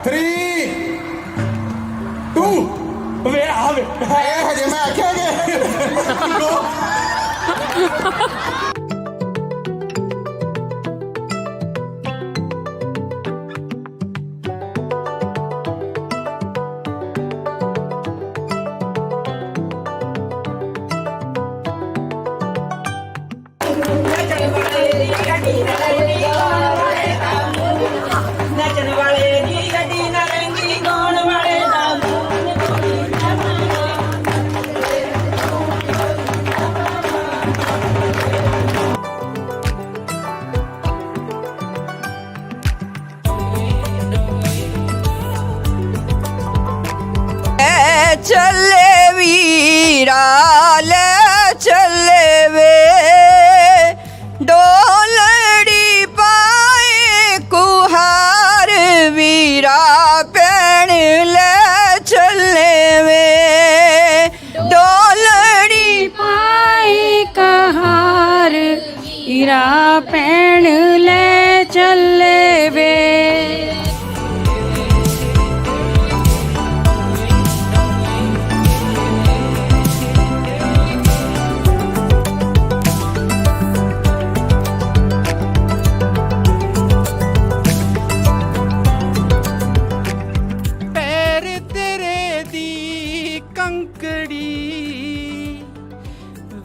3 2 ਵੇ ਆ ਵੇ ਹਜੇ ਮੈਂ ਆਖਿਆ ਕਿ ਨੱਚਣ ਵਾਲੇ ਦੀ ਗੱਡੀ ਨਾ ਰਹਿੰਦੀ ਗਾਉਣ ਵਾਲੇ ਦਾ ਚੱਲੇ ਵੀਰਾ ਲੈ ਚੱਲੇ ਵੇ ਡੋਲੜੀ ਪਾਏ ਕੁਹਾਰ ਵੀਰਾ ਪੈਣ ਲੈ ਚੱਲੇ ਵੇ ਡੋਲੜੀ ਪਾਈ ਕਹਾਰ ਹੀਰਾ ਪੈਣ ਲੈ ਚੱਲੇ ਵੇ। ਪੈਰ ਤੇਰੇ ਦੀ ਕੰਕੜੀ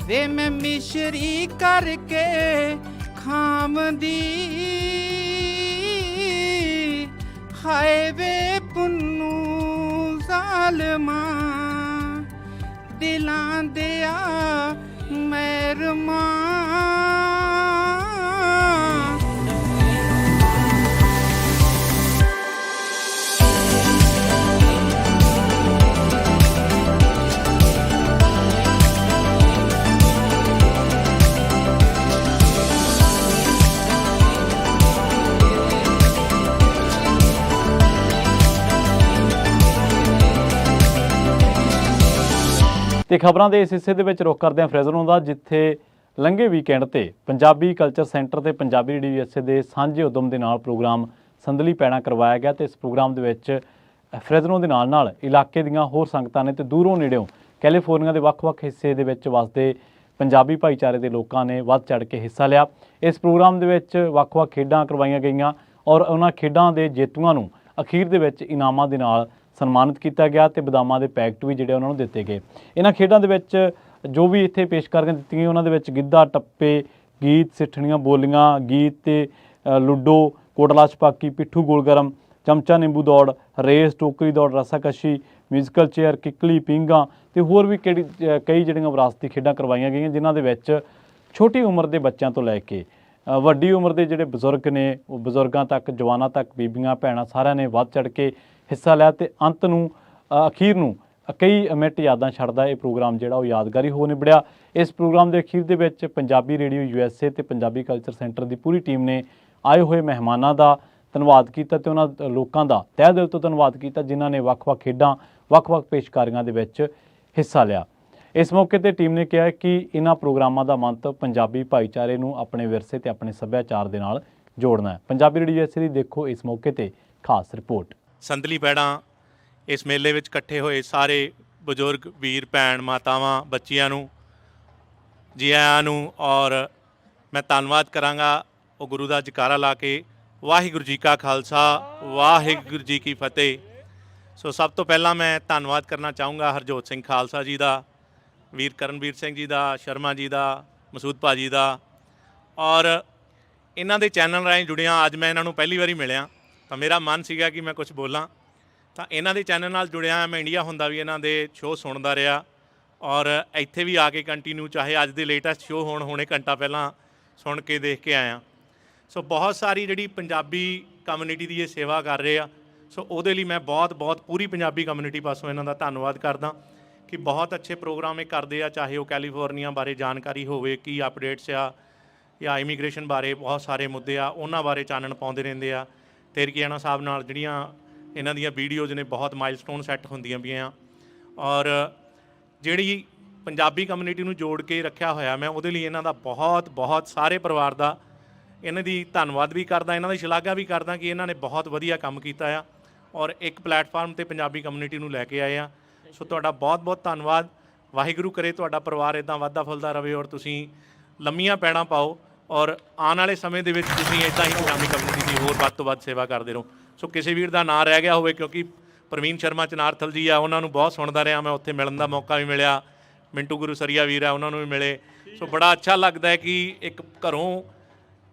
ਵੇ ਮੈਂ ਮਿਸ਼ਰੀ ਕਰਕੇ ਖਾਮਦੀ ਹਾਏ ਵੇ ਪੁੰਨੂ ਜ਼ਾਲਮਾ ਦਿਲਾਂ ਦਿਆ ਮਹਿਰਮਾ ਤੇ ਖਬਰਾਂ ਦੇ ਇਸ ਹਿੱਸੇ ਦੇ ਵਿੱਚ ਰੁਖ ਕਰਦੇ ਹਾਂ ਫਰੇਜ਼ਰੋਂ ਦਾ, ਜਿੱਥੇ ਲੰਘੇ ਵੀਕਐਂਡ ਤੇ ਪੰਜਾਬੀ ਕਲਚਰ ਸੈਂਟਰ ਤੇ ਪੰਜਾਬੀ ਰੇਡੀਓ ਯੂਐਸਏ ਦੇ ਸਾਂਝੇ ਉਦਮ ਦੇ ਨਾਲ ਪ੍ਰੋਗਰਾਮ ਸੰਦਲੀ ਪੈਣਾ ਕਰਵਾਇਆ ਗਿਆ। ਤੇ ਇਸ ਪ੍ਰੋਗਰਾਮ ਦੇ ਵਿੱਚ ਫਰੇਜ਼ਰੋਂ ਦੇ ਨਾਲ ਇਲਾਕੇ ਦੀਆਂ ਹੋਰ ਸੰਗਤਾਂ ਨੇ ਤੇ ਦੂਰੋਂ ਨੇੜਿਓਂ ਕੈਲੀਫੋਰਨੀਆ ਦੇ ਵੱਖ-ਵੱਖ ਹਿੱਸੇ ਦੇ ਵਿੱਚ ਵਸਦੇ ਪੰਜਾਬੀ ਭਾਈਚਾਰੇ ਦੇ ਲੋਕਾਂ ਨੇ ਵੱਧ ਚੜ੍ਹ ਕੇ ਹਿੱਸਾ ਲਿਆ। ਇਸ ਪ੍ਰੋਗਰਾਮ ਦੇ ਵਿੱਚ ਵੱਖ-ਵੱਖ ਖੇਡਾਂ ਕਰਵਾਈਆਂ ਗਈਆਂ ਔਰ ਉਹਨਾਂ ਖੇਡਾਂ ਦੇ ਜੇਤੂਆਂ ਨੂੰ ਅਖੀਰ ਦੇ ਵਿੱਚ ਇਨਾਮਾਂ ਦੇ ਨਾਲ ਸਨਮਾਨਿਤ ਕੀਤਾ ਗਿਆ ਤੇ ਬਦਾਮਾਂ ਦੇ ਪੈਕਟ ਵੀ ਜਿਹੜੇ ਉਹਨਾਂ ਨੂੰ ਦਿੱਤੇ ਗਏ। ਇਹਨਾਂ ਖੇਡਾਂ ਦੇ ਵਿੱਚ ਜੋ ਵੀ ਇੱਥੇ ਪੇਸ਼ਕਾਰੀਆਂ ਦਿੱਤੀਆਂ ਗਈਆਂ ਉਹਨਾਂ ਦੇ ਵਿੱਚ ਗਿੱਧਾ, ਟੱਪੇ, ਗੀਤ, ਸਿੱਠਣੀਆਂ ਬੋਲੀਆਂ, ਗੀਤ ਤੇ ਲੁੱਡੋ, ਕੋਟਲਾ ਛਪਾਕੀ, ਪਿੱਠੂ ਗੋਲਗਰਮ, ਚਮਚਾ ਨਿੰਬੂ ਦੌੜ, ਰੇਸ, ਟੋਕਰੀ ਦੌੜ, ਰੱਸਾਕਸ਼ੀ, ਮਿਊਜ਼ੀਕਲ ਚੇਅਰ, ਕਿੱਕਲੀ, ਪੀਂਘਾਂ ਤੇ ਹੋਰ ਵੀ ਕਈ ਜਿਹੜੀਆਂ ਵਿਰਾਸਤੀ ਖੇਡਾਂ ਕਰਵਾਈਆਂ ਗਈਆਂ, ਜਿਨ੍ਹਾਂ ਦੇ ਵਿੱਚ ਛੋਟੀ ਉਮਰ ਦੇ ਬੱਚਿਆਂ ਤੋਂ ਲੈ ਕੇ ਵੱਡੀ ਉਮਰ ਦੇ ਜਿਹੜੇ ਬਜ਼ੁਰਗ ਨੇ, ਉਹ ਬਜ਼ੁਰਗਾਂ ਤੱਕ, ਜਵਾਨਾਂ ਤੱਕ, ਬੀਬੀਆਂ, ਭੈਣਾਂ ਸਾਰਿਆਂ ਨੇ ਵੱਧ ਚੜ੍ਹ ਕੇ ਹਿੱਸਾ ਲਿਆ ਤੇ ਅੰਤ ਨੂੰ ਅਖੀਰ ਨੂੰ ਕਈ ਅਮਿੱਟ ਯਾਦਾਂ ਛੱਡਦਾ ਇਹ ਪ੍ਰੋਗਰਾਮ ਜਿਹੜਾ ਉਹ ਯਾਦਗਾਰੀ ਹੋ ਨਿਬੜਿਆ। ਇਸ ਪ੍ਰੋਗਰਾਮ ਦੇ ਅਖੀਰ ਦੇ ਵਿੱਚ ਪੰਜਾਬੀ ਰੇਡੀਓ ਯੂਐਸਏ ਤੇ ਪੰਜਾਬੀ ਕਲਚਰ ਸੈਂਟਰ ਦੀ ਪੂਰੀ ਟੀਮ ਨੇ ਆਏ ਹੋਏ ਮਹਿਮਾਨਾਂ ਦਾ ਧੰਨਵਾਦ ਕੀਤਾ ਤੇ ਉਹਨਾਂ ਲੋਕਾਂ ਦਾ ਤਹਿ ਦਿਲ ਤੋਂ ਧੰਨਵਾਦ ਕੀਤਾ ਜਿਨ੍ਹਾਂ ਨੇ ਵੱਖ-ਵੱਖ ਖੇਡਾਂ, ਵੱਖ-ਵੱਖ ਪੇਸ਼ਕਾਰੀਆਂ ਦੇ ਵਿੱਚ ਹਿੱਸਾ ਲਿਆ। ਇਸ ਮੌਕੇ ਤੇ ਟੀਮ ਨੇ ਕਿਹਾ ਕਿ ਇਹਨਾਂ ਪ੍ਰੋਗਰਾਮਾਂ ਦਾ ਮੰਤਵ ਪੰਜਾਬੀ ਭਾਈਚਾਰੇ ਨੂੰ ਆਪਣੇ ਵਿਰਸੇ ਤੇ ਆਪਣੇ ਸੱਭਿਆਚਾਰ ਦੇ ਨਾਲ ਜੋੜਨਾ ਹੈ। ਪੰਜਾਬੀ ਰੇਡੀਓ ਯੂਐਸਏ ਦੀ ਦੇਖੋ ਇਸ ਮੌਕੇ ਤੇ ਖਾਸ ਰਿਪੋਰਟ। ਸੰਦਲੀ ਪੈੜਾਂ ਇਸ ਮੇਲੇ ਵਿੱਚ ਇਕੱਠੇ ਹੋਏ ਸਾਰੇ ਬਜ਼ੁਰਗ ਵੀਰ ਭੈਣ ਮਾਤਾਵਾਂ ਬੱਚਿਆਂ ਨੂੰ ਜੀ ਆਇਆਂ ਨੂੰ ਔਰ ਮੈਂ ਧੰਨਵਾਦ ਕਰਾਂਗਾ ਉਹ ਗੁਰੂ ਦਾ ਜਕਾਰਾ ਲਾ ਕੇ ਵਾਹਿਗੁਰੂ ਜੀ ਕਾ ਖਾਲਸਾ ਵਾਹਿਗੁਰੂ ਜੀ ਕੀ ਫਤਿਹ। ਸੋ ਸਭ ਤੋਂ ਪਹਿਲਾਂ ਮੈਂ ਧੰਨਵਾਦ ਕਰਨਾ ਚਾਹੂੰਗਾ ਹਰਜੋਤ ਸਿੰਘ ਖਾਲਸਾ ਜੀ ਦਾ, ਵੀਰ ਕਰਨਵੀਰ ਸਿੰਘ ਜੀ ਦਾ, ਸ਼ਰਮਾ ਜੀ ਦਾ, ਮਸੂਦ ਭਾਜੀ ਦਾ ਔਰ ਇਹਨਾਂ ਦੇ ਚੈਨਲ ਰਾਹੀਂ ਜੁੜਿਆ। ਅੱਜ ਮੈਂ ਇਹਨਾਂ ਨੂੰ ਪਹਿਲੀ ਵਾਰੀ ਮਿਲਿਆ ਤਾਂ ਮੇਰਾ ਮਨ ਸੀਗਾ ਕਿ ਮੈਂ ਕੁਝ ਬੋਲਾਂ, ਤਾਂ ਇਹਨਾਂ ਦੇ ਚੈਨਲ ਨਾਲ ਜੁੜਿਆ। ਮੈਂ ਇੰਡੀਆ ਹੁੰਦਾ ਵੀ ਇਹਨਾਂ ਦੇ ਸ਼ੋਅ ਸੁਣਦਾ ਰਿਹਾ ਔਰ ਇੱਥੇ ਵੀ ਆ ਕੇ ਕੰਟੀਨਿਊ, ਚਾਹੇ ਅੱਜ ਦੇ ਲੇਟੈਸਟ ਸ਼ੋਅ ਹੋਣ, ਹੁਣੇ ਘੰਟਾ ਪਹਿਲਾਂ ਸੁਣ ਕੇ ਦੇਖ ਕੇ ਆਇਆ। ਸੋ ਬਹੁਤ ਸਾਰੀ ਜਿਹੜੀ ਪੰਜਾਬੀ ਕਮਿਊਨਿਟੀ ਦੀ ਇਹ ਸੇਵਾ ਕਰ ਰਹੇ ਆ, ਸੋ ਉਹਦੇ ਲਈ ਮੈਂ ਬਹੁਤ ਪੂਰੀ ਪੰਜਾਬੀ ਕਮਿਊਨਿਟੀ ਪਾਸੋਂ ਇਹਨਾਂ ਦਾ ਧੰਨਵਾਦ ਕਰਦਾ ਕਿ ਬਹੁਤ ਅੱਛੇ ਪ੍ਰੋਗਰਾਮ ਇਹ ਕਰਦੇ ਆ। ਚਾਹੇ ਉਹ ਕੈਲੀਫੋਰਨੀਆ ਬਾਰੇ ਜਾਣਕਾਰੀ ਹੋਵੇ, ਕੀ ਅਪਡੇਟਸ ਆ, ਜਾਂ ਇਮੀਗ੍ਰੇਸ਼ਨ ਬਾਰੇ ਬਹੁਤ ਸਾਰੇ ਮੁੱਦੇ ਆ, ਉਹਨਾਂ ਬਾਰੇ ਚਾਨਣ ਪਾਉਂਦੇ ਰਹਿੰਦੇ ਆ। ਤੇਰਕੀਆਣਾ ਸਾਹਿਬ ਨਾਲ ਜਿਹੜੀਆਂ ਇਹਨਾਂ ਦੀਆਂ ਵੀਡੀਓਜ਼ ਨੇ ਬਹੁਤ ਮਾਈਲਸਟੋਨ ਸੈੱਟ ਹੁੰਦੀਆਂ ਪਈਆਂ ਔਰ ਜਿਹੜੀ ਪੰਜਾਬੀ ਕਮਿਊਨਿਟੀ ਨੂੰ ਜੋੜ ਕੇ ਰੱਖਿਆ ਹੋਇਆ, ਮੈਂ ਉਹਦੇ ਲਈ ਇਹਨਾਂ ਦਾ ਬਹੁਤ ਸਾਰੇ ਪਰਿਵਾਰ ਦਾ ਇਹਨਾਂ ਦੀ ਧੰਨਵਾਦ ਵੀ ਕਰਦਾ, ਇਹਨਾਂ ਦੀ ਸ਼ਲਾਘਾ ਵੀ ਕਰਦਾ ਕਿ ਇਹਨਾਂ ਨੇ ਬਹੁਤ ਵਧੀਆ ਕੰਮ ਕੀਤਾ ਆ। ਔਰ ਇੱਕ ਪਲੇਟਫਾਰਮ ਤੇ ਪੰਜਾਬੀ ਕਮਿਊਨਿਟੀ ਨੂੰ ਲੈ ਕੇ ਆਏ ਆ। ਸੋ ਤੁਹਾਡਾ ਬਹੁਤ ਬਹੁਤ ਧੰਨਵਾਦ। ਵਾਹਿਗੁਰੂ ਕਰੇ ਤੁਹਾਡਾ ਪਰਿਵਾਰ ਇੱਦਾਂ ਵੱਧਦਾ ਫੁੱਲਦਾ ਰਹੇ ਔਰ ਤੁਸੀਂ ਲੰਮੀਆਂ ਪੈੜਾਂ ਪਾਓ ਔਰ ਆਉਣ ਵਾਲੇ ਸਮੇਂ ਦੇ ਵਿੱਚ ਤੁਸੀਂ ਇੱਦਾਂ ਹੀ ਪੰਜਾਬੀ ਕਮਿਊਨਿਟੀ ਦੀ ਹੋਰ ਵੱਧ ਤੋਂ ਵੱਧ ਸੇਵਾ ਕਰਦੇ ਰਹੋ। ਸੋ ਕਿਸੇ ਵੀਰ ਦਾ ਨਾਂ ਰਹਿ ਗਿਆ ਹੋਵੇ, ਕਿਉਂਕਿ ਪ੍ਰਵੀਨ ਸ਼ਰਮਾ ਚਨਾਰਥਲ ਜੀ ਆ, ਉਹਨਾਂ ਨੂੰ ਬਹੁਤ ਸੁਣਦਾ ਰਿਹਾ ਮੈਂ, ਉੱਥੇ ਮਿਲਣ ਦਾ ਮੌਕਾ ਵੀ ਮਿਲਿਆ। ਮਿੰਟੂ ਗੁਰੂ ਸਰੀਆ ਵੀਰ ਆ, ਉਹਨਾਂ ਨੂੰ ਵੀ ਮਿਲੇ। ਸੋ ਬੜਾ ਅੱਛਾ ਲੱਗਦਾ ਹੈ ਕਿ ਇੱਕ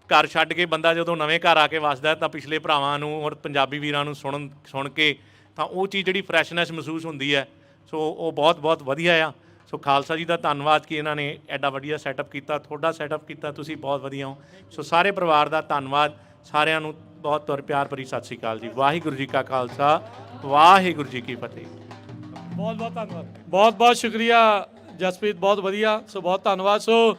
ਘਰ ਛੱਡ ਕੇ ਬੰਦਾ ਜਦੋਂ ਨਵੇਂ ਘਰ ਆ ਕੇ ਵੱਸਦਾ ਤਾਂ ਪਿਛਲੇ ਭਰਾਵਾਂ ਨੂੰ ਔਰ ਪੰਜਾਬੀ ਵੀਰਾਂ ਨੂੰ ਸੁਣ ਕੇ ਤਾਂ ਉਹ ਚੀਜ਼ ਜਿਹੜੀ ਫਰੈਸ਼ਨੈਸ ਮਹਿਸੂਸ ਹੁੰਦੀ ਹੈ, ਸੋ ਉਹ ਬਹੁਤ ਬਹੁਤ ਵਧੀਆ ਆ। ਸੋ ਖਾਲਸਾ ਜੀ ਦਾ ਧੰਨਵਾਦ ਕਿ ਇਹਨਾਂ ਨੇ ਐਡਾ ਵਧੀਆ ਸੈਟਅਪ ਕੀਤਾ, ਤੁਹਾਡਾ ਸੈਟਅਪ ਕੀਤਾ, ਤੁਸੀਂ ਬਹੁਤ ਵਧੀਆ ਹੋ। ਸੋ ਸਾਰੇ ਪਰਿਵਾਰ ਦਾ ਧੰਨਵਾਦ, ਸਾਰਿਆਂ ਨੂੰ ਬਹੁਤ ਪਿਆਰ ਭਰੀ ਸਤਿ ਸ਼੍ਰੀ ਅਕਾਲ ਜੀ। ਵਾਹਿਗੁਰੂ ਜੀ ਕਾ ਖਾਲਸਾ, ਵਾਹਿਗੁਰੂ ਜੀ ਕੀ ਫਤਿਹ। ਬਹੁਤ ਬਹੁਤ ਧੰਨਵਾਦ, ਬਹੁਤ ਬਹੁਤ ਸ਼ੁਕਰੀਆ ਜਸਪ੍ਰੀਤ, ਬਹੁਤ ਵਧੀਆ। ਸੋ ਬਹੁਤ ਧੰਨਵਾਦ। ਸੋ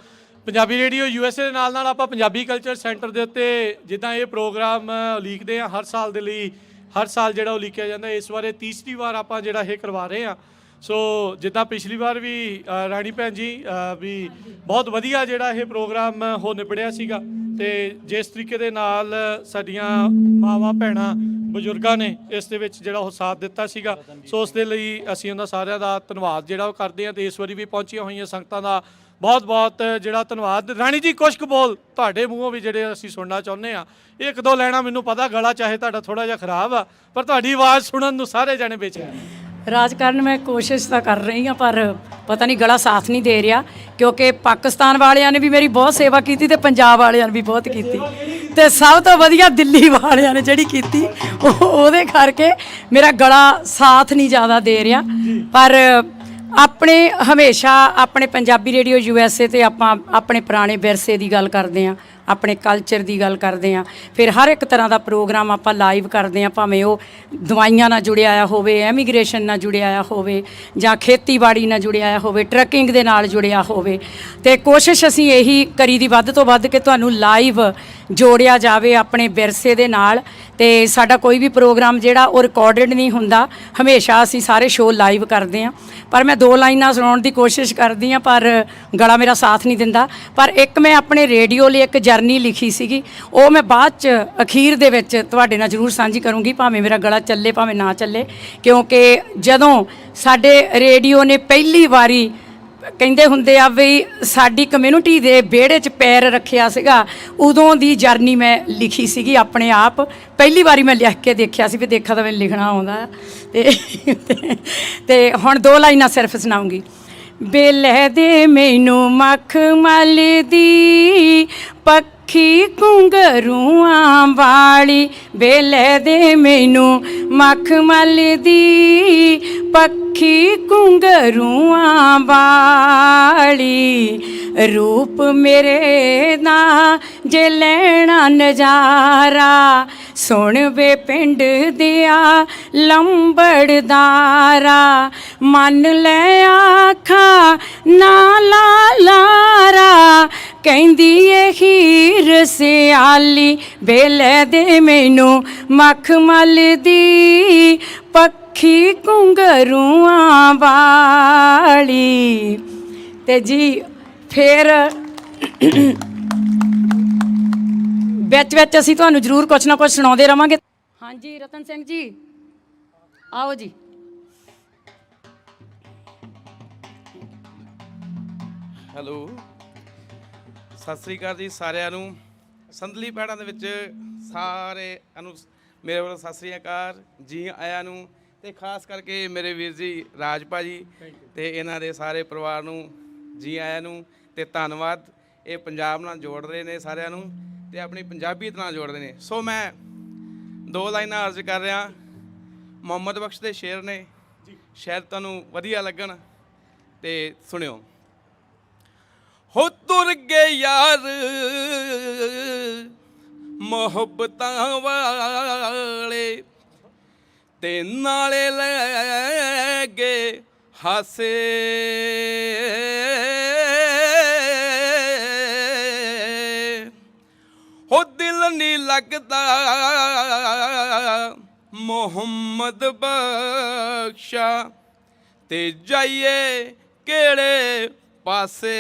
ਪੰਜਾਬੀ ਰੇਡੀਓ USA ਦੇ ਨਾਲ ਆਪਾਂ ਪੰਜਾਬੀ ਕਲਚਰ ਸੈਂਟਰ ਦੇ ਉੱਤੇ ਜਿੱਦਾਂ ਇਹ ਪ੍ਰੋਗਰਾਮ ਉਲੀਕਦੇ ਆ ਹਰ ਸਾਲ ਦੇ ਲਈ, ਹਰ ਸਾਲ ਜਿਹੜਾ ਉਲੀਕਿਆ ਜਾਂਦਾ, ਇਸ ਵਾਰੇ ਤੀਸਰੀ ਵਾਰ ਆਪਾਂ ਜਿਹੜਾ ਇਹ ਕਰਵਾ ਰਹੇ ਆ। ਸੋ ਜਿੱਦਾਂ ਪਿਛਲੀ ਵਾਰ ਵੀ ਰਾਣੀ ਭੈਣ ਜੀ ਵੀ ਬਹੁਤ ਵਧੀਆ ਜਿਹੜਾ ਇਹ ਪ੍ਰੋਗਰਾਮ ਹੋ ਨਿਬੜਿਆ ਸੀਗਾ, ਤੇ ਜਿਸ ਤਰੀਕੇ ਦੇ ਨਾਲ ਸਾਡੀਆਂ ਮਾਵਾਂ ਭੈਣਾਂ ਬਜ਼ੁਰਗਾਂ ਨੇ ਇਸ ਦੇ ਵਿੱਚ ਜਿਹੜਾ ਉਹ ਸਾਥ ਦਿੱਤਾ ਸੀਗਾ, ਸੋ ਉਸ ਦੇ ਲਈ ਅਸੀਂ ਉਹਨਾਂ ਸਾਰਿਆਂ ਦਾ ਧੰਨਵਾਦ ਜਿਹੜਾ ਉਹ ਕਰਦੇ ਹਾਂ। ਤੇ ਇਸ ਵਾਰੀ ਵੀ ਪਹੁੰਚੀਆਂ ਹੋਈਆਂ ਸੰਗਤਾਂ ਦਾ ਬਹੁਤ ਬਹੁਤ ਜਿਹੜਾ ਧੰਨਵਾਦ। ਰਾਣੀ ਜੀ ਕੁਛ ਕੁ ਬੋਲ ਤੁਹਾਡੇ ਮੂੰਹੋਂ ਵੀ ਜਿਹੜੇ ਅਸੀਂ ਸੁਣਨਾ ਚਾਹੁੰਦੇ ਹਾਂ, ਇੱਕ ਦੋ ਲੈਣਾ। ਮੈਨੂੰ ਪਤਾ ਗਲਾ ਚਾਹੇ ਤੁਹਾਡਾ ਥੋੜ੍ਹਾ ਜਿਹਾ ਖਰਾਬ ਆ, ਪਰ ਤੁਹਾਡੀ ਆਵਾਜ਼ ਸੁਣਨ ਨੂੰ ਸਾਰੇ ਜਾਣੇ ਬੇਚੈਨ। ਰਾਜਕਾਰਨ ਮੈਂ ਕੋਸ਼ਿਸ਼ ਤਾਂ ਕਰ ਰਹੀ ਹਾਂ, ਪਰ ਪਤਾ ਨਹੀਂ ਗਲਾ ਸਾਥ ਨਹੀਂ ਦੇ ਰਿਹਾ, ਕਿਉਂਕਿ ਪਾਕਿਸਤਾਨ ਵਾਲਿਆਂ ਨੇ ਵੀ ਮੇਰੀ ਬਹੁਤ ਸੇਵਾ ਕੀਤੀ ਤੇ ਪੰਜਾਬ ਵਾਲਿਆਂ ਨੇ ਵੀ ਬਹੁਤ ਕੀਤੀ, ਤੇ ਸਭ ਤੋਂ ਵਧੀਆ ਦਿੱਲੀ ਵਾਲਿਆਂ ਨੇ ਜਿਹੜੀ ਕੀਤੀ ਉਹਦੇ ਕਰਕੇ ਮੇਰਾ ਗਲਾ ਸਾਥ ਨਹੀਂ ਜ਼ਿਆਦਾ ਦੇ ਰਿਹਾ। ਪਰ ਆਪਣੇ ਹਮੇਸ਼ਾ ਆਪਣੇ ਪੰਜਾਬੀ ਰੇਡੀਓ USA ਤੇ ਆਪਾਂ ਆਪਣੇ ਪੁਰਾਣੇ ਵਿਰਸੇ ਦੀ ਗੱਲ ਕਰਦੇ ਹਾਂ, ਆਪਣੇ ਕਲਚਰ ਦੀ ਗੱਲ ਕਰਦੇ ਹਾਂ। ਫਿਰ ਹਰ ਇੱਕ ਤਰ੍ਹਾਂ ਦਾ ਪ੍ਰੋਗਰਾਮ ਆਪਾਂ ਲਾਈਵ ਕਰਦੇ ਹਾਂ, ਭਾਵੇਂ ਉਹ ਦਵਾਈਆਂ ਨਾਲ ਜੁੜਿਆ ਹੋਵੇ, ਐਮੀਗ੍ਰੇਸ਼ਨ ਨਾਲ ਜੁੜਿਆ ਹੋਵੇ, ਜਾਂ ਖੇਤੀਬਾੜੀ ਨਾਲ ਜੁੜਿਆ ਹੋਵੇ, ਟਰੱਕਿੰਗ ਦੇ ਨਾਲ ਜੁੜਿਆ ਹੋਵੇ। ਤੇ ਕੋਸ਼ਿਸ਼ ਅਸੀਂ ਇਹੀ ਕਰੀ ਦੀ ਵੱਧ ਤੋਂ ਵੱਧ ਕਿ ਤੁਹਾਨੂੰ ਲਾਈਵ ਜੋੜਿਆ ਜਾਵੇ ਆਪਣੇ ਵਿਰਸੇ ਦੇ ਨਾਲ। ਤੇ ਸਾਡਾ ਕੋਈ ਵੀ ਪ੍ਰੋਗਰਾਮ ਜਿਹੜਾ ਉਹ ਰਿਕਾਰਡਡ ਨਹੀਂ ਹੁੰਦਾ, ਹਮੇਸ਼ਾ ਅਸੀਂ ਸਾਰੇ ਸ਼ੋਅ ਲਾਈਵ ਕਰਦੇ ਹਾਂ। ਪਰ ਮੈਂ ਦੋ ਲਾਈਨਾਂ ਸੁਣਾਉਣ ਦੀ ਕੋਸ਼ਿਸ਼ ਕਰਦੀ ਹਾਂ, ਪਰ ਗਲਾ ਮੇਰਾ ਸਾਥ ਨਹੀਂ ਦਿੰਦਾ। ਪਰ ਇੱਕ ਮੈਂ ਆਪਣੇ ਰੇਡੀਓ ਲਈ ਇੱਕ ਜਰਨੀ ਲਿਖੀ ਸੀਗੀ, ਉਹ ਮੈਂ ਬਾਅਦ 'ਚ ਅਖੀਰ ਦੇ ਵਿੱਚ ਤੁਹਾਡੇ ਨਾਲ ਜ਼ਰੂਰ ਸਾਂਝੀ ਕਰੂੰਗੀ, ਭਾਵੇਂ ਮੇਰਾ ਗਲਾ ਚੱਲੇ ਭਾਵੇਂ ਨਾ ਚੱਲੇ। ਕਿਉਂਕਿ ਜਦੋਂ ਸਾਡੇ ਰੇਡੀਓ ਨੇ ਪਹਿਲੀ ਵਾਰੀ ਕਹਿੰਦੇ ਹੁੰਦੇ ਆ ਵੀ ਸਾਡੀ ਕਮਿਊਨਿਟੀ ਦੇ ਵਿਹੜੇ 'ਚ ਪੈਰ ਰੱਖਿਆ ਸੀਗਾ, ਉਦੋਂ ਦੀ ਜਰਨੀ ਮੈਂ ਲਿਖੀ ਸੀਗੀ ਆਪਣੇ ਆਪ। ਪਹਿਲੀ ਵਾਰੀ ਮੈਂ ਲਿਖ ਕੇ ਦੇਖਿਆ ਸੀ ਵੀ ਦੇਖਾ ਤਾਂ ਮੈਨੂੰ ਲਿਖਣਾ ਆਉਂਦਾ। ਤੇ ਹੁਣ ਦੋ ਲਾਈਨਾਂ ਸਿਰਫ ਸੁਣਾਉਂਗੀ। ਬੇਲੇ ਦੇ ਮੈਨੂੰ ਮਖਮਲ ਦੀ ਪੱਖੀ ਘੁੰਗਰੂਆਂ ਵਾਲੀ, ਬੇਲੇ ਦੇ ਮੈਨੂੰ ਮਖਮਲ ਦੀ ਪੱਖੀ ਘੁੰਗਰੂਆਂ ਵਾਲੀ, ਰੂਪ ਮੇਰੇ ਦਾ ਜੇ ਲੈਣਾ ਨਜ਼ਾਰਾ, ਸੁਣ ਵੇ ਪਿੰਡ ਦਿਆ ਲੰਬੜਦਾਰਾ, ਮੰਨ ਲੈ ਆਖਾਂ ਨਾ ਲਾਰਾ, ਕਹਿੰਦੀ ਏ ਹੀਰ ਸਿਆਲੀ, ਬੇਲੇ ਦੇ ਮੈਨੂੰ ਮਖਮਲ ਦੀ ਪੱਖੀ ਘੁੰਗਰੂਆਂ ਵਾਲੀ। ਤੇ ਜੀ ਫਿਰ ਵਿੱਚ ਅਸੀਂ ਤੁਹਾਨੂੰ ਜ਼ਰੂਰ ਕੁਛ ਨਾ ਕੁਛ ਸੁਣਾਉਂਦੇ ਰਵਾਂਗੇ। ਹਾਂਜੀ ਰਤਨ ਸਿੰਘ ਜੀ ਆਓ ਜੀ। ਹੈਲੋ, ਸਤਿ ਸ੍ਰੀ ਅਕਾਲ ਜੀ ਸਾਰਿਆਂ ਨੂੰ। ਸੰਦਲੀ ਪੈੜਾਂ ਦੇ ਵਿੱਚ ਸਾਰਿਆਂ ਨੂੰ ਮੇਰੇ ਵੱਲੋਂ ਸਤਿ ਸ੍ਰੀ ਅਕਾਲ, ਜੀ ਆਇਆਂ ਨੂੰ। ਤੇ ਖਾਸ ਕਰਕੇ ਮੇਰੇ ਵੀਰ ਜੀ ਰਾਜ ਭਾਜੀ ਤੇ ਇਹਨਾਂ ਦੇ ਸਾਰੇ ਪਰਿਵਾਰ ਨੂੰ ਜੀ ਆਇਆਂ ਨੂੰ ਤੇ ਧੰਨਵਾਦ। ਇਹ ਪੰਜਾਬ ਨਾਲ ਜੋੜ ਰਹੇ ਨੇ ਸਾਰਿਆਂ ਨੂੰ ਤੇ ਆਪਣੀ ਪੰਜਾਬੀਅਤ ਨਾਲ ਜੋੜਦੇ ਨੇ। ਸੋ ਮੈਂ ਦੋ ਲਾਈਨਾਂ ਅਰਜ਼ ਕਰ ਰਿਹਾ। ਮੁਹੰਮਦ ਬਖਸ਼ ਦੇ ਸ਼ੇਰ ਨੇ, ਸ਼ਾਇਦ ਤੁਹਾਨੂੰ ਵਧੀਆ ਲੱਗਣ, ਤੇ ਸੁਣਿਓ। ਹੋ ਤੁਰ ਗਏ ਯਾਰ ਮੁਹੱਬਤਾਂ ਵਾਲੇ, ਤੇ ਨਾਲੇ ਲੈ ਗਏ ਹਾਸੇ, ਹੋ ਦਿਲ ਨਹੀਂ ਲੱਗਦਾ ਮੁਹੰਮਦ ਬਖਸ਼ਾ, ਤੇ ਜਾਈਏ ਕਿਹੜੇ ਪਾਸੇ।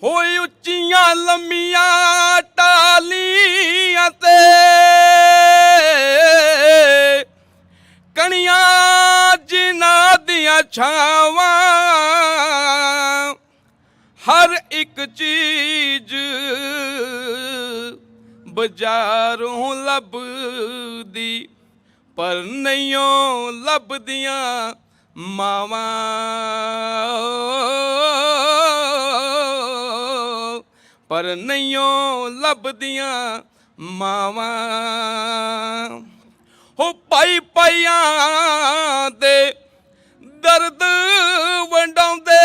ਹੋਈ ਉੱਚੀ ਉੱਚੀਆਂ ਲੰਮੀਆਂ ਟਾਲੀਆਂ ਤੇ ਕਣੀਆਂ ਜਿਨ੍ਹਾਂ ਦੀਆਂ ਛਾਵਾਂ ਹਰ ਇੱਕ ਚੀਜ਼ ਬਾਜ਼ਾਰੋਂ ਲੱਭਦੀ ਪਰ ਨਹੀਂਓ ਲੱਭਦੀਆਂ ਮਾਵਾਂ ਪਰ ਨਹੀਂਓ ਲੱਭਦੀਆਂ ਮਾਵਾਂ ਹੋ ਪਾਈ ਪਾਈਆਂ ਦੇ ਦਰਦ ਵੰਡਾਉਂਦੇ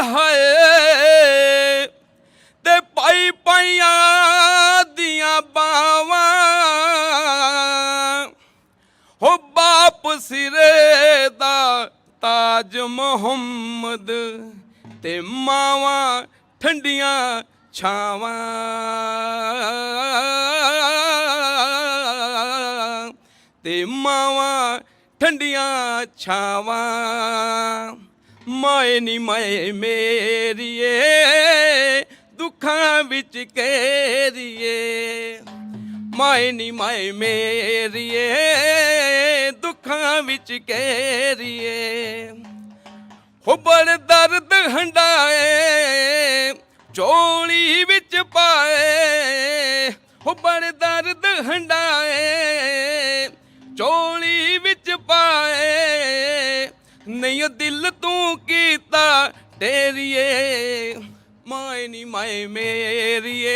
ਹਾਏ ਤੇ ਪਾਈ ਪਾਈਆਂ ਦੀਆਂ ਬਾਵਾਂ ਹੋ ਬਾਪ ਸਿਰੇ ਦਾ ਤਾਜ ਮੁਹੰਮਦ ਤੇ ਮਾਵਾਂ ਠੰਡੀਆਂ ਛਾਵਾਂ ਤੇ ਮਾਵਾਂ ਠੰਡੀਆਂ ਛਾਵਾਂ ਮਾਏ ਨੀ ਮਾਏ ਮੇਰੀਏ ਦੁੱਖਾਂ ਵਿੱਚ ਘੇਰੀਏ ਮਾਏ ਨੀ ਮਾਏ ਮੇਰੀਏ ਦੁੱਖਾਂ ਵਿੱਚ ਘੇਰੀਏ ਹੋ ਬੜ ਦਰਦ ਹੰਡਾਏ ਝੋਲੀ ਵਿੱਚ ਪਾਏ ਹੋ ਬੜ ਦਰਦ ਹੰਡਾਏ ਝੋਲੀ ਵਿੱਚ ਪਾਏ ਨਹੀਂ ਦਿਲ ਤੂੰ ਕੀਤਾ ਢੇਰੀਏ ਮਾਏ ਨੀ ਮਾਏ ਮੇਰੀਏ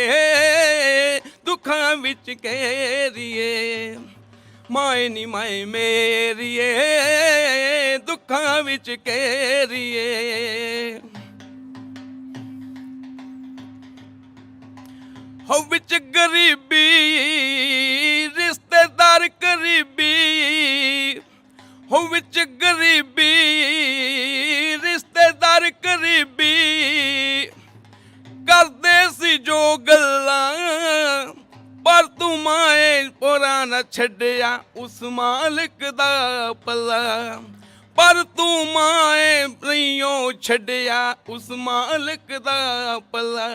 ਦੁੱਖਾਂ ਵਿੱਚ ਘੇਰੀਏ ਮਾਏ ਨੀ ਮਾਏ ਮੇਰੀਏ ਦੁੱਖਾਂ ਵਿੱਚ ਘੇਰੀਏ ਹੋ ਵਿੱਚ ਗਰੀਬੀ ਰਿਸ਼ਤੇਦਾਰ ਕਰੀਬੀ ਹੋ ਵਿੱਚ ਗਰੀਬੀ ਰਿਸ਼ਤੇਦਾਰ ਕਰੀਬੀ ਕਰਦੇ ਸੀ ਜੋ ਗੱਲਾਂ ਪਰ ਤੂੰ ਮਾਏ ਪੋਰਾ ਨਾ ਛੱਡਿਆ ਉਸ ਮਾਲਕ ਦਾ ਪੱਲਾ ਪਰ ਤੂੰ ਮਾਏ ਨਹੀਂਓ ਛੱਡਿਆ ਉਸ ਮਾਲਕ ਦਾ ਪੱਲਾ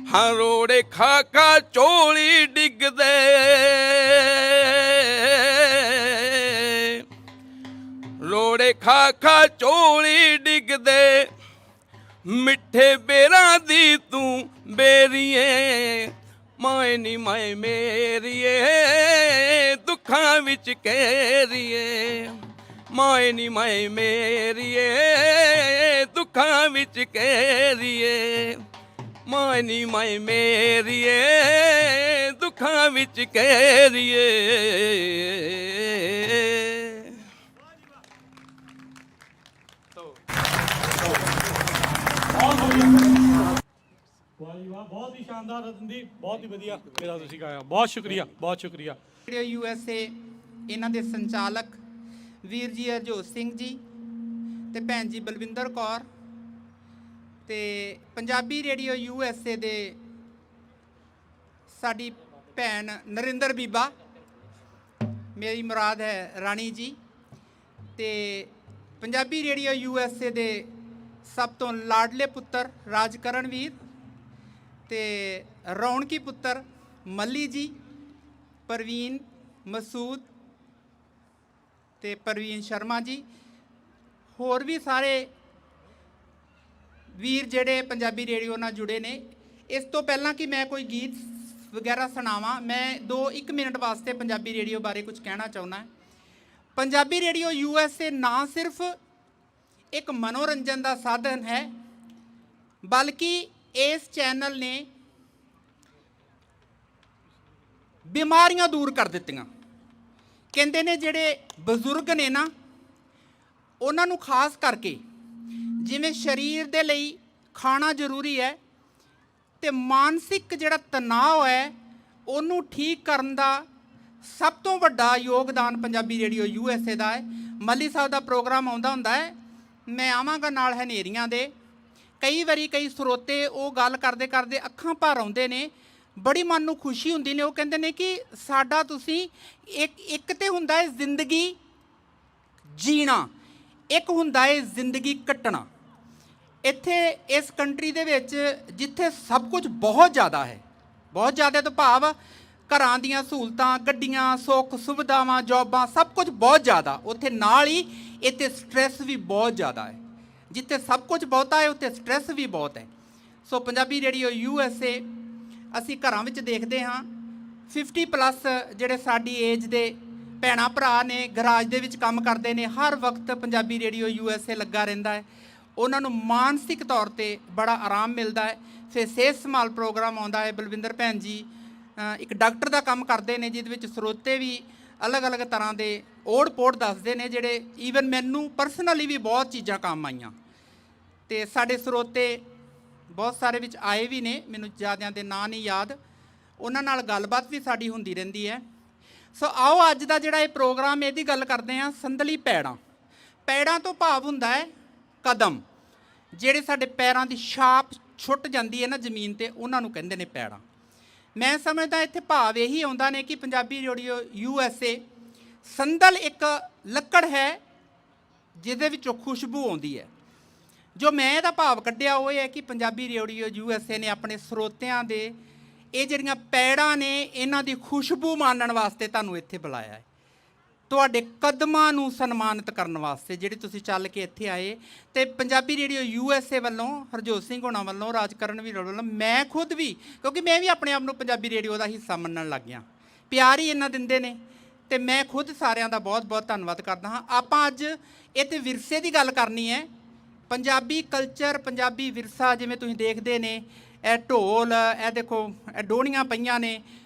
ਹਾਂ ਰੋੜੇ ਖਾ ਖਾ ਝੋਲੀ ਡਿੱਗਦੇ ਰੋੜੇ ਖਾ ਖਾ ਝੋਲੀ ਡਿੱਗਦੇ ਮਿੱਠੇ ਬੇਰਾਂ ਦੀ ਤੂੰ ਬੇਰੀਏ ਮਾਏ ਨੀ ਮਾਏ ਮੇਰੀਏ ਦੁੱਖਾਂ ਵਿੱਚ ਘੇਰੀਏ ਮਾਏ ਨੀ ਮਾਏ ਮੇਰੀਏ ਦੁੱਖਾਂ ਵਿੱਚ ਘੇਰੀਏ ਮਾਏ ਨੀ ਮਾਏ ਮੇਰੀਏ ਦੁੱਖਾਂ ਵਿੱਚ ਘੇਰੀਏ ਵਾਹ ਜੀ ਵਾਹ ਬਹੁਤ ਹੀ ਸ਼ਾਨਦਾਰ ਰਤਨਦੀਪ ਬਹੁਤ ਹੀ ਵਧੀਆ ਮੇਰਾ ਤੁਸੀਂ ਗਾਇਆ ਬਹੁਤ ਸ਼ੁਕਰੀਆ ਬਹੁਤ ਸ਼ੁਕਰੀਆ ਰੇਡੀਓ USA ਇਹਨਾਂ ਦੇ ਸੰਚਾਲਕ ਵੀਰ ਜੀ ਹਰਜੋਤ ਸਿੰਘ ਜੀ ਤੇ ਭੈਣ ਜੀ ਬਲਵਿੰਦਰ ਕੌਰ ਤੇ ਪੰਜਾਬੀ ਰੇਡੀਓ USA ਦੇ ਸਾਡੀ ਭੈਣ ਨਰਿੰਦਰ ਬੀਬਾ ਮੇਰੀ ਮੁਰਾਦ ਹੈ ਰਾਣੀ ਜੀ ਤੇ ਪੰਜਾਬੀ ਰੇਡੀਓ USA ਦੇ ਸਭ ਤੋਂ ਲਾਡਲੇ ਪੁੱਤਰ ਰਾਜਕਰਨਵੀਰ ਤੇ ਰੌਣਕੀ ਪੁੱਤਰ ਮੱਲੀ ਜੀ ਪ੍ਰਵੀਨ ਮਸੂਦ ਤੇ ਪ੍ਰਵੀਨ ਸ਼ਰਮਾ ਜੀ ਹੋਰ ਵੀ ਸਾਰੇ ਵੀਰ ਜਿਹੜੇ ਪੰਜਾਬੀ ਰੇਡੀਓ ਨਾਲ ਜੁੜੇ ਨੇ ਇਸ ਤੋਂ ਪਹਿਲਾਂ ਕਿ ਮੈਂ ਕੋਈ ਗੀਤ ਵਗੈਰਾ ਸੁਣਾਵਾਂ ਮੈਂ 1 ਮਿੰਟ ਵਾਸਤੇ ਪੰਜਾਬੀ ਰੇਡੀਓ ਬਾਰੇ ਕੁਝ ਕਹਿਣਾ ਚਾਹੁੰਦਾ ਪੰਜਾਬੀ ਰੇਡੀਓ USA ਨਾ ਸਿਰਫ ਇੱਕ ਮਨੋਰੰਜਨ ਦਾ ਸਾਧਨ ਹੈ ਬਲਕਿ ਇਸ ਚੈਨਲ ਨੇ ਬਿਮਾਰੀਆਂ ਦੂਰ ਕਰ ਦਿੱਤੀਆਂ ਕਹਿੰਦੇ ਨੇ ਜਿਹੜੇ ਬਜ਼ੁਰਗ ਨੇ ਨਾ ਉਹਨਾਂ ਨੂੰ ਖਾਸ ਕਰਕੇ ਜਿਵੇਂ ਸਰੀਰ ਦੇ ਲਈ ਖਾਣਾ ਜ਼ਰੂਰੀ ਹੈ ਤੇ ਮਾਨਸਿਕ ਜਿਹੜਾ ਤਣਾਅ ਹੈ ਉਹਨੂੰ ਠੀਕ ਕਰਨ ਦਾ ਸਭ ਤੋਂ ਵੱਡਾ ਯੋਗਦਾਨ ਪੰਜਾਬੀ ਰੇਡੀਓ USA ਦਾ ਹੈ ਮੱਲੀ ਸਾਹਿਬ ਦਾ ਪ੍ਰੋਗਰਾਮ ਆਉਂਦਾ ਹੁੰਦਾ ਹੈ ਮੈਂ ਆਵਾਂਗਾ ਨਾਲ ਹਨੇਰੀਆਂ ਦੇ ਕਈ ਵਾਰੀ ਕਈ ਸਰੋਤੇ ਉਹ ਗੱਲ ਕਰਦੇ ਕਰਦੇ ਅੱਖਾਂ ਭਰ ਆਉਂਦੇ ਨੇ ਬੜੀ ਮਨ ਨੂੰ ਖੁਸ਼ੀ ਹੁੰਦੀ ਨੇ ਉਹ ਕਹਿੰਦੇ ਨੇ ਕਿ ਸਾਡਾ ਤੁਸੀਂ ਇੱਕ ਤੇ ਹੁੰਦਾ ਹੈ ਜ਼ਿੰਦਗੀ ਜੀਣਾ ਇੱਕ ਹੁੰਦਾ ਹੈ ਜ਼ਿੰਦਗੀ ਕੱਟਣਾ ਇੱਥੇ ਇਸ ਕੰਟਰੀ ਦੇ ਵਿੱਚ ਜਿੱਥੇ ਸਭ ਕੁਝ ਬਹੁਤ ਜ਼ਿਆਦਾ ਹੈ, ਬਹੁਤ ਜ਼ਿਆਦਾ ਤੋਂ ਭਾਵ ਘਰਾਂ ਦੀਆਂ ਸਹੂਲਤਾਂ, ਗੱਡੀਆਂ, ਸੁੱਖ ਸੁਵਿਧਾਵਾਂ, ਜੌਬਾਂ, ਸਭ ਕੁਝ ਬਹੁਤ ਜ਼ਿਆਦਾ, ਉੱਥੇ ਨਾਲ ਹੀ ਇੱਥੇ ਸਟ੍ਰੈਸ ਵੀ ਬਹੁਤ ਜ਼ਿਆਦਾ ਹੈ। ਜਿੱਥੇ ਸਭ ਕੁਝ ਬਹੁਤਾ ਹੈ ਉੱਥੇ ਸਟ੍ਰੈਸ ਵੀ ਬਹੁਤ ਹੈ। ਸੋ ਪੰਜਾਬੀ ਰੇਡੀਓ USA ਅਸੀਂ ਘਰਾਂ ਵਿੱਚ ਦੇਖਦੇ ਹਾਂ 50+ ਜਿਹੜੇ ਸਾਡੀ ਏਜ ਦੇ ਭੈਣਾਂ ਭਰਾ ਨੇ, ਗਰਾਜ ਦੇ ਵਿੱਚ ਕੰਮ ਕਰਦੇ ਨੇ, ਹਰ ਵਕਤ ਪੰਜਾਬੀ ਰੇਡੀਓ USA ਲੱਗਾ ਰਹਿੰਦਾ ਹੈ। ਉਹਨਾਂ ਨੂੰ ਮਾਨਸਿਕ ਤੌਰ ਤੇ ਬੜਾ ਆਰਾਮ ਮਿਲਦਾ ਹੈ। ਫਿਰ ਸਿਹਤ ਸੰਭਾਲ ਪ੍ਰੋਗਰਾਮ ਆਉਂਦਾ ਹੈ, ਬਲਵਿੰਦਰ ਭੈਣ ਜੀ ਇੱਕ ਡਾਕਟਰ ਦਾ ਕੰਮ ਕਰਦੇ ਨੇ, ਜਿਹਦੇ ਵਿੱਚ ਸਰੋਤੇ ਵੀ ਅਲੱਗ-ਅਲੱਗ ਤਰ੍ਹਾਂ ਦੇ ਓੜ-ਪੋੜ ਦੱਸਦੇ ਨੇ, ਜਿਹੜੇ ਈਵਨ ਮੈਨੂੰ ਪਰਸਨਲੀ ਵੀ ਬਹੁਤ ਚੀਜ਼ਾਂ ਕੰਮ ਆਈਆਂ। ਤੇ ਸਾਡੇ ਸਰੋਤੇ ਬਹੁਤ ਸਾਰੇ ਵਿੱਚ ਆਏ ਵੀ ਨੇ, ਮੈਨੂੰ ਜ਼ਿਆਦਿਆਂ ਦੇ ਨਾਂ ਨਹੀਂ ਯਾਦ, ਉਹਨਾਂ ਨਾਲ ਗੱਲਬਾਤ ਵੀ ਸਾਡੀ ਹੁੰਦੀ ਰਹਿੰਦੀ ਹੈ। ਸੋ ਆਓ ਅੱਜ ਦਾ ਜਿਹੜਾ ਇਹ ਪ੍ਰੋਗਰਾਮ, ਇਹਦੀ ਗੱਲ ਕਰਦੇ ਹਾਂ ਸੰਦਲੀ ਪੈੜਾਂ। ਪੈੜਾਂ ਤੋਂ ਭਾਵ ਹੁੰਦਾ ਹੈ ਕਦਮ, ਜਿਹੜੇ ਸਾਡੇ ਪੈਰਾਂ ਦੀ ਛਾਪ ਛੁੱਟ ਜਾਂਦੀ ਹੈ ਨਾ ਜ਼ਮੀਨ ਤੇ, ਉਹਨਾਂ ਨੂੰ ਕਹਿੰਦੇ ਨੇ ਪੈੜਾਂ। ਮੈਂ ਸਮਝਦਾ ਇੱਥੇ ਭਾਵ ਇਹੀ ਆਉਂਦਾ ਨੇ ਕਿ ਪੰਜਾਬੀ ਰੇਡੀਓ USA ਸੰਦਲ ਇੱਕ ਲੱਕੜ ਹੈ ਜਿਹਦੇ ਵਿੱਚੋਂ ਖੁਸ਼ਬੂ ਆਉਂਦੀ ਹੈ। ਜੋ ਮੈਂ ਇਹਦਾ ਭਾਵ ਕੱਢਿਆ ਉਹ ਇਹ ਹੈ ਕਿ ਪੰਜਾਬੀ ਰੇਡੀਓ USA ਨੇ ਆਪਣੇ ਸਰੋਤਿਆਂ ਦੇ ਇਹ ਜਿਹੜੀਆਂ ਪੈੜਾਂ ਨੇ, ਇਹਨਾਂ ਦੀ ਖੁਸ਼ਬੂ ਮਾਣਨ ਵਾਸਤੇ ਤੁਹਾਨੂੰ ਇੱਥੇ ਬੁਲਾਇਆ ਹੈ, ਤੁਹਾਡੇ ਕਦਮਾਂ ਨੂੰ ਸਨਮਾਨਿਤ ਕਰਨ ਵਾਸਤੇ, ਜਿਹੜੇ ਤੁਸੀਂ ਚੱਲ ਕੇ ਇੱਥੇ ਆਏ। ਤੇ ਪੰਜਾਬੀ ਰੇਡੀਓ USA ਵੱਲੋਂ, ਹਰਜੋਤ ਸਿੰਘ ਹੋਣਾ ਵੱਲੋਂ, ਰਾਜਕਰਨਵੀਰ ਵੱਲੋਂ, ਮੈਂ ਖੁਦ ਵੀ, ਕਿਉਂਕਿ ਮੈਂ ਵੀ ਆਪਣੇ ਆਪ ਨੂੰ ਪੰਜਾਬੀ ਰੇਡੀਓ ਦਾ ਹਿੱਸਾ ਮੰਨਣ ਲੱਗ ਗਿਆ, ਪਿਆਰ ਹੀ ਇੰਨਾ ਦਿੰਦੇ ਨੇ, ਤੇ ਮੈਂ ਖੁਦ ਸਾਰਿਆਂ ਦਾ ਬਹੁਤ ਬਹੁਤ ਧੰਨਵਾਦ ਕਰਦਾ ਹਾਂ। ਆਪਾਂ ਅੱਜ ਇੱਥੇ ਵਿਰਸੇ ਦੀ ਗੱਲ ਕਰਨੀ ਹੈ, ਪੰਜਾਬੀ ਕਲਚਰ, ਪੰਜਾਬੀ ਵਿਰਸਾ। ਜਿਵੇਂ ਤੁਸੀਂ ਦੇਖਦੇ ਨੇ ਇਹ ਢੋਲ, ਇਹ ਦੇਖੋ ਇਹ ਡੋਣੀਆਂ ਪਈਆਂ ਨੇ,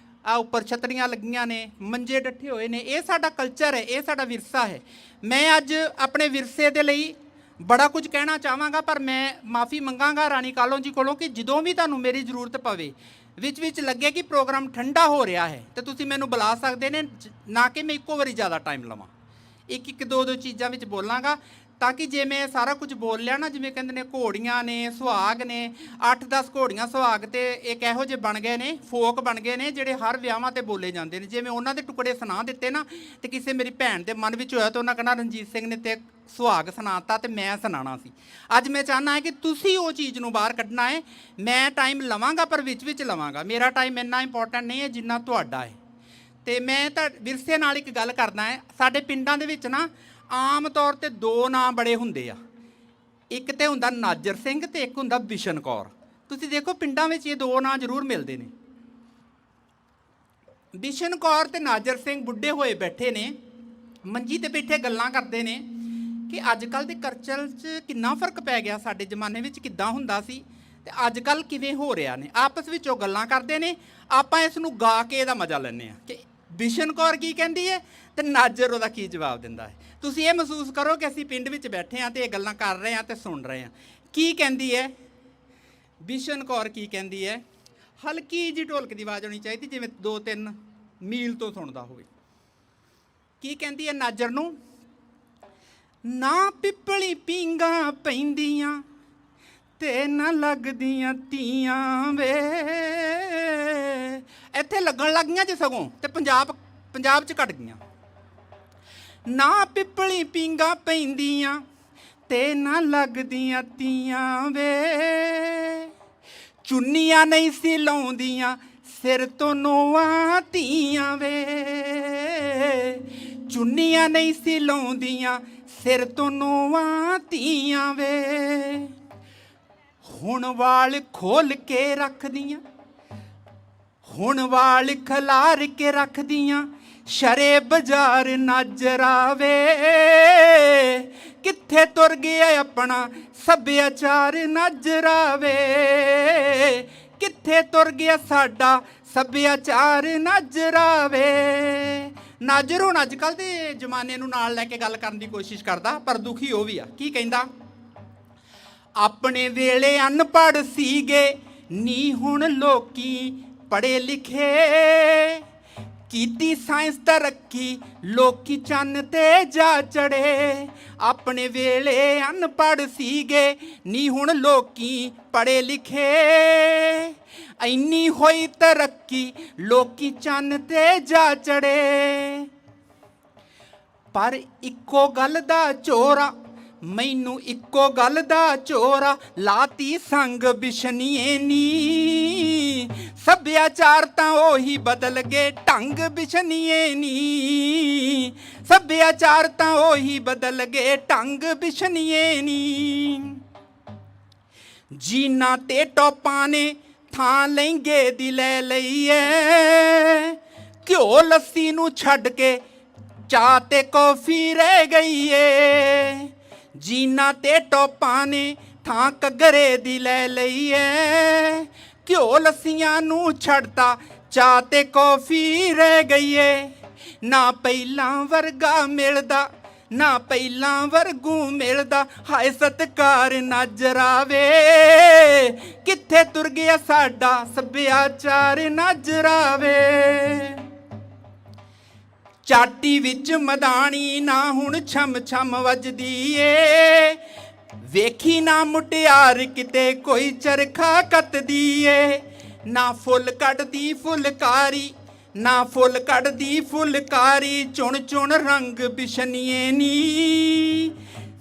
ਆ ਉੱਪਰ ਛਤਰੀਆਂ ਲੱਗੀਆਂ ਨੇ, ਮੰਜੇ ਡੱਠੇ ਹੋਏ ਨੇ, ਇਹ ਸਾਡਾ ਕਲਚਰ ਹੈ, ਇਹ ਸਾਡਾ ਵਿਰਸਾ ਹੈ। ਮੈਂ ਅੱਜ ਆਪਣੇ ਵਿਰਸੇ ਦੇ ਲਈ ਬੜਾ ਕੁਝ ਕਹਿਣਾ ਚਾਹਾਂਗਾ, ਪਰ ਮੈਂ ਮਾਫੀ ਮੰਗਾਂਗਾ ਰਾਣੀ ਕਾਲੋਂ ਜੀ ਕੋਲੋਂ ਕਿ ਜਦੋਂ ਵੀ ਤੁਹਾਨੂੰ ਮੇਰੀ ਜ਼ਰੂਰਤ ਪਵੇ, ਵਿੱਚ ਲੱਗੇ ਕਿ ਪ੍ਰੋਗਰਾਮ ਠੰਡਾ ਹੋ ਰਿਹਾ ਹੈ, ਤੇ ਤੁਸੀਂ ਮੈਨੂੰ ਬੁਲਾ ਸਕਦੇ ਨੇ, ਨਾ ਕਿ ਮੈਂ ਇੱਕੋ ਵਾਰੀ ਜ਼ਿਆਦਾ ਟਾਈਮ ਲਵਾਂ। ਇੱਕ ਦੋ ਚੀਜ਼ਾਂ ਵਿੱਚ ਬੋਲਾਂਗਾ, ਤਾਂ ਕਿ ਜੇ ਮੈਂ ਸਾਰਾ ਕੁਝ ਬੋਲ ਲਿਆ ਨਾ, ਜਿਵੇਂ ਕਹਿੰਦੇ ਨੇ ਘੋੜੀਆਂ ਨੇ, ਸੁਹਾਗ ਨੇ, 8-10 ਘੋੜੀਆਂ ਸੁਹਾਗ ਤੇ ਇੱਕ ਇਹੋ ਜਿਹੇ ਬਣ ਗਏ ਨੇ, ਫੋਕ ਬਣ ਗਏ ਨੇ, ਜਿਹੜੇ ਹਰ ਵਿਆਹਾਂ ਤੇ ਬੋਲੇ ਜਾਂਦੇ ਨੇ। ਜੇ ਮੈਂ ਉਹਨਾਂ ਦੇ ਟੁਕੜੇ ਸੁਣਾ ਦਿੱਤੇ ਨਾ, ਤੇ ਕਿਸੇ ਮੇਰੀ ਭੈਣ ਦੇ ਮਨ ਵਿੱਚ ਹੋਇਆ ਤਾਂ ਉਹਨਾਂ ਕਹਿਣਾ ਰਣਜੀਤ ਸਿੰਘ ਨੇ ਤੇ ਸੁਹਾਗ ਸੁਣਾਤਾ ਤੇ ਮੈਂ ਸੁਣਾਉਣਾ ਸੀ। ਅੱਜ ਮੈਂ ਚਾਹੁੰਦਾ ਹਾਂ ਕਿ ਤੁਸੀਂ ਉਹ ਚੀਜ਼ ਨੂੰ ਬਾਹਰ ਕੱਢਣਾ ਹੈ। ਮੈਂ ਟਾਈਮ ਲਵਾਂਗਾ, ਪਰ ਵਿੱਚ ਲਵਾਂਗਾ, ਮੇਰਾ ਟਾਈਮ ਇੰਨਾ ਇੰਪੋਰਟੈਂਟ ਨਹੀਂ ਹੈ ਜਿੰਨਾ ਤੁਹਾਡਾ ਹੈ। ਤੇ ਮੈਂ ਤਾਂ ਵਿਰਸੇ ਨਾਲ ਇੱਕ ਗੱਲ ਕਰਦਾ ਹੈ, ਸਾਡੇ ਪਿੰਡਾਂ ਦੇ ਵਿੱਚ ਨਾ ਆਮ ਤੌਰ ਤੇ 2 ਨਾਂ ਬੜੇ ਹੁੰਦੇ ਆ, ਇੱਕ ਤੇ ਹੁੰਦਾ ਨਾਜਰ ਸਿੰਘ ਤੇ ਇੱਕ ਹੁੰਦਾ ਬਿਸ਼ਨ ਕੌਰ। ਤੁਸੀਂ ਦੇਖੋ ਪਿੰਡਾਂ ਵਿੱਚ ਇਹ 2 ਨਾਂ ਜ਼ਰੂਰ ਮਿਲਦੇ ਨੇ। ਬਿਸ਼ਨ ਕੌਰ ਤੇ ਨਾਜਰ ਸਿੰਘ ਬੁੱਢੇ ਹੋਏ ਬੈਠੇ ਨੇ, ਮੰਜੀ ਤੇ ਬੈਠੇ ਗੱਲਾਂ ਕਰਦੇ ਨੇ ਕਿ ਅੱਜ ਕੱਲ੍ਹ ਦੇ ਕਲਚਰ 'ਚ ਕਿੰਨਾ ਫਰਕ ਪੈ ਗਿਆ, ਸਾਡੇ ਜ਼ਮਾਨੇ ਵਿੱਚ ਕਿੱਦਾਂ ਹੁੰਦਾ ਸੀ ਤੇ ਅੱਜ ਕੱਲ੍ਹ ਕਿਵੇਂ ਹੋ ਰਿਹਾ ਨੇ। ਆਪਸ ਵਿੱਚ ਉਹ ਗੱਲਾਂ ਕਰਦੇ ਨੇ, ਆਪਾਂ ਇਸ ਨੂੰ ਗਾ ਕੇ ਇਹਦਾ ਮਜ਼ਾ ਲੈਂਦੇ ਹਾਂ ਕਿ ਬਿਸ਼ਨ ਕੌਰ ਕੀ ਕਹਿੰਦੀ ਹੈ ਤੇ ਨਾਜਰ ਉਹਦਾ ਕੀ ਜਵਾਬ ਦਿੰਦਾ ਹੈ। ਤੁਸੀਂ ਇਹ ਮਹਿਸੂਸ ਕਰੋ ਕਿ ਅਸੀਂ ਪਿੰਡ ਵਿੱਚ ਬੈਠੇ ਹਾਂ ਤੇ ਇਹ ਗੱਲਾਂ ਕਰ ਰਹੇ ਹਾਂ ਤੇ ਸੁਣ ਰਹੇ ਹਾਂ। ਕੀ ਕਹਿੰਦੀ ਹੈ ਬਿਸ਼ਨ ਕੌਰ, ਕੀ ਕਹਿੰਦੀ ਹੈ? ਹਲਕੀ ਜਿਹੀ ਢੋਲਕ ਦੀ ਆਵਾਜ਼ ਹੋਣੀ ਚਾਹੀਦੀ, ਜਿਵੇਂ 2-3 ਮੀਲ ਤੋਂ ਸੁਣਦਾ ਹੋਵੇ। ਕੀ ਕਹਿੰਦੀ ਹੈ ਨਾਜਰ ਨੂੰ? ਨਾ ਪਿੱਪਲੀ ਪੀਂਘਾਂ ਪੈਂਦੀਆਂ ਤੇ ਨਾ ਲੱਗਦੀਆਂ ਤੀਆਂ ਵੇ। ਇੱਥੇ ਲੱਗਣ ਲੱਗ ਗਈਆਂ ਜੇ ਸਗੋਂ, ਤੇ ਪੰਜਾਬ 'ਚ ਘਟ ਗਈਆਂ। ਨਾ ਪਿੱਪਲੀ ਪੀਂਘਾਂ ਪੈਂਦੀਆਂ ਤੇ ਨਾ ਲੱਗਦੀਆਂ ਤੀਆਂ ਵੇ। ਚੁੰਨੀਆਂ ਨਹੀਂ ਸੀ ਲਾਉਂਦੀਆਂ ਸਿਰ ਤੋਂ ਨੋਆਂ ਧੀਆਂ ਵੇ। ਚੁੰਨੀਆਂ ਨਹੀਂ ਸੀ ਲਾਉਂਦੀਆਂ ਸਿਰ ਤੋਂ ਨੋਆਂ ਧੀਆਂ ਵੇ। ਹੁਣ ਵਾਲ ਖੋਲ ਕੇ ਰੱਖਦੀਆਂ, ਹੁਣ ਵਾਲ ਖਲਾਰ ਕੇ ਰੱਖਦੀਆਂ, ਸ਼ਰੇ ਬਾਜ਼ਾਰ ਨਾਜਰਾ ਵੇ। ਕਿੱਥੇ ਤੁਰ ਗਿਆ ਆਪਣਾ ਸੱਭਿਆਚਾਰ ਨਾਜਰਾ ਵੇ। ਕਿੱਥੇ ਤੁਰ ਗਿਆ ਸਾਡਾ ਸੱਭਿਆਚਾਰ ਨਾਜਰਾ ਵੇ। ਨਾਜਰ ਹੁਣ ਅੱਜ ਕੱਲ੍ਹ ਦੇ ਜ਼ਮਾਨੇ ਨੂੰ ਨਾਲ ਲੈ ਕੇ ਗੱਲ ਕਰਨ ਦੀ ਕੋਸ਼ਿਸ਼ ਕਰਦਾ, ਪਰ ਦੁਖੀ ਉਹ ਵੀ ਆ। ਕੀ ਕਹਿੰਦਾ? ਆਪਣੇ ਵੇਲੇ ਅਨਪੜ੍ਹ ਸੀਗੇ ਨੀ, ਹੁਣ ਲੋਕੀ ਪੜ੍ਹੇ ਲਿਖੇ। ਕੀਤੀ ਸਾਇੰਸ ਤਰੱਕੀ ਲੋਕੀ ਚੰਨ ਤੇ ਜਾ ਚੜੇ। ਆਪਣੇ ਵੇਲੇ ਅਨਪੜ੍ਹ ਸੀਗੇ ਨੀ, ਹੁਣ ਲੋਕੀ ਪੜ੍ਹੇ ਲਿਖੇ। ਇੰਨੀ ਹੋਈ ਤਰੱਕੀ ਲੋਕੀ ਚੰਨ ਤੇ ਜਾ ਚੜੇ। ਪਰ ਇੱਕੋ ਗੱਲ ਦਾ ਚੋਰਾ ਮੈਨੂੰ ਇੱਕੋ ਗੱਲ ਦਾ ਚੋਰਾ ਲਾਤੀ ਸੰਗ ਬਿਸ਼ਨੀਏ ਨੀ ਸੱਭਿਆਚਾਰ ਤਾਂ ਉਹੀ ਬਦਲ ਗਏ ਢੰਗ ਬਿਸ਼ਨੀਏ ਨੀ ਸੱਭਿਆਚਾਰ ਤਾਂ ਉਹੀ ਬਦਲ ਗਏ ਢੰਗ ਬਿਸ਼ਨੀਏ ਨੀ ਜੀਨਾ ਤੇ ਟੋਪਾਂ ਨੇ ਥਾਂ ਲਹਿੰਗੇ ਦੀ ਲੈ ਲਈ ਏ ਘਿਓ ਲੱਸੀ ਨੂੰ ਛੱਡ ਕੇ ਚਾਹ ਤੇ ਕੌਫੀ ਰਹਿ ਗਈ ਏ ਜੀਨਾ ਤੇ ਟੋਪਾਂ ਨੇ ਥਾਂ ਘੱਗਰੇ ਦੀ ਲੈ ਲਈ ਏ ਘਿਓ ਲੱਸੀਆਂ ਨੂੰ ਛੱਡਤਾ ਚਾਹ ਤੇ ਕੌਫੀ ਰਹਿ ਗਈ ਏ ਨਾ ਪਹਿਲਾਂ ਵਰਗਾ ਮਿਲਦਾ ਨਾ ਪਹਿਲਾਂ ਵਰਗੂ ਮਿਲਦਾ ਹਾਏ ਸਤਿਕਾਰ ਨਜ਼ਰ ਆਵੇ ਕਿੱਥੇ ਤੁਰ ਗਿਆ ਸਾਡਾ ਸੱਭਿਆਚਾਰ ਨਜ਼ਰ ਆਵੇ ਚਾਟੀ ਵਿੱਚ ਮਦਾਣੀ ਨਾ ਹੁਣ ਛਮ ਛਮ ਵੱਜਦੀ ਏ ਵੇਖੀ ਨਾ ਮੁਟਿਆਰ ਕਿਤੇ ਕੋਈ ਚਰਖਾ ਕੱਤਦੀ ਏ ਨਾ ਫੁੱਲ ਕੱਢਦੀ ਫੁਲਕਾਰੀ ਨਾ ਫੁੱਲ ਕੱਢਦੀ ਫੁਲਕਾਰੀ ਚੁਣ ਚੁਣ ਰੰਗ ਬਿਸ਼ਨੀਏ ਨੀ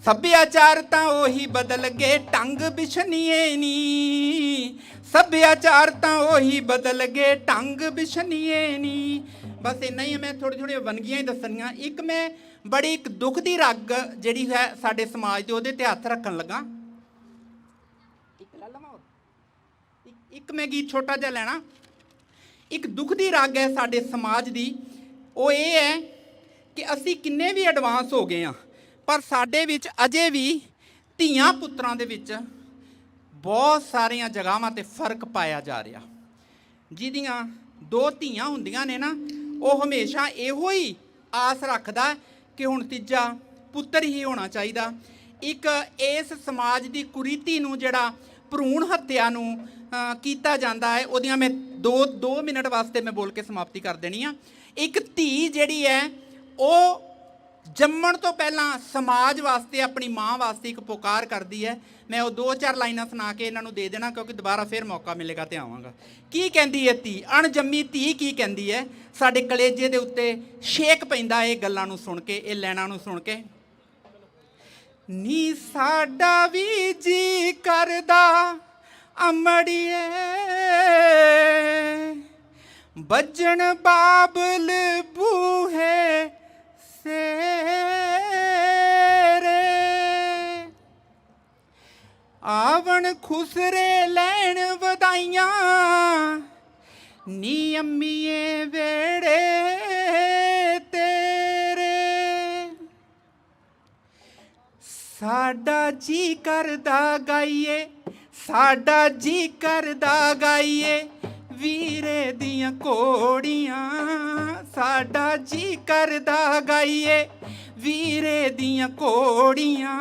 ਸੱਭਿਆਚਾਰ ਤਾਂ ਉਹੀ ਬਦਲ ਗਏ ਢੰਗ ਬਿਸ਼ਨੀਏ ਨੀ ਸੱਭਿਆਚਾਰ ਤਾਂ ਉਹੀ ਬਦਲ ਗਏ ਢੰਗ ਬਿਸ਼ਨੀਏ ਨੀ ਬਸ ਇੰਨਾ ਹੀ ਮੈਂ ਥੋੜ੍ਹੀਆਂ ਵੰਨਗੀਆਂ ਹੀ ਦੱਸਣੀਆਂ ਇੱਕ ਮੈਂ ਬੜੀ ਇੱਕ ਦੁੱਖ ਦੀ ਰਗ ਜਿਹੜੀ ਹੈ ਸਾਡੇ ਸਮਾਜ ਦੇ ਉਹਦੇ ਤੇ ਹੱਥ ਰੱਖਣ ਲੱਗਾ ਇੱਕ ਮੈਂ ਗੀਤ ਛੋਟਾ ਜਿਹਾ ਲੈਣਾ ਇੱਕ ਦੁੱਖ ਦੀ ਰਗ ਹੈ ਸਾਡੇ ਸਮਾਜ ਦੀ ਉਹ ਇਹ ਹੈ ਕਿ ਅਸੀਂ ਕਿੰਨੇ ਵੀ ਐਡਵਾਂਸ ਹੋ ਗਏ ਹਾਂ ਪਰ ਸਾਡੇ ਵਿੱਚ ਅਜੇ ਵੀ ਧੀਆਂ ਪੁੱਤਰਾਂ ਦੇ ਵਿੱਚ ਬਹੁਤ ਸਾਰੀਆਂ ਜਗ੍ਹਾਵਾਂ 'ਤੇ ਫਰਕ ਪਾਇਆ ਜਾ ਰਿਹਾ ਜਿਹਦੀਆਂ ਦੋ ਧੀਆਂ ਹੁੰਦੀਆਂ ਨੇ ਨਾ ਉਹ ਹਮੇਸ਼ਾ ਇਹੋ ਹੀ ਆਸ ਰੱਖਦਾ ਕਿ ਹੁਣ ਤੀਜਾ ਪੁੱਤਰ ਹੀ ਹੋਣਾ ਚਾਹੀਦਾ ਇੱਕ ਇਸ ਸਮਾਜ ਦੀ ਕੁਰੀਤੀ ਨੂੰ ਜਿਹੜਾ ਭਰੂਣ ਹੱਤਿਆ ਨੂੰ ਕੀਤਾ ਜਾਂਦਾ ਹੈ ਉਹਦੀਆਂ ਮੈਂ 2 ਮਿੰਟ ਵਾਸਤੇ ਮੈਂ ਬੋਲ ਕੇ ਸਮਾਪਤੀ ਕਰ ਦੇਣੀ ਆ ਇੱਕ ਧੀ ਜਿਹੜੀ ਹੈ ਉਹ ਜੰਮਣ ਤੋਂ ਪਹਿਲਾਂ ਸਮਾਜ ਵਾਸਤੇ ਆਪਣੀ ਮਾਂ ਵਾਸਤੇ ਇੱਕ ਪੁਕਾਰ ਕਰਦੀ ਹੈ ਮੈਂ ਉਹ 2-4 ਲਾਈਨਾਂ ਸੁਣਾ ਕੇ ਇਹਨਾਂ ਨੂੰ ਦੇ ਦੇਣਾ ਕਿਉਂਕਿ ਦੁਬਾਰਾ ਫਿਰ ਮੌਕਾ ਮਿਲੇਗਾ ਤੇ ਆਵਾਂਗਾ ਕੀ ਕਹਿੰਦੀ ਹੈ ਧੀ ਅਣਜੰਮੀ ਧੀ ਕੀ ਕਹਿੰਦੀ ਹੈ ਸਾਡੇ ਕਲੇਜੇ ਦੇ ਉੱਤੇ ਛੇਕ ਪੈਂਦਾ ਇਹ ਗੱਲਾਂ ਨੂੰ ਸੁਣ ਕੇ ਇਹ ਲੈਣਾ ਨੂੰ ਸੁਣ ਕੇ ਨੀ ਸਾਡਾ ਵੀ ਜੀ ਕਰਦਾ ਅਮੜੀਏ ਬੱਜਣ ਬਾਬਲ ਬੂਹੇ ਸੇਰੇ ਆਵਣ ਖੁਸਰੇ ਲੈਣ ਵਧਾਈਆਂ ਨੀ ਅੰਮੀਏ ਵੇੜੇ ਤੇਰੇ ਸਾਡਾ ਜੀ ਕਰਦਾ ਗਾਈਏ ਸਾਡਾ ਜੀ ਕਰਦਾ ਗਾਈਏ ਵੀਰੇ ਦੀਆਂ ਘੋੜੀਆਂ ਸਾਡਾ ਜੀ ਕਰਦਾ ਗਾਈਏ ਵੀਰੇ ਦੀਆਂ ਘੋੜੀਆਂ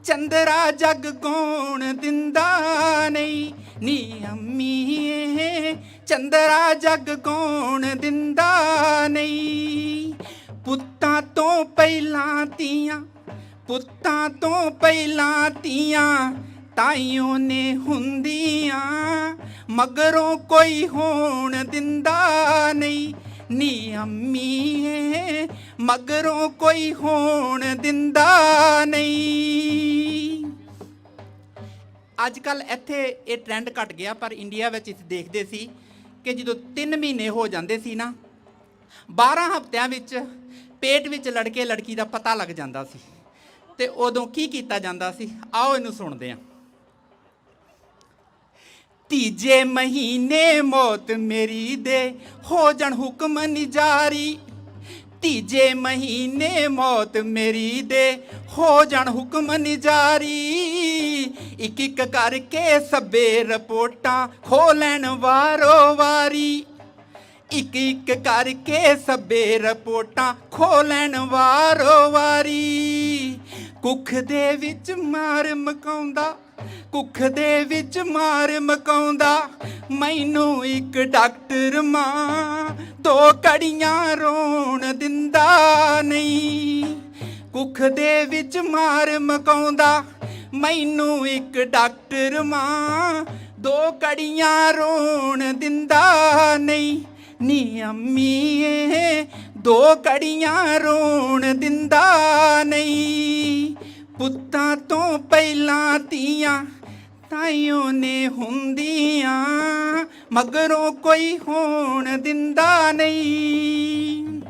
ਚੰਦਰਾ ਜੱਗ ਕੌਣ ਦਿੰਦਾ ਨਹੀਂ ਨੀ ਅੰਮੀਏ ਚੰਦਰਾ ਜੱਗ ਕੌਣ ਦਿੰਦਾ ਨਹੀਂ ਪੁੱਤਾਂ ਤੋਂ ਪਹਿਲਾਂ ਧੀਆਂ ਪੁੱਤਾਂ ਤੋਂ ਪਹਿਲਾਂ ਧੀਆਂ ਤਾਈਓ ਨੇ ਹੁੰਦੀਆਂ ਮਗਰੋਂ ਕੋਈ ਹੋਣ ਦਿੰਦਾ ਨਹੀਂ ਨੀ ਅੰਮੀਏ ਮਗਰੋਂ ਕੋਈ ਹੋਣ ਦਿੰਦਾ ਨਹੀਂ ਅੱਜ ਕੱਲ ਇੱਥੇ ਇਹ ਟ੍ਰੈਂਡ ਘਟ ਗਿਆ ਪਰ ਇੰਡੀਆ ਵਿੱਚ ਇਸ ਦੇਖਦੇ ਸੀ ਕਿ ਜਦੋਂ 3 ਮਹੀਨੇ ਹੋ ਜਾਂਦੇ ਸੀ ਨਾ 12 ਹਫ਼ਤਿਆਂ ਵਿੱਚ ਪੇਟ ਵਿੱਚ ਲੜਕੇ ਲੜਕੀ ਦਾ ਪਤਾ ਲੱਗ ਜਾਂਦਾ ਸੀ ਤੇ ਉਦੋਂ ਕੀ ਕੀਤਾ ਜਾਂਦਾ ਸੀ ਆਓ ਇਹਨੂੰ ਸੁਣਦੇ ਹਾਂ ਤੀਜੇ ਮਹੀਨੇ ਮੌਤ ਮੇਰੀ ਦੇ ਹੋ ਜਾਣ ਹੁਕਮ ਨਿਜਾਰੀ ਤੀਜੇ ਮਹੀਨੇ ਮੌਤ ਮੇਰੀ ਦੇ ਹੋ ਜਾਣ ਹੁਕਮ ਨਿਜਾਰੀ ਇੱਕ ਇੱਕ ਕਰਕੇ ਸਭੇ ਰਿਪੋਰਟਾਂ ਖੋਲਣ ਵਾਰੋ ਵਾਰੀ ਇੱਕ ਇੱਕ ਕਰਕੇ ਸਭੇ ਰਿਪੋਰਟਾਂ ਖੋਲਣ ਵਾਰੋ ਵਾਰੀ ਕੁੱਖ ਦੇ ਵਿੱਚ ਮਾਰ ਮਕਾਉਂਦਾ ਕੁੱਖ ਦੇ ਵਿੱਚ ਮਾਰ ਮਕਾਉਂਦਾ ਮੈਨੂੰ ਇੱਕ ਡਾਕਟਰ ਮਾਂ 2 ਘੜੀਆਂ ਰੋਣ ਦਿੰਦਾ ਨਹੀਂ ਕੁੱਖ ਦੇ ਵਿੱਚ ਮਾਰ ਮਕਾਉਂਦਾ ਮੈਨੂੰ ਇੱਕ ਡਾਕਟਰ ਮਾਂ 2 ਘੜੀਆਂ ਰੋਣ ਦਿੰਦਾ ਨਹੀਂ ਨੀ ਅੰਮੀਏ 2 ਘੜੀਆਂ ਰੋਣ ਦਿੰਦਾ ਨਹੀਂ ਪੁੱਤਾਂ ਤੋਂ ਪਹਿਲਾਂ ਧੀਆਂ ਤਾਈਓ ਨੇ ਹੁੰਦੀਆਂ, ਮਗਰੋਂ ਕੋਈ ਹੋਣ ਦਿੰਦਾ ਨਹੀਂ।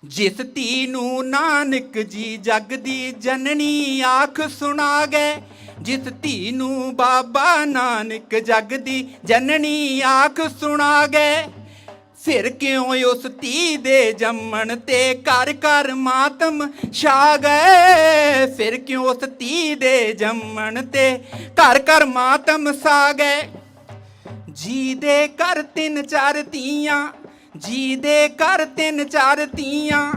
ਜਿਸ ਧੀ ਨੂੰ ਨਾਨਕ ਜੀ ਜਗ ਦੀ ਜਨਨੀ ਆਖ ਸੁਣਾ ਗਏ, ਜਿਸ ਧੀ ਨੂੰ ਬਾਬਾ ਨਾਨਕ ਜਗ ਦੀ ਜਨਨੀ ਆਖ ਸੁਣਾ ਗਏ, ਫਿਰ ਕਿਉਂ ਉਸ ਧੀ ਦੇ ਜੰਮਣ ਤੇ ਘਰ ਘਰ ਮਾਤਮ ਛਾ ਗਏ। ਫਿਰ ਕਿਉਂ ਉਸ ਧੀ ਦੇ ਜੰਮਣ ਤੇ ਘਰ ਘਰ ਮਾਤਮ ਛਾ ਗਏ। ਜੀ ਦੇ ਘਰ 3-4 ਧੀਆਂ, ਜੀ ਦੇ ਘਰ 3-4 ਧੀਆਂ,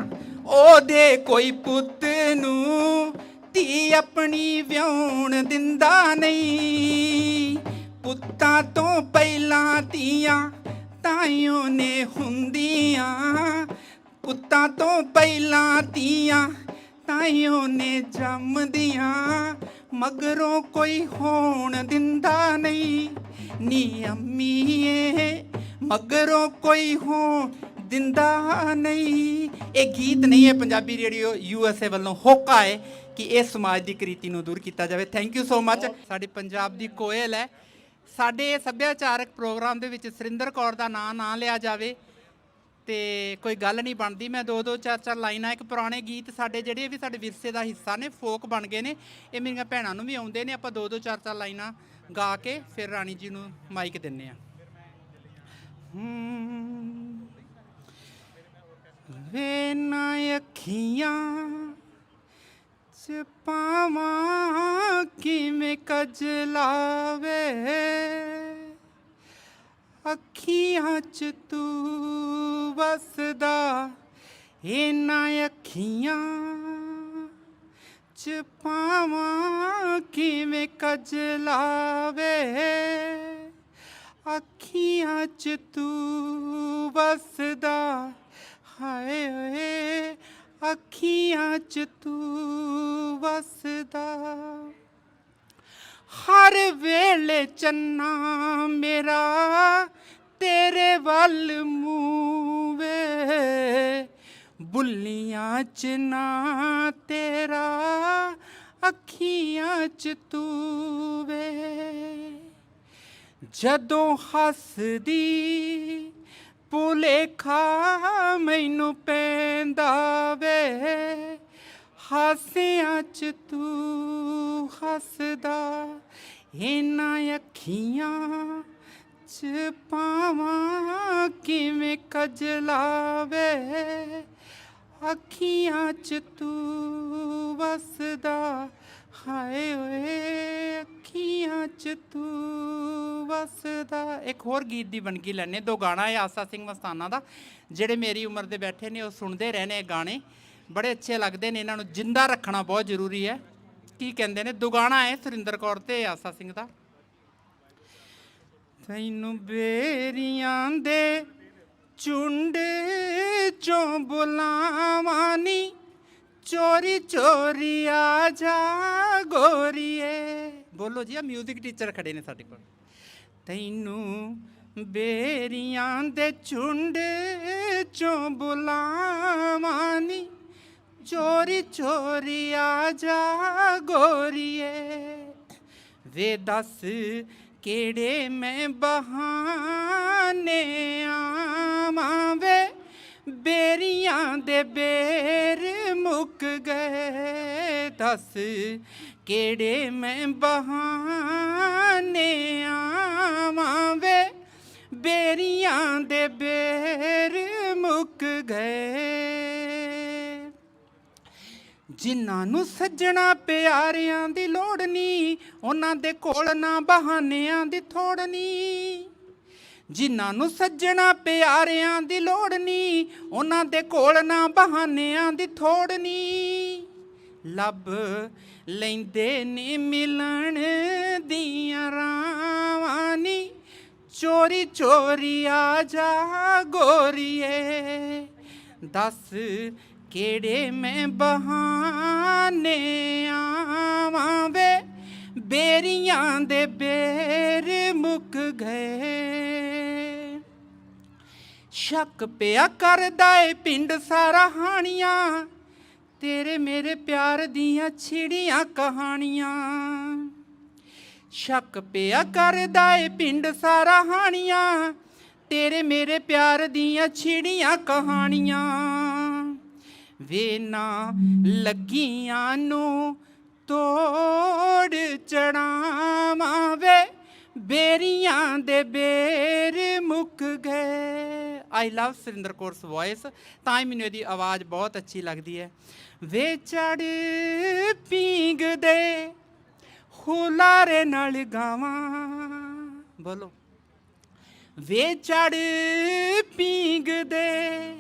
ਉਹਦੇ ਕੋਈ ਪੁੱਤ ਨੂੰ ਧੀ ਆਪਣੀ ਵਿਆਹੁਣ ਦਿੰਦਾ ਨਹੀਂ। ਪੁੱਤਾਂ ਤੋਂ ਪਹਿਲਾਂ ਧੀਆਂ ਤਾਈਓ ਨੇ ਹੁੰਦੀਆਂ, ਪੁੱਤਾਂ ਤੋਂ ਪਹਿਲਾਂ ਧੀਆਂ ਤਾਈਓ ਨੇ ਜੰਮਦੀਆਂ, ਮਗਰੋਂ ਕੋਈ ਹੋਣ ਦਿੰਦਾ ਨਹੀਂ। ਨੀ ਅੰਮੀਏ ਮਗਰੋਂ ਕੋਈ ਹੋਣ ਦਿੰਦਾ ਨਹੀਂ। ਇਹ ਗੀਤ ਨਹੀਂ ਹੈ, ਪੰਜਾਬੀ ਰੇਡੀਓ USA ਵੱਲੋਂ ਹੋਕਾ ਹੈ ਕਿ ਇਸ ਸਮਾਜ ਦੀ ਕੁਰੀਤੀ ਨੂੰ ਦੂਰ ਕੀਤਾ ਜਾਵੇ। Thank you so much. ਸਾਡੇ ਪੰਜਾਬ ਦੀ ਕੋਇਲ ਹੈ। ਸਾਡੇ ਸੱਭਿਆਚਾਰਕ ਪ੍ਰੋਗਰਾਮ ਦੇ ਵਿੱਚ ਸੁਰਿੰਦਰ ਕੌਰ ਦਾ ਨਾਂ ਨਾ ਲਿਆ ਜਾਵੇ ਤੇ ਕੋਈ ਗੱਲ ਨਹੀਂ ਬਣਦੀ। ਮੈਂ 2-2 4-4 ਲਾਈਨਾਂ, ਇੱਕ ਪੁਰਾਣੇ ਗੀਤ ਸਾਡੇ ਜਿਹੜੇ ਵੀ ਸਾਡੇ ਵਿਰਸੇ ਦਾ ਹਿੱਸਾ ਨੇ, ਫੋਕ ਬਣ ਗਏ ਨੇ, ਇਹ ਮੇਰੀਆਂ ਭੈਣਾਂ ਨੂੰ ਵੀ ਆਉਂਦੇ ਨੇ। ਆਪਾਂ 2-2 4-4 ਲਾਈਨਾਂ ਗਾ ਕੇ ਫਿਰ ਰਾਣੀ ਜੀ ਨੂੰ ਮਾਈਕ ਦਿੰਨੇ ਆ। ਵੇ ਨਾ ਅੱਖੀਆਂ ਚ ਪਾਵਾਂ ਕਿਵੇਂ ਕਜਲਾਵੇ, ਅੱਖੀਆਂ ਚ ਤੂੰ ਵਸਦਾ, ਇਹਨਾਂ ਅੱਖੀਆਂ ਚ ਪਾਵਾਂ ਕਿਵੇਂ ਕਜਲਾਵੇ, ਅੱਖੀਆਂ ਚ ਤੂੰ ਵਸਦਾ, ਹਾਏ ਓਏ ਅੱਖੀਆਂ ਚ ਤੂੰ ਵਸਦਾ। ਹਰ ਵੇਲੇ ਚੰਨਾ ਮੇਰਾ ਤੇਰੇ ਵੱਲ ਮੂੰਹ ਵੇ, ਬੁੱਲੀਆਂ ਚ ਨਾ ਤੇਰਾ ਅੱਖੀਆਂ ਚ ਤੂੰ ਵੇ। ਜਦੋਂ ਹੱਸਦੀ ਭੁਲੇਖਾ ਮੈਨੂੰ ਪੈਂਦਾ ਵੇ, ਹਾਸਿਆਂ ਚ ਤੂੰ ਹੱਸਦਾ, ਇਹਨਾਂ ਅੱਖੀਆਂ ਚ ਪਾਵਾਂ ਕਿਵੇਂ ਕਜਲਾਵੇ, ਅੱਖੀਆਂ ਚ ਤੂੰ ਵਸਦਾ, ਹਾਏ ਓਏ ਅੱਖੀਆਂ ਚ ਤੂੰ ਵਸਦਾ। ਇੱਕ ਹੋਰ ਗੀਤ ਦੀ ਵੰਨਗੀ ਲੈਣੇ, 2 ਗਾਣਾ ਹੈ ਆਸਾ ਸਿੰਘ ਮਸਤਾਨਾ ਦਾ। ਜਿਹੜੇ ਮੇਰੀ ਉਮਰ ਦੇ ਬੈਠੇ ਨੇ ਉਹ ਸੁਣਦੇ ਰਹੇ ਨੇ ਗਾਣੇ, ਬੜੇ ਅੱਛੇ ਲੱਗਦੇ ਨੇ। ਇਹਨਾਂ ਨੂੰ ਜਿੰਦਾ ਰੱਖਣਾ ਬਹੁਤ ਜ਼ਰੂਰੀ ਹੈ। ਕੀ ਕਹਿੰਦੇ ਨੇ? ਦੁਗਾਣਾ ਹੈ ਸੁਰਿੰਦਰ ਕੌਰ ਤੇ ਆਸਾ ਸਿੰਘ ਦਾ। ਤੈਨੂੰ ਬੇਰੀਆਂ ਦੇ ਝੁੰਡ ਚੋਂ ਬੁਲਾਵਾਂ ਨੀ, ਚੋਰੀ ਚੋਰੀ ਆ ਜਾ ਗੋਰੀਏ। ਬੋਲੋ ਜੀ, ਆ ਮਿਊਜ਼ਿਕ ਟੀਚਰ ਖੜੇ ਨੇ ਸਾਡੇ ਕੋਲ। ਤੈਨੂੰ ਬੇਰੀਆਂ ਦੇ ਝੁੰਡ ਚੋਂ ਬੁਲਾਵਾਂ ਨੀ, ਚੋਰੀ ਚੋਰੀ ਆ ਜਾ ਗੋਰੀਏ। ਵੇ ਦੱਸ ਕਿਹੜੇ ਮੈਂ ਬਹਾਨੇ ਆਵਾਂ ਵੇ, ਬੇਰੀਆਂ ਦੇ ਬੇਰ ਮੁੱਕ ਗਏ। ਦੱਸ ਕਿਹੜੇ ਮੈਂ ਬਹਾਨੇ ਆਵਾਂ ਵੇ, ਬੇਰੀਆਂ ਦੇ ਬੇਰ ਮੁੱਕ ਗਏ। ਜਿਨ੍ਹਾਂ ਨੂੰ ਸੱਜਣਾ ਪਿਆਰਿਆਂ ਦੀ ਲੋੜ ਨੀ, ਉਹਨਾਂ ਦੇ ਕੋਲ ਨਾ ਬਹਾਨਿਆਂ ਦੀ ਥੋੜ ਨੀ। ਜਿਨ੍ਹਾਂ ਨੂੰ ਸੱਜਣਾ ਪਿਆਰਿਆਂ ਦੀ ਲੋੜ ਨੀ, ਉਹਨਾਂ ਦੇ ਕੋਲ ਨਾ ਬਹਾਨਿਆਂ ਦੀ ਥੋੜ ਨੀ। ਲੱਭ ਲੈਂਦੇ ਨੇ ਮਿਲਣ ਦੀਆਂ ਰਾਵਾਂ ਨੀ, ਚੋਰੀ ਚੋਰੀ ਆ ਜਾ ਗੋਰੀਏ। ਦੱਸ ਕਿਹੜੇ ਮੈਂ ਬਹਾਨੇ ਆਵਾਂ ਵੇ, ਬੇਰੀਆਂ ਦੇ ਬੇਰ ਮੁੱਕ ਗਏ। ਸ਼ੱਕ ਪਿਆ ਕਰਦਾ ਏ ਪਿੰਡ ਸਾਰਾ ਹਾਣੀਆਂ, ਤੇਰੇ ਮੇਰੇ ਪਿਆਰ ਦੀਆਂ ਛਿੜੀਆਂ ਕਹਾਣੀਆਂ ਸ਼ੱਕ ਪਿਆ ਕਰਦਾ ਏ ਪਿੰਡ ਸਾਰਾ ਹਾਣੀਆਂ ਤੇਰੇ ਮੇਰੇ ਪਿਆਰ ਦੀਆਂ ਛਿੜੀਆਂ ਕਹਾਣੀਆਂ ਵੇ ਨਾ ਲੱਗੀਆਂ ਨੂੰ ਤੋੜ ਚੜਾਵਾਂ ਵੇ ਬੇਰੀਆਂ ਦੇ ਬੇਰ ਮੁੱਕ ਗਏ। ਆਈ ਲਵ ਸੁਰਿੰਦਰ ਕੌਰ's ਵੌਇਸ, ਤਾਂ ਹੀ ਮੈਨੂੰ ਇਹਦੀ ਆਵਾਜ਼ ਬਹੁਤ ਅੱਛੀ ਲੱਗਦੀ ਹੈ। ਵੇ ਚੜ ਪੀਂਗ ਦੇ ਹੁਲਾਰੇ ਨਾਲ ਗਾਵਾਂ, ਬੋਲੋ। ਵੇ ਚੜ ਪੀਂਗ ਦੇ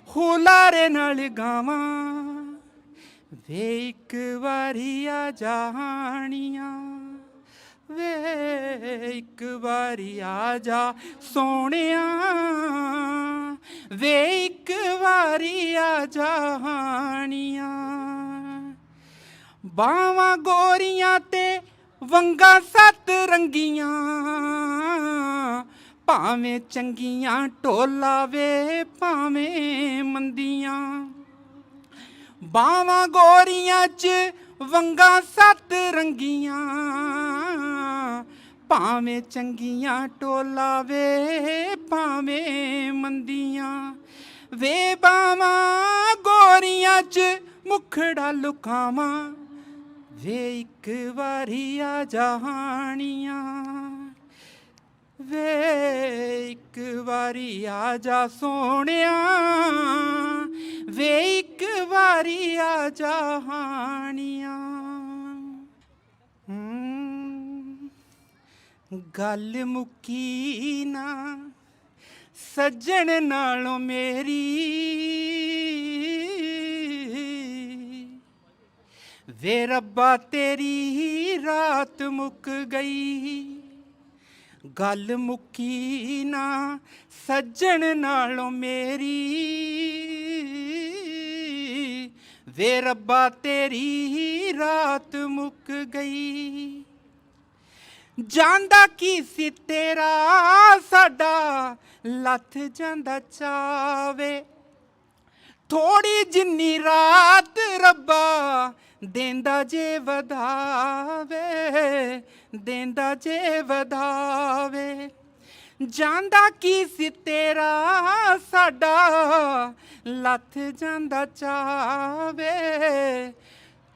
ਹੁਲਾਰੇ ਨਾਲ ਗਾਵਾਂ ਵੇ ਇੱਕ ਵਾਰੀ ਆ ਜਾਣੀਆਂ ਵੇ ਇੱਕ ਵਾਰੀ ਆ ਜਾ ਸੋਹਣਿਆ ਵੇ ਇੱਕ ਵਾਰੀ ਆ ਜਾਣੀਆਂ ਬਾਵਾਂ ਗੋਰੀਆਂ ਤੇ ਵੰਗਾਂ ਸੱਤ ਰੰਗੀਆਂ ਭਾਵੇਂ ਚੰਗੀਆਂ ਢੋਲਾ ਵੇ ਭਾਵੇਂ ਮੰਦੀਆਂ ਬਾਵਾਂ ਗੋਰੀਆਂ 'ਚ ਵੰਗਾਂ ਸੱਤ ਰੰਗੀਆਂ ਭਾਵੇਂ ਚੰਗੀਆਂ ਢੋਲਾ ਵੇ ਭਾਵੇਂ ਮੰਦੀਆਂ ਵੇ ਬਾਵਾਂ ਗੋਰੀਆਂ 'ਚ ਮੁਖੜਾ ਲੁਕਾਵਾਂ ਵੇ ਇੱਕ ਵਾਰੀ ਆ ਜਾਣੀਆਂ ਵੇ ਇੱਕ ਵਾਰੀ ਆ ਜਾ ਸੋਹਣਿਆ ਵੇ ਇੱਕ ਵਾਰੀ ਆ ਜਾਣੀਆਂ ਗੱਲ ਮੁੱਕੀ ਨਾ ਸੱਜਣ ਨਾਲੋਂ ਮੇਰੀ ਵੇ ਰੱਬਾ ਤੇਰੀ ਰਾਤ ਮੁੱਕ ਗਈ ਗੱਲ ਮੁੱਕੀ ਨਾ ਸੱਜਣ ਨਾਲੋਂ ਮੇਰੀ ਵੇ ਰੱਬਾ ਤੇਰੀ ਰਾਤ ਮੁੱਕ ਗਈ ਜਾਂਦਾ ਕੀ ਸੀ ਤੇਰਾ ਸਾਡਾ ਲੱਥ ਜਾਂਦਾ ਚਾਵੇ ਥੋੜੀ ਜਿੰਨੀ ਰਾਤ ਰੱਬਾ ਦੇਂਦਾ ਜੇ ਵਧਾਵੇ ਦੇਂਦਾ ਜੇ ਵਧਾਵੇ ਜਾਂਦਾ ਕੀ ਸੀ ਤੇਰਾ ਸਾਡਾ ਲੱਥ ਜਾਂਦਾ ਚਾਵੇ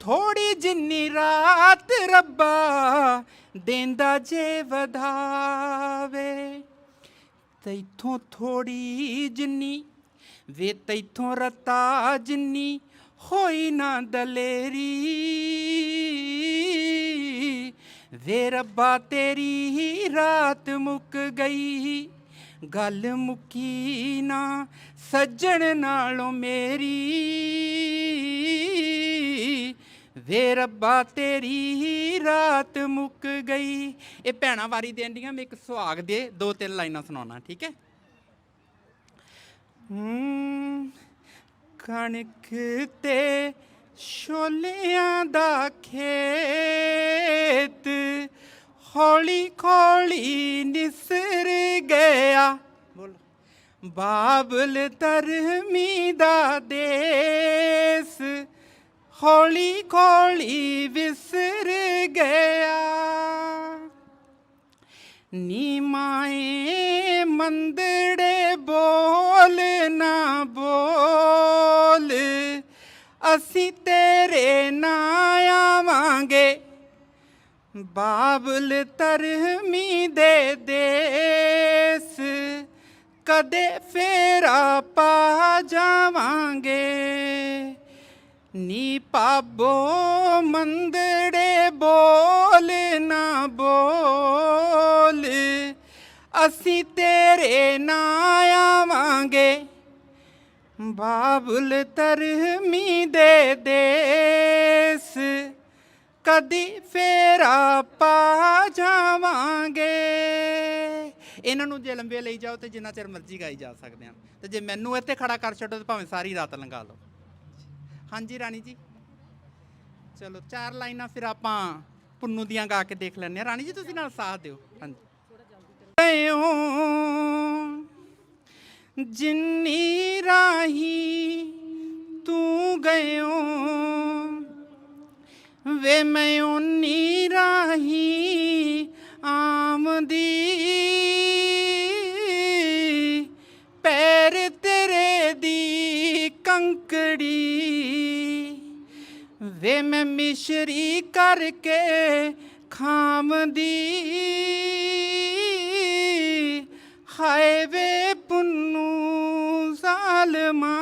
ਥੋੜੀ ਜਿੰਨੀ ਰਾਤ ਰੱਬਾ ਦੇਂਦਾ ਜੇ ਵਧਾਵੇ ਤੈਥੋਂ ਥੋੜੀ ਜਿੰਨੀ ਵੇ ਤੈਥੋਂ ਰਤਾ ਜਿੰਨੀ ਹੋਈ ਨਾ ਦਲੇਰੀ ਵੇ ਰੱਬਾ ਤੇਰੀ ਰਾਤ ਮੁੱਕ ਗਈ ਗੱਲ ਮੁੱਕੀ ਨਾ ਸੱਜਣ ਨਾਲੋਂ ਮੇਰੀ ਵੇ ਰੱਬਾ ਤੇਰੀ ਰਾਤ ਮੁੱਕ ਗਈ। ਇਹ ਭੈਣਾਂ ਵਾਰੀ ਦੇਣ ਦੀਆਂ ਮੈਂ ਇੱਕ ਸੁਹਾਗ ਦੇ 2-3 ਲਾਈਨਾਂ ਸੁਣਾਉਣਾ, ਠੀਕ ਹੈ। ਕਣਕ ਤੇ ਛੋਲਿਆਂ ਦਾ ਖੇਤ ਹੌਲੀ ਹੌਲੀ ਨਿਸਰ ਗਿਆ ਬਾਬਲ ਧਰਮੀ ਦਾ ਦੇਸ ਹੌਲੀ ਹੌਲੀ ਵਿਸਰ ਗਿਆ ਨੀ ਮਾਏ ਮੰਦੜੇ ਬੋਲ ਨਾ ਬੋਲ ਅਸੀਂ ਤੇਰੇ ਨਾ ਆਵਾਂਗੇ ਬਾਬਲ ਧਰਮੀ ਦੇ ਦੇਸ ਕਦੇ ਫੇਰਾ ਪਾ ਜਾਵਾਂਗੇ ਨੀ ਪਾਬੋ ਮੰਦੜੇ ਬੋਲ ਨਾ ਬੋਲ ਅਸੀਂ ਤੇਰੇ ਨਾ ਆਵਾਂਗੇ ਬਾਬਲ ਧਰਮੀ ਦੇ ਦੇਸ ਕਦੀ ਫੇਰਾ ਪਾ ਜਾਵਾਂਗੇ। ਇਹਨਾਂ ਨੂੰ ਜੇ ਲੰਬੇ ਲਈ ਜਾਓ ਤੇ ਜਿੰਨਾ ਚਿਰ ਮਰਜ਼ੀ ਗਾਈ ਜਾ ਸਕਦੇ ਹਨ ਤੇ ਜੇ ਮੈਨੂੰ ਇੱਥੇ ਖੜਾ ਕਰ ਛੱਡੋ ਤੇ ਭਾਵੇਂ ਸਾਰੀ ਰਾਤ ਲੰਘਾ ਲਓ। ਹਾਂਜੀ ਰਾਣੀ ਜੀ, ਚਲੋ 4 ਲਾਈਨਾਂ ਫਿਰ ਆਪਾਂ ਪੁੰਨੂ ਦੀਆਂ ਗਾ ਕੇ ਦੇਖ ਲੈਂਦੇ ਹਾਂ। ਰਾਣੀ ਜੀ ਤੁਸੀਂ ਨਾਲ ਸਾਥ ਦਿਓ। ਹਾਂਜੀ ਜਿੰਨੀ ਰਾਹੀ ਤੂੰ ਗਈ ਵੇ ਮੈਂ ਓਨੀ ਰਾਹੀਂ ਆਮਦੀ ਪੈਰ ਤੇਰੇ ਦੀ ਕੰਕੜੀ ਵੇ ਮੈਂ ਮਿਸ਼ਰੀ ਕਰਕੇ ਖਾਮਦੀ ਹਾਏ ਵੇ ਪੁੰਨੂ ਜ਼ਾਲਮਾ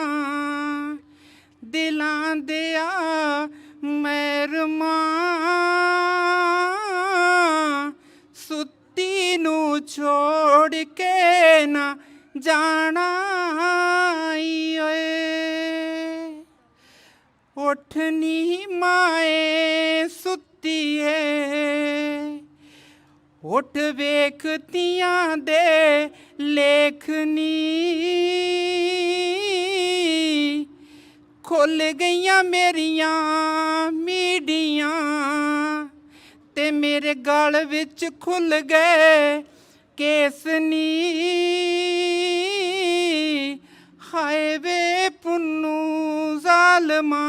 ਦਿਲਾਂ ਦਿਆ ਮੈਰਮਾ ਸੁੱਤੀ ਨੂੰ ਛੋੜ ਕੇ ਨਾ ਜਾਣਾ ਈ ਓਏ ਉੱਠ ਨੀ ਮਾਏ ਸੁੱਤੀ ਏ ਉੱਠ ਵੇਖਤੀਆਂ ਦੇ ਲੇਖਨੀ ਖੁੱਲ ਗਈਆਂ ਮੇਰੀਆਂ ਮੀਡੀਆਂ ਤੇ ਮੇਰੇ ਗਲ ਵਿੱਚ ਖੁੱਲ ਗਏ ਕੇਸਨੀ ਹਾਏ ਵੇ ਪੁੰਨੂ ਜ਼ਾਲਮਾ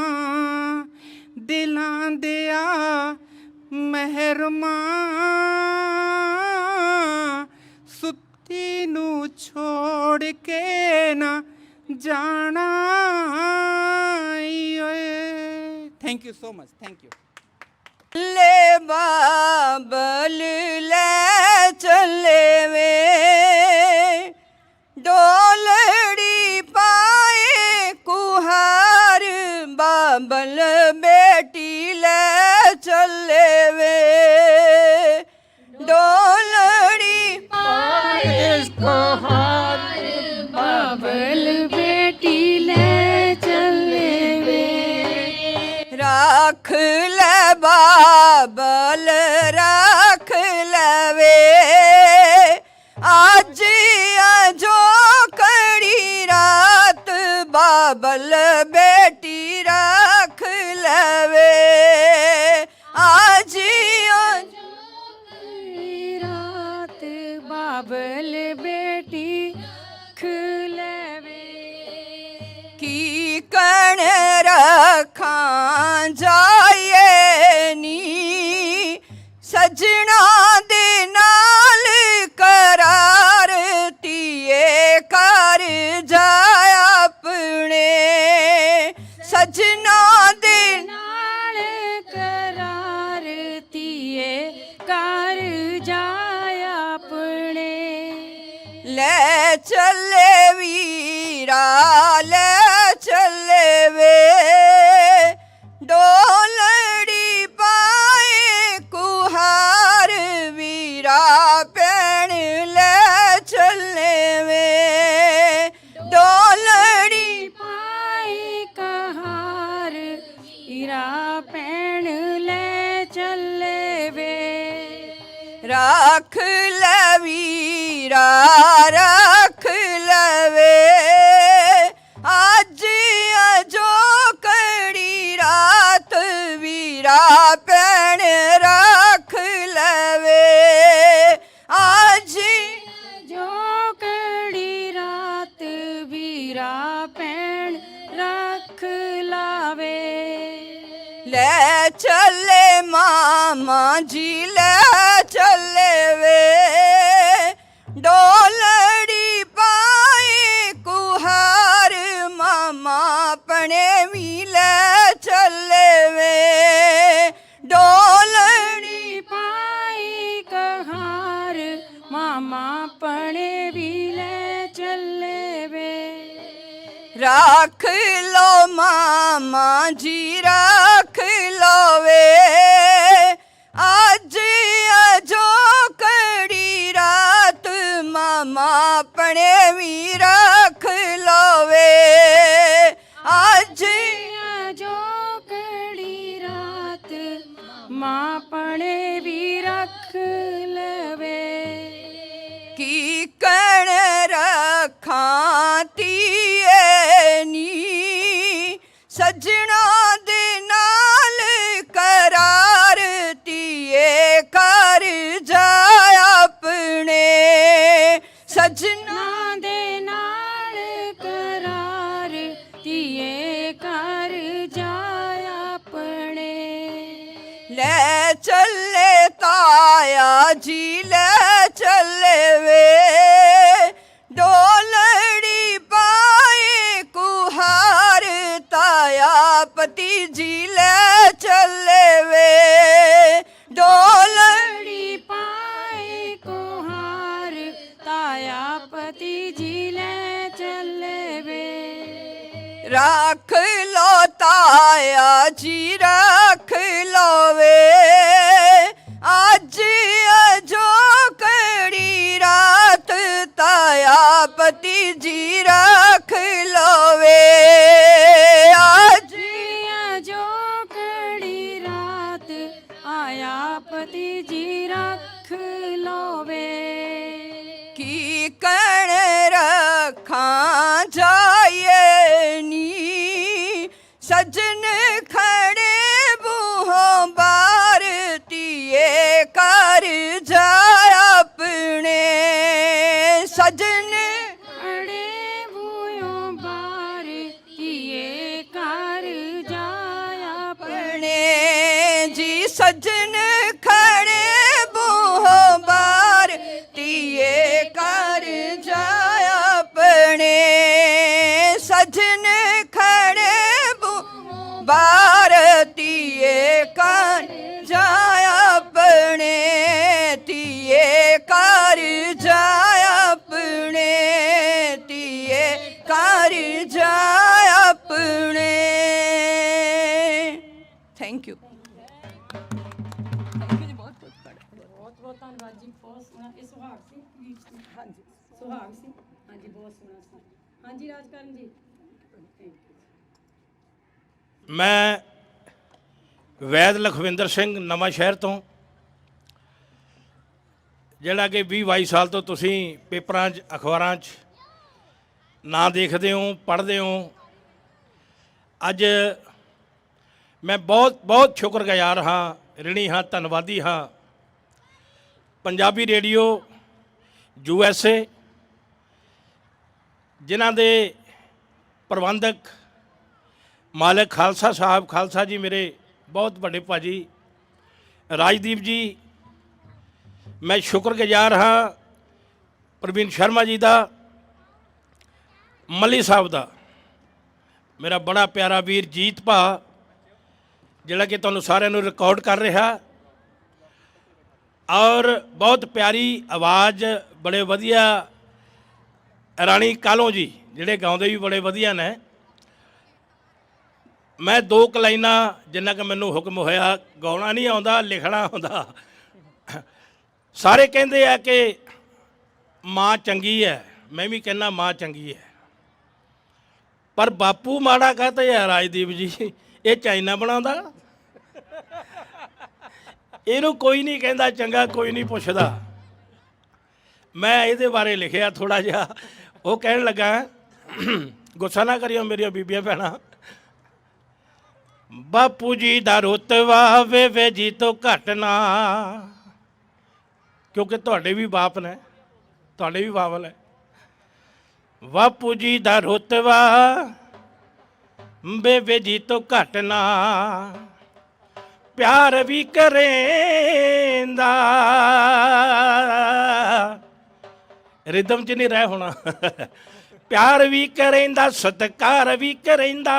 ਦਿਲਾਂ ਦਿਆ ਮਹਿਰਮਾ ਸੁੱਤੀ ਨੂੰ ਛੋੜ ਕੇ ਨਾ ਜਾਣਾ ਈ ਓਏ thank you so much thank you ले बाबल ले चले वे डोलड़ी पाए कुहार बाबल बेटी ले चले वे डोलड़ी पाए कुहार बाबल बेटी ले चले वे राख ले बाबल राख लवे आज अजो कड़ी रात बाबल बेटी राख लवे आज अजो कड़ी रात बाबल बेटी खलवे की कण रखां जाए सजना दे नाल करार तीए कर जाए अपने सजना दे नाल करार तीए कर जाए अपने ले चले वीरा ले चले वे डोलड़ी पाए कुहार वीरा पैण ले चले वे डोलड़ी पाए कहार वीरा पैण ले चले वे राख ले वीरा राख लवे आज अजो कड़ी रात वीरा पैण राख लवे आज जो कड़ी रात वीरा पैण राख लावे ले चले मामा जी ले चले वे डोलड़ी पाए कुहार मामा अपने भी ले चले वे डोलड़ी पाए कहार मामा अपने भी ले चले वे राख लो मामा जी राख लो वे आज अजो कड़ी रात मामा अपने भी रख लोवे आज अजो कड़ी रात माँ अपने भी रख लवे की कण रखाती नी सजना दे नाल करार तीए कर जाए अपने सजना दे नाल करार तीए कर जा चले ताया जी ले चले वे डोलड़ी पाए कुहार ताया पति जी ले चले वे डोलड़ी पाए कुहार ताया पति जी ले चले वे राख लो ताया जी राख लो वे आज अजो कड़ी रात ताया पति जी राख लो वे आज जो कड़ी रात आया पति जी रख लोवे की कण रखा जाए नी सजन खड़े बूहों बार तिए कर जाए अपने सजन अड़े भूयों बार किए कर जाया अपने जी सजन खड़े बूहों बार तिए कर जाए अपने सजन खड़े बार तिए कर जाए अपने तिए कर जाए अपने तिए कर जाए अपने थैंक यू बहुत बहुत धन्यवाद जी बहुत सोहना ਇਹ ਸੁਹਾਗ ਸੀ ਹਾਂਜੀ ਸੁਹਾਗ ਸੀ ਹਾਂਜੀ ਬਹੁਤ ਸੋਹਣਾ ਸੀ ਹਾਂਜੀ ਰਾਜਕਰਨ ਜੀ मैं वैद लखविंदर सिंह नवां शहर तो ਜਿਹੜਾ ਕਿ 20-22 ਸਾਲ ਤੋਂ ਤੁਸੀਂ ਪੇਪਰਾਂ 'ਚ ਅਖਬਾਰਾਂ 'ਚ ਨਾਂ ਦੇਖਦੇ ਹੋ ਪੜ੍ਹਦੇ ਹੋ ਅੱਜ ਮੈਂ ਬਹੁਤ ਸ਼ੁਕਰਗੁਜ਼ਾਰ ਹਾਂ ਰਿਣੀ ਹਾਂ ਧੰਨਵਾਦੀ ਹਾਂ ਪੰਜਾਬੀ ਰੇਡੀਓ USA ਜਿਨ੍ਹਾਂ ਦੇ ਪ੍ਰਬੰਧਕ ਮਾਲਕ ਖਾਲਸਾ ਸਾਹਿਬ ਖਾਲਸਾ ਜੀ ਮੇਰੇ ਬਹੁਤ ਵੱਡੇ ਭਾਜੀ ਰਾਜਦੀਪ ਜੀ मैं शुक्रगुजार हाँ प्रवीण शर्मा जी का मली साहब का मेरा बड़ा प्यारा वीर जीत भा जिहड़ा कि तुहानूं सारिआं नूं रिकॉर्ड कर रहा और बहुत प्यारी आवाज़ बड़े वधिया राणी कालों जी जिहड़े गाउंदे भी बड़े वधिया ने मैं 2 लाइनां जिन्ना कि मैनूं हुक्म होया गाउणा नहीं आउंदा लिखना आउंदा सारे कहते हैं कि माँ चंगी है मैं भी कहना माँ चंगी है पर बापू माड़ा कहते हैं राजदीप जी ये चाइना बनाता इनू कोई नहीं कहता चंगा कोई नहीं पूछता मैं ये बारे लिखिया थोड़ा जिहा वो कहन लगा गुस्सा ना करियो मेरिया बीबियां भैणां बापू जी दा रुतबा वे जी तो घट ना क्योंकि तुहाडे भी बाप ने तुहाडे भी बाबल है बापू जी दा रुतबा बेबे जी तो घट ना प्यार भी करेंदा रिदम च नहीं रह होना प्यार भी करेंदा सत्कार भी करेंदा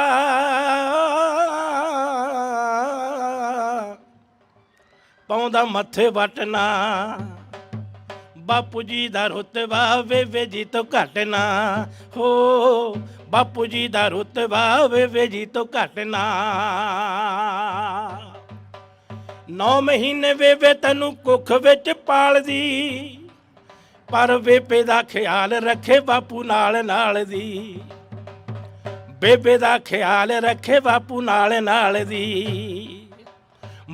पाउंदा मथे वटना बापू जी दा रुतबा वे जी तो घट ना हो बापू जी दा रुतबा वे जी तो घट ना 9 महीने बेबे तैनू कुख विच पालदी पर बेबे दा ख्याल रखे बापू नाल नाल दी बेबे दा ख्याल रखे बापू नाल नाल दी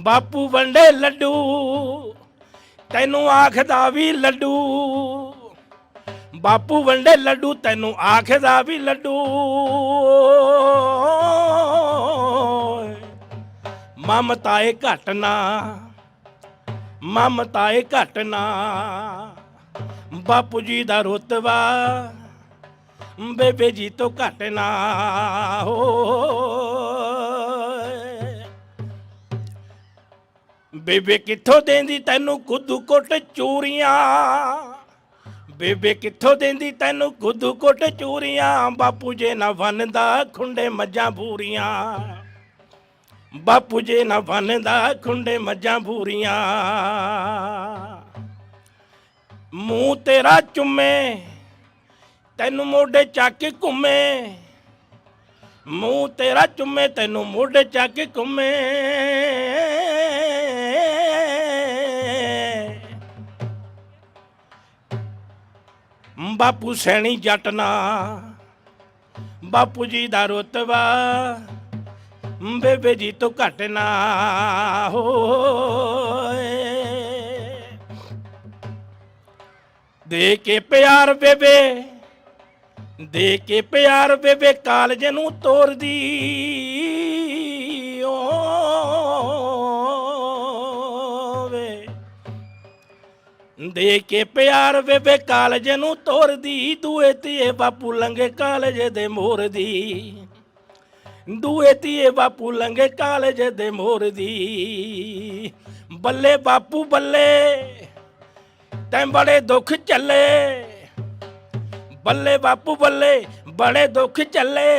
बापू वंडे लड्डू तैनू आखदा भी लड्डू बापू वंडे लड्डू तैनू आखदा भी लड्डू ममताए घटना ममताए घटना बापू जी दा रुतबा बेबे जी तो घटना हो ਬੇਬੇ ਕਿੱਥੋਂ ਦੇਂਦੀ ਤੈਨੂੰ ਗੁੱਦੂ ਕੁੱਟ ਚੂਰੀਆਂ, ਬੇਬੇ ਕਿੱਥੋਂ ਦੇਂਦੀ ਤੈਨੂੰ ਗੁੱਦੂ ਕੁੱਟ ਚੂਰੀਆਂ, ਬਾਪੂ ਜੇ ਨਾ ਵੰਨਦਾ ਖੁੰਡੇ ਮੱਝਾਂ ਬੂਰੀਆਂ, ਬਾਪੂ ਜੇ ਨਾ ਵੰਨਦਾ ਖੁੰਡੇ ਮੱਝਾਂ ਬੂਰੀਆਂ। ਮੂੰਹ ਤੇਰਾ ਚੁੰਮੇ ਤੈਨੂੰ ਮੋਢੇ ਚੱਕ ਕੇ ਘੁੰਮੇ, ਮੂੰਹ ਤੇਰਾ ਚੁੰਮੇ ਤੈਨੂੰ ਮੋਢੇ ਚੱਕ ਕੇ ਘੁੰਮੇ। ਬਾਪੂ ਸੈਣੀ ਜੱਟ ਨਾ ਬਾਪੂ ਜੀ ਦਾ ਰੁਤਬਾ, ਬੇਬੇ ਜੀ ਤੋਂ ਘੱਟ ਨਾ ਹੋਏ। ਦੇ ਕੇ ਪਿਆਰ ਬੇਬੇ, ਦੇ ਕੇ ਪਿਆਰ ਬੇਬੇ ਕਾਲਜ ਨੂੰ ਤੋਰਦੀ ਓਵੇ, ਦੇ ਕੇ ਪਿਆਰ ਬੇਬੇ ਕਾਲਜ ਨੂੰ ਤੋਰਦੀ। ਦੂਏ ਤੀਏ ਬਾਪੂ ਲੰਗੇ ਕਾਲਜ ਦੇ ਮੋਰਦੀ, ਦੂਏ ਤੀਏ ਬਾਪੂ ਲੰਗੇ ਕਾਲਜ ਦੇ ਮੋਰਦੀ। ਬੱਲੇ ਬਾਪੂ ਬੱਲੇ ਤੈਂ ਬੜੇ ਦੁੱਖ ਝੱਲੇ, ਬੱਲੇ ਬਾਪੂ ਬੱਲੇ ਬੜੇ ਦੁੱਖ ਝੱਲੇ।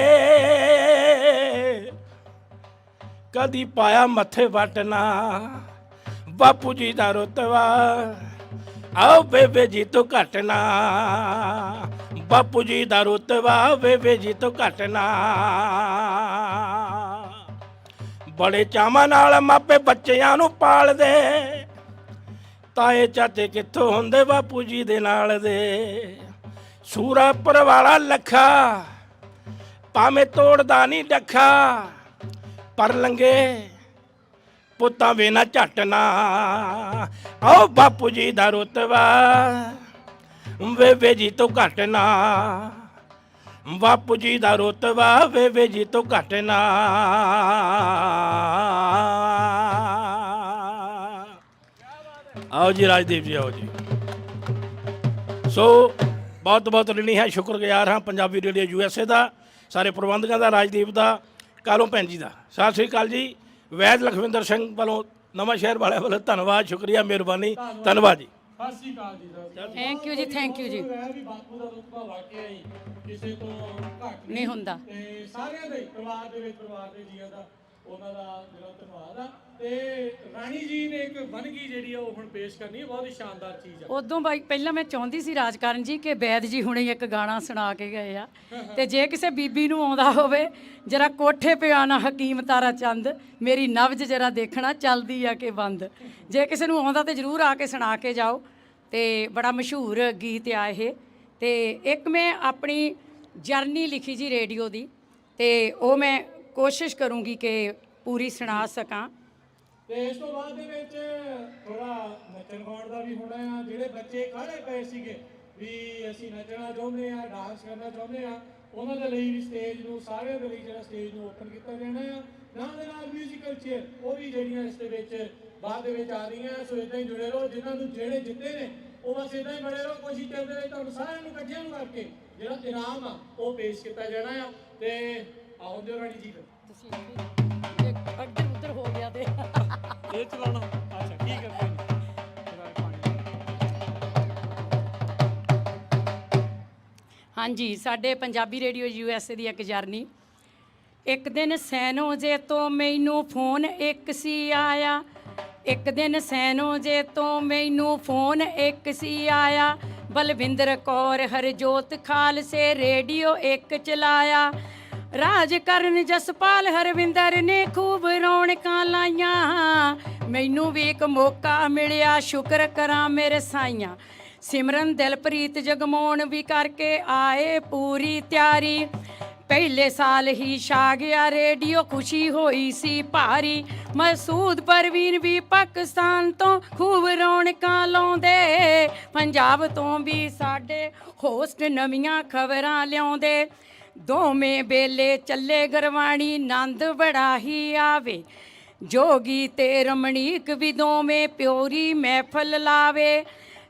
ਕਦੀ ਪਾਇਆ ਮੱਥੇ ਵਟਣਾ ਬਾਪੂ ਜੀ ਦਾ ਰੁਤਬਾ, ਆਓ ਬੇਬੇ ਜੀ ਤੋਂ ਘੱਟ ਨਾ, ਬਾਪੂ ਜੀ ਦਾ ਰੁਤਬਾ ਬੇਬੇ ਜੀ ਤੋਂ ਘੱਟ ਨਾ। ਬੜੇ ਚਾਵਾਂ ਨਾਲ ਮਾਪੇ ਬੱਚਿਆਂ ਨੂੰ ਪਾਲਦੇ, ਤਾਏ ਚਾਚੇ ਕਿੱਥੋਂ ਹੁੰਦੇ ਬਾਪੂ ਜੀ ਦੇ ਨਾਲ ਦੇ। ਸੂਰਾਪੁਰ ਵਾਲਾ ਲੱਖਾ ਭਾਵੇਂ ਤੋੜਦਾ ਨਹੀਂ ਡੱਖਾ, ਪਰ ਲੰਗੇ ਪੁੱਤਾਂ ਵੇ ਨਾ ਝੱਟ ਨਾ। ਆਓ ਬਾਪੂ ਜੀ ਦਾ ਰੁਤਬਾ ਬੇਬੇ ਜੀ ਤੋਂ ਘੱਟ ਨਾ, ਬਾਪੂ ਜੀ ਦਾ ਰੁਤਬਾ ਬੇਬੇ ਜੀ ਤੋਂ ਘੱਟ ਨਾ। ਆਓ ਜੀ ਰਾਜਦੀਪ ਜੀ, ਆਓ ਜੀ। ਸੋ ਬਹੁਤ ਬਹੁਤ ਰਿਣੀ ਹੈ, ਸ਼ੁਕਰਗੁਜ਼ਾਰ ਹਾਂ ਪੰਜਾਬੀ ਰੇਡੀਓ USA ਦਾ, ਸਾਰੇ ਪ੍ਰਬੰਧਕਾਂ ਦਾ, ਰਾਜਦੀਪ ਦਾ, ਕਾਲੋਂ ਭੈਣ ਜੀ ਦਾ। ਸਤਿ ਸ੍ਰੀ ਅਕਾਲ ਜੀ। ਵੈਦ ਲਖਵਿੰਦਰ ਸਿੰਘ ਵੱਲੋਂ ਨਵਾਂ ਸ਼ਹਿਰ ਵਾਲਿਆਂ ਵੱਲੋਂ ਧੰਨਵਾਦ, ਸ਼ੁਕਰੀਆ, ਮਿਹਰਬਾਨੀ, ਧੰਨਵਾਦ ਜੀ। ਸਤਿ ਸ਼੍ਰੀ ਅਕਾਲ ਜੀ ਸਰ। ਥੈਂਕ ਯੂ ਜੀ, ਥੈਂਕ ਯੂ ਜੀ। ਵੀ ਬਾਪੂ ਦਾ ਰੁਤਬਾ ਵਾਕਿਆ ਹੀ ਕਿਸੇ ਤੋਂ ਘੱਟ ਨਹੀਂ ਹੁੰਦਾ। ਤੇ ਸਾਰਿਆਂ ਦੇ ਪਰਿਵਾਰ ਦੇ ਵਿੱਚ, ਪਰਿਵਾਰ ਦੇ ਜੀਆਂ ਦਾ ਉਹਨਾਂ ਦਾ ਜਿਹੜਾ ਧੰਨਵਾਦ ਆ। ਤੇ ਰਾਣੀ ਜੀ ਨੇ ਇੱਕ ਵੰਨਗੀ ਜਿਹੜੀ ਆ ਉਹ ਹੁਣ ਪੇਸ਼ ਕਰਨੀ ਹੈ, ਬਹੁਤ ਹੀ ਸ਼ਾਨਦਾਰ ਚੀਜ਼ ਆ। ਉਦੋਂ ਬਾਈ ਪਹਿਲਾਂ ਮੈਂ ਚਾਹੁੰਦੀ ਸੀ ਰਾਜਕਰਨ ਜੀ ਕਿ ਵੈਦ ਜੀ ਹੁਣੇ ਇੱਕ ਗਾਣਾ ਸੁਣਾ ਕੇ ਗਏ ਆ, ਤੇ ਜੇ ਕਿਸੇ ਬੀਬੀ ਨੂੰ ਆਉਂਦਾ ਹੋਵੇ ਜਰਾ ਕੋਠੇ ਪਿਆ ਨਾ ਹਕੀਮ ਤਾਰਾ ਚੰਦ, ਮੇਰੀ ਨਬਜ ਜਰਾ ਦੇਖਣਾ ਚੱਲਦੀ ਆ ਕਿ ਬੰਦ। ਜੇ ਕਿਸੇ ਨੂੰ ਆਉਂਦਾ ਤੇ ਜ਼ਰੂਰ ਆ ਕੇ ਸੁਣਾ ਕੇ ਜਾਓ। ਤੇ ਬੜਾ ਮਸ਼ਹੂਰ ਗੀਤ ਆ ਇਹ। ਤੇ ਇੱਕ ਮੈਂ ਆਪਣੀ ਜਰਨੀ ਲਿਖੀ ਜੀ ਰੇਡੀਓ ਦੀ, ਤੇ ਉਹ ਮੈਂ ਕੋਸ਼ਿਸ਼ ਕਰੂੰਗੀ ਕਿ ਪੂਰੀ ਸੁਣਾ ਸਕਾਂ। ਤੇ ਇਸ ਤੋਂ ਬਾਅਦ ਦੇ ਵਿੱਚ ਥੋੜਾ ਨੱਚਣ ਗਾਉਣ ਦਾ ਵੀ ਹੋਣਾ ਆ। ਜਿਹੜੇ ਬੱਚੇ ਖੜੇ ਪਏ ਸੀਗੇ ਵੀ ਅਸੀਂ ਨੱਚਣਾ ਚਾਹੁੰਦੇ ਆ, ਡਾਂਸ ਕਰਨਾ ਚਾਹੁੰਦੇ ਆ, ਉਹਨਾਂ ਦੇ ਲਈ ਵੀ ਸਟੇਜ ਨੂੰ, ਸਾਰਿਆਂ ਦੇ ਲਈ ਜਿਹੜਾ ਸਟੇਜ ਨੂੰ ਓਪਨ ਕੀਤਾ ਜਾਣਾ ਆ। ਨਾਲ ਦੇ ਨਾਲ ਮਿਊਜ਼ੀਕਲ ਚੇਅਰ ਉਹ ਵੀ ਜਿਹੜੀਆਂ ਇਸ ਦੇ ਵਿੱਚ ਬਾਅਦ ਦੇ ਵਿੱਚ ਆ ਰਹੀਆਂ। ਸੋ ਇਦਾਂ ਹੀ ਜੁੜੇ ਰਹੋ, ਜਿਨ੍ਹਾਂ ਨੂੰ ਜਿਹੜੇ ਜਿੱਤੇ ਨੇ ਉਹ ਬਸ ਇਦਾਂ ਹੀ ਬਣੇ ਰਹੋ। ਕੋਸ਼ਿਸ਼ ਕਰਦੇ ਰਹੇ ਤੁਹਾਨੂੰ ਸਾਰਿਆਂ ਨੂੰ ਇਕੱਠਿਆਂ ਨੂੰ ਕਰਕੇ ਜਿਹੜਾ ਇਨਾਮ ਆ ਉਹ ਪੇਸ਼ ਕੀਤਾ ਜਾਣਾ ਆ। ਤੇ ਆਓ ਦਿਓ ਰਾਣੀ ਜੀ, ਤੁਸੀਂ ਅੱਗੇ ਉੱਧਰ ਹੋ ਗਿਆ ਤੇ ਇਹ ਚਲਾਉਣਾ। ਅੱਛਾ ਠੀਕ ਹੈ, ਕੋਈ ਨਹੀਂ। ਹਾਂਜੀ, ਸਾਡੇ ਪੰਜਾਬੀ ਰੇਡੀਓ USA ਦੀ ਇੱਕ ਜਰਨੀ। ਇੱਕ ਦਿਨ ਸੈਨੋ ਜੇ ਤੋਂ ਮੈਨੂੰ ਫੋਨ ਇੱਕ ਸੀ ਆਇਆ, ਇੱਕ ਦਿਨ ਸੈਨੋ ਜੇ ਤੋਂ ਮੈਨੂੰ ਫੋਨ ਇੱਕ ਸੀ ਆਇਆ, ਬਲਵਿੰਦਰ ਕੌਰ ਹਰਜੋਤ ਖਾਲਸੇ ਰੇਡੀਓ ਇੱਕ ਚਲਾਇਆ, ਰਾਜ ਕਰਨ ਜਸਪਾਲ ਹਰਵਿੰਦਰ ਨੇ ਖੂਬ ਰੌਣਕਾਂ ਲਾਈਆਂ, ਮੈਨੂੰ ਵੀ ਇੱਕ ਮੌਕਾ ਮਿਲਿਆ ਸ਼ੁਕਰ ਕਰਾਂ ਮੇਰੇ ਸਾਈਆਂ, ਸਿਮਰਨ ਦਿਲਪ੍ਰੀਤ ਜਗਮੋਹਨ ਵੀ ਕਰਕੇ ਆਏ ਪੂਰੀ ਤਿਆਰੀ, ਪਹਿਲੇ ਸਾਲ ਹੀ ਛਾ ਗਿਆ ਰੇਡੀਓ ਖੁਸ਼ੀ ਹੋਈ ਸੀ ਭਾਰੀ, ਮਸੂਦ ਪਰਵੀਨ ਵੀ ਪਾਕਿਸਤਾਨ ਤੋਂ ਖੂਬ ਰੌਣਕਾਂ ਲਾਉਂਦੇ, ਪੰਜਾਬ ਤੋਂ ਵੀ ਸਾਡੇ ਹੋਸਟ ਨਵੀਆਂ ਖਬਰਾਂ ਲਿਆਉਂਦੇ, ਦੋਵੇਂ ਬੇਲੇ ਚੱਲੇ ਗਰਵਾਣੀ ਨੰਦ ਬੜਾ ਹੀ ਆਵੇ, ਜੋਗੀ ਤੇ ਰਮਣੀਕ ਵੀ ਦੋਵੇਂ ਪਿਓਰੀ ਮਹਿਫਲ ਲਾਵੇ,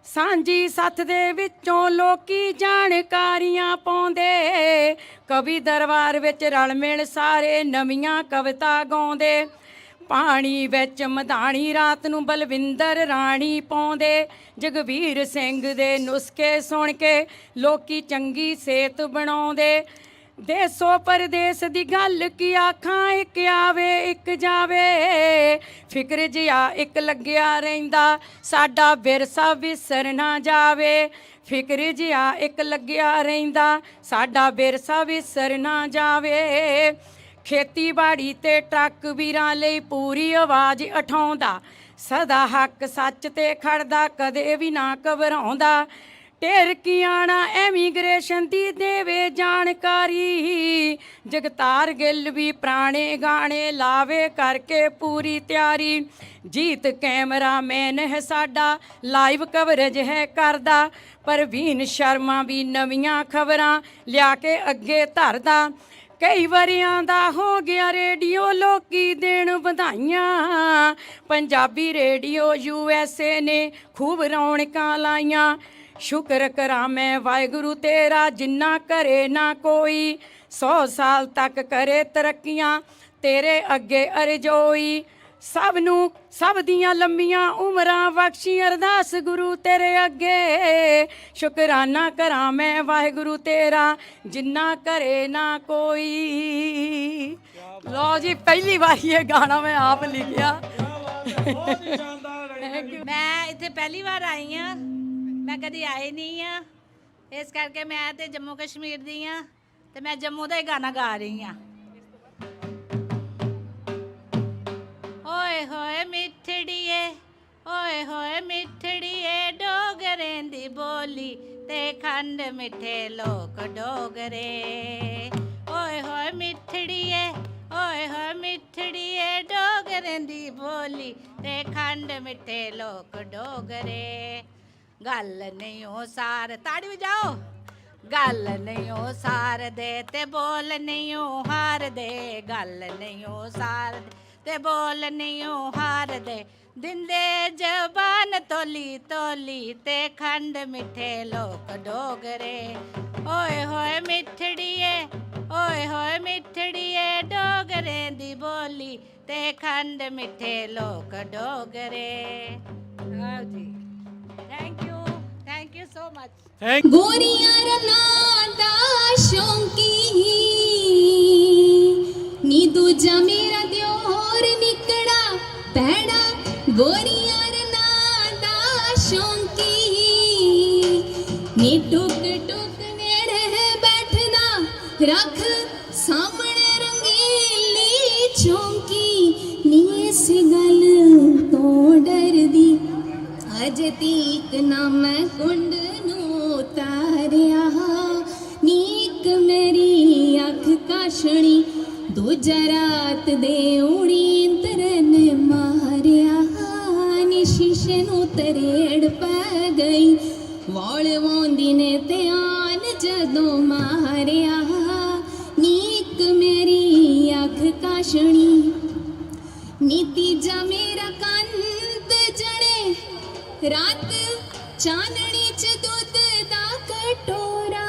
ਸਾਂਝੀ ਸੱਥ ਦੇ ਵਿੱਚੋਂ ਲੋਕੀ ਜਾਣਕਾਰੀਆਂ ਪਾਉਂਦੇ, ਕਵੀ ਦਰਬਾਰ ਵਿੱਚ ਰਲ ਮਿਲ ਸਾਰੇ ਨਵੀਆਂ ਕਵਿਤਾ ਗਾਉਂਦੇ, ਪਾਣੀ ਵਿੱਚ ਮਧਾਣੀ ਰਾਤ ਨੂੰ ਬਲਵਿੰਦਰ ਰਾਣੀ ਪਾਉਂਦੇ ਜਗਵੀਰ ਸਿੰਘ ਦੇ ਨੁਸਖੇ ਸੁਣ ਕੇ ਲੋਕੀ ਚੰਗੀ ਸਿਹਤ ਬਣਾਉਂਦੇ ਦੇਸੋ ਪਰਦੇਸ ਦੀ ਗੱਲ ਕੀ ਆਖਾਂ ਇੱਕ ਆਵੇ ਇੱਕ ਜਾਵੇ ਫਿਕਰ ਜਿਹਾ ਇੱਕ ਲੱਗਿਆ ਰਹਿੰਦਾ ਸਾਡਾ ਵਿਰਸਾ ਵਿਸਰ ਨਾ ਜਾਵੇ ਫਿਕਰ ਜਿਹਾ ਇੱਕ ਲੱਗਿਆ ਰਹਿੰਦਾ ਸਾਡਾ ਵਿਰਸਾ ਵਿਸਰ ਨਾ ਜਾਵੇ ਖੇਤੀਬਾੜੀ ਤੇ ਟਰੱਕ ਵੀਰਾਂ ਲਈ ਪੂਰੀ ਆਵਾਜ਼ ਉਠਾਉਂਦਾ ਸਦਾ ਹੱਕ ਸੱਚ ਤੇ ਖੜਦਾ ਕਦੇ ਵੀ ਨਾ ਘਬਰਾਉਂਦਾ ਢੇਰਕੀਆਣਾ ਐਮੀਗ੍ਰੇਸ਼ਨ ਦੀ ਦੇਵੇ ਜਾਣਕਾਰੀ ਜਗਤਾਰ ਗਿੱਲ ਵੀ ਪੁਰਾਣੇ ਗਾਣੇ ਲਾਵੇ ਕਰਕੇ ਪੂਰੀ ਤਿਆਰੀ ਜੀਤ ਕੈਮਰਾਮੈਨ ਹੈ ਸਾਡਾ ਲਾਈਵ ਕਵਰੇਜ ਹੈ ਕਰਦਾ ਪ੍ਰਵੀਨ ਸ਼ਰਮਾ ਵੀ ਨਵੀਆਂ ਖਬਰਾਂ ਲਿਆ ਕੇ ਅੱਗੇ ਧਰਦਾ ਕਈ ਵਰਿਆਂ ਦਾ ਹੋ ਗਿਆ ਰੇਡੀਓ ਲੋਕੀ ਦੇਣ ਵਧਾਈਆਂ ਪੰਜਾਬੀ ਰੇਡੀਓ USA ਨੇ ਖੂਬ ਰੌਣਕਾਂ ਲਾਈਆਂ ਸ਼ੁਕਰ ਕਰਾਂ ਮੈਂ ਵਾਹਿਗੁਰੂ ਤੇਰਾ ਜਿੰਨਾ ਕਰੇ ਨਾ ਕੋਈ 100 ਸਾਲ ਤੱਕ ਕਰੇ ਤਰੱਕੀਆਂ ਤੇਰੇ ਅੱਗੇ ਅਰਜ਼ੋਈ ਸਭ ਨੂੰ ਸਭ ਦੀਆਂ ਲੰਮੀਆਂ ਉਮਰਾਂ ਬਖਸ਼ੀ ਅਰਦਾਸ ਗੁਰੂ ਤੇਰੇ ਅੱਗੇ ਸ਼ੁਕਰਾਨਾ ਕਰਾਂ ਮੈਂ ਵਾਹਿਗੁਰੂ ਤੇਰਾ ਜਿੰਨਾ ਕਰੇ ਨਾ ਕੋਈ ਲਓ ਜੀ ਪਹਿਲੀ ਵਾਰੀ ਇਹ ਗਾਣਾ ਮੈਂ ਆਪ ਲਿਖਿਆ ਮੈਂ ਇੱਥੇ ਪਹਿਲੀ ਵਾਰ ਆਈ ਆ ਮੈਂ ਕਦੀ ਆਏ ਨਹੀਂ ਆ ਇਸ ਕਰਕੇ ਮੈਂ ਤੇ ਜੰਮੂ ਕਸ਼ਮੀਰ ਦੀ ਆ ਤੇ ਮੈਂ ਜੰਮੂ ਦਾ ਹੀ ਗਾਣਾ ਗਾ ਰਹੀ ਆ ਓਏ ਹੋਏ ਮਿੱਠੜੀਏ ਡੋਗਰੇ ਦੀ ਬੋਲੀ ਤੇ ਖੰਡ ਮਿੱਠੇ ਲੋਕ ਡੋਗਰੇ ਓਏ ਹੋਏ ਮਿੱਠੜੀਏ ਡੋਗਰੇ ਦੀ ਬੋਲੀ ਤੇ ਖੰਡ ਮਿੱਠੇ ਲੋਕ ਡੋਗਰੇ ਗੱਲ ਨਹੀਂ ਉਹ ਸਾਰ ਤਾੜੀ ਵਜਾਓ ਗੱਲ ਨਹੀਂ ਉਹ ਸਾਰ ਦੇ ਤੇ ਬੋਲ ਨਹੀਂ ਉਹ ਹਾਰ ਦੇ ਗੱਲ ਨਹੀਂ ਉਹ ਸਾਰ ਤੇ ਬੋਲ ਨਹੀਂ ਉਹ ਹਾਰ ਦੇ ਦਿੰਦੇ ਜ਼ਬਾਨ ਤੋਲੀ ਤੋਲੀ ਤੇ ਖੰਡ ਮਿੱਠੇ ਲੋਕ ਡੋਗਰੇ ਓਏ ਹੋਏ ਮਿੱਠੜੀਏ ਡੋਗਰੇ ਦੀ ਬੋਲੀ ਤੇ ਖੰਡ ਮਿੱਠੇ ਲੋਕ ਡੋਗਰੇ ਆਓ ਜੀ ਥੈਂਕ ਯੂ ਸੋ ਮਚ ਗੋਰੀਆਂ ਰੰਨਾਂ ਦਾ ਸ਼ੌਂਕੀ ਨੀ ਦੂਜਾ ਮੇਰਾ ਦਿਓਰ ਨਿਕੜਾ ਪੈਣਾ ਗੋਰੀਆਂ ਰੰਨਾਂ ਦਾ ਸ਼ੌਂਕੀ ਨੀ ਟੁਕ ਟੁਕ ਨੇੜੇ ਬੈਠਦਾ ਰੱਖ ਸਾਹਮਣੇ ਰੰਗੀਲੀ ਚੌਂਕੀ ਨੀ ਇਸ ਗੱਲ ਤੋਂ ਡਰਦੀ ਅਜੇ ਤੀਕ ਨਾ ਮੈਂ ਕੁੰਡ ਨੂੰ ਤਾਰਿਆ ਨੀਕ ਮੇਰੀ ਅੱਖ ਕਾਸ਼ਣੀ ਦੂਜਾ ਰਾਤ ਦੇ ਉਣੀ ਤਰਨੇ ਮਾਰਿਆ ਨੀ ਸ਼ੀਸ਼ੇ ਨੂੰ ਤਰੇੜ ਪੈ ਗਈ ਵਾਲ ਵਾਉਂਦੀ ਨੇ ਧਿਆਨ ਜਦੋਂ ਮਾਰਿਆ ਨੀਕ ਮੇਰੀ ਅੱਖ ਕਾਸ਼ਣੀ ਨੀਤੀ ਜਾ ਮੇਰਾ ਕੰਤ ਜਣੇ ਰਾਤ ਚਾਨਣੀ ਚ ਦੁੱਧ ਦਾ ਕਟੋਰਾ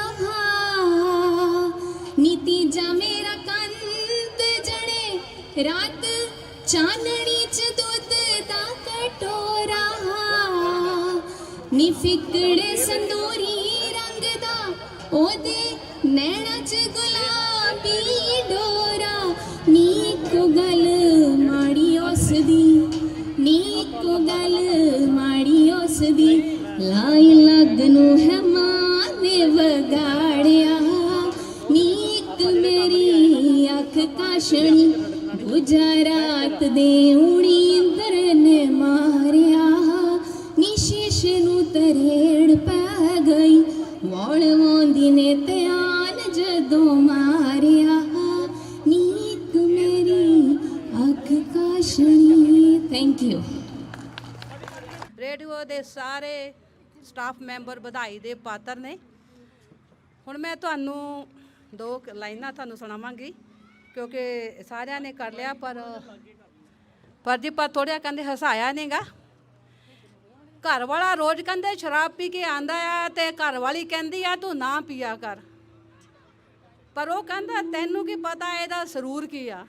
ਨੀਤੀ ਜਾ ਮੇਰਾ ਕੰਤ ਜਣੇ ਰਾਤ ਚਾਨਣੀ ਚ ਦੁੱਧ ਦਾ ਕਟੋਰਾ ਨੀ ਫਿਕੜੇ ਸੰਦੂਰੀ ਰੰਗ ਦਾ ਉਹਦੇ ਨੈਣਾ ਚ ਗੁਲਾਬੀ ਡੋਰਾ ਨੀ ਕੋ ਗੱਲ ਮਾੜੀ ਉਸਦੀ ਨੀ ਕੋ ਗੱਲ ਮਾੜੀ ਉਸਦੀ ਲਾਈ ਲੱਗ ਨੂੰ ਹੈ ਮਾਂ ਨੇ ਵਗਾੜਿਆ ਨੀਕ ਮੇਰੀ ਅੱਖ ਕਾਸ਼ਣੀ ਦੂਜਾ ਰਾਤ ਦੇ ਉਣੀ ਇੰਦਰ ਨੇ ਮਾਰਿਆ ਨੀ ਸ਼ੀਸ਼ ਨੂੰ ਤਰੇੜ ਪੈ ਗਈ ਵਾਲ ਵਾਉਂਦੀ ਨੇ ਧਿਆਨ ਜਦੋਂ ਮਾਰਿਆ ਨੀਕ ਮੇਰੀ ਅੱਖ ਕਾਸ਼ਣੀ ਥੈਂਕ ਯੂ ਰੇਡੀਓ ਦੇ ਸਾਰੇ ਸਟਾਫ ਮੈਂਬਰ ਵਧਾਈ ਦੇ ਪਾਤਰ ਨੇ ਹੁਣ ਮੈਂ ਤੁਹਾਨੂੰ ਦੋ ਲਾਈਨਾਂ ਤੁਹਾਨੂੰ ਸੁਣਾਵਾਂਗੀ ਕਿਉਂਕਿ ਸਾਰਿਆਂ ਨੇ ਕਰ ਲਿਆ ਪਰ ਜੀ ਪਰ ਥੋੜ੍ਹਾ ਕਹਿੰਦੇ ਹਸਾਇਆ ਨਹੀਂਗਾ ਘਰ ਵਾਲਾ ਰੋਜ਼ ਕਹਿੰਦੇ ਸ਼ਰਾਬ ਪੀ ਕੇ ਆਂਦਾ ਆ ਤੇ ਘਰ ਵਾਲੀ ਕਹਿੰਦੀ ਆ ਤੂੰ ਨਾ ਪੀਆ ਕਰ ਪਰ ਉਹ ਕਹਿੰਦਾ ਤੈਨੂੰ ਕੀ ਪਤਾ ਇਹਦਾ ਸਰੂਰ ਕੀ ਆ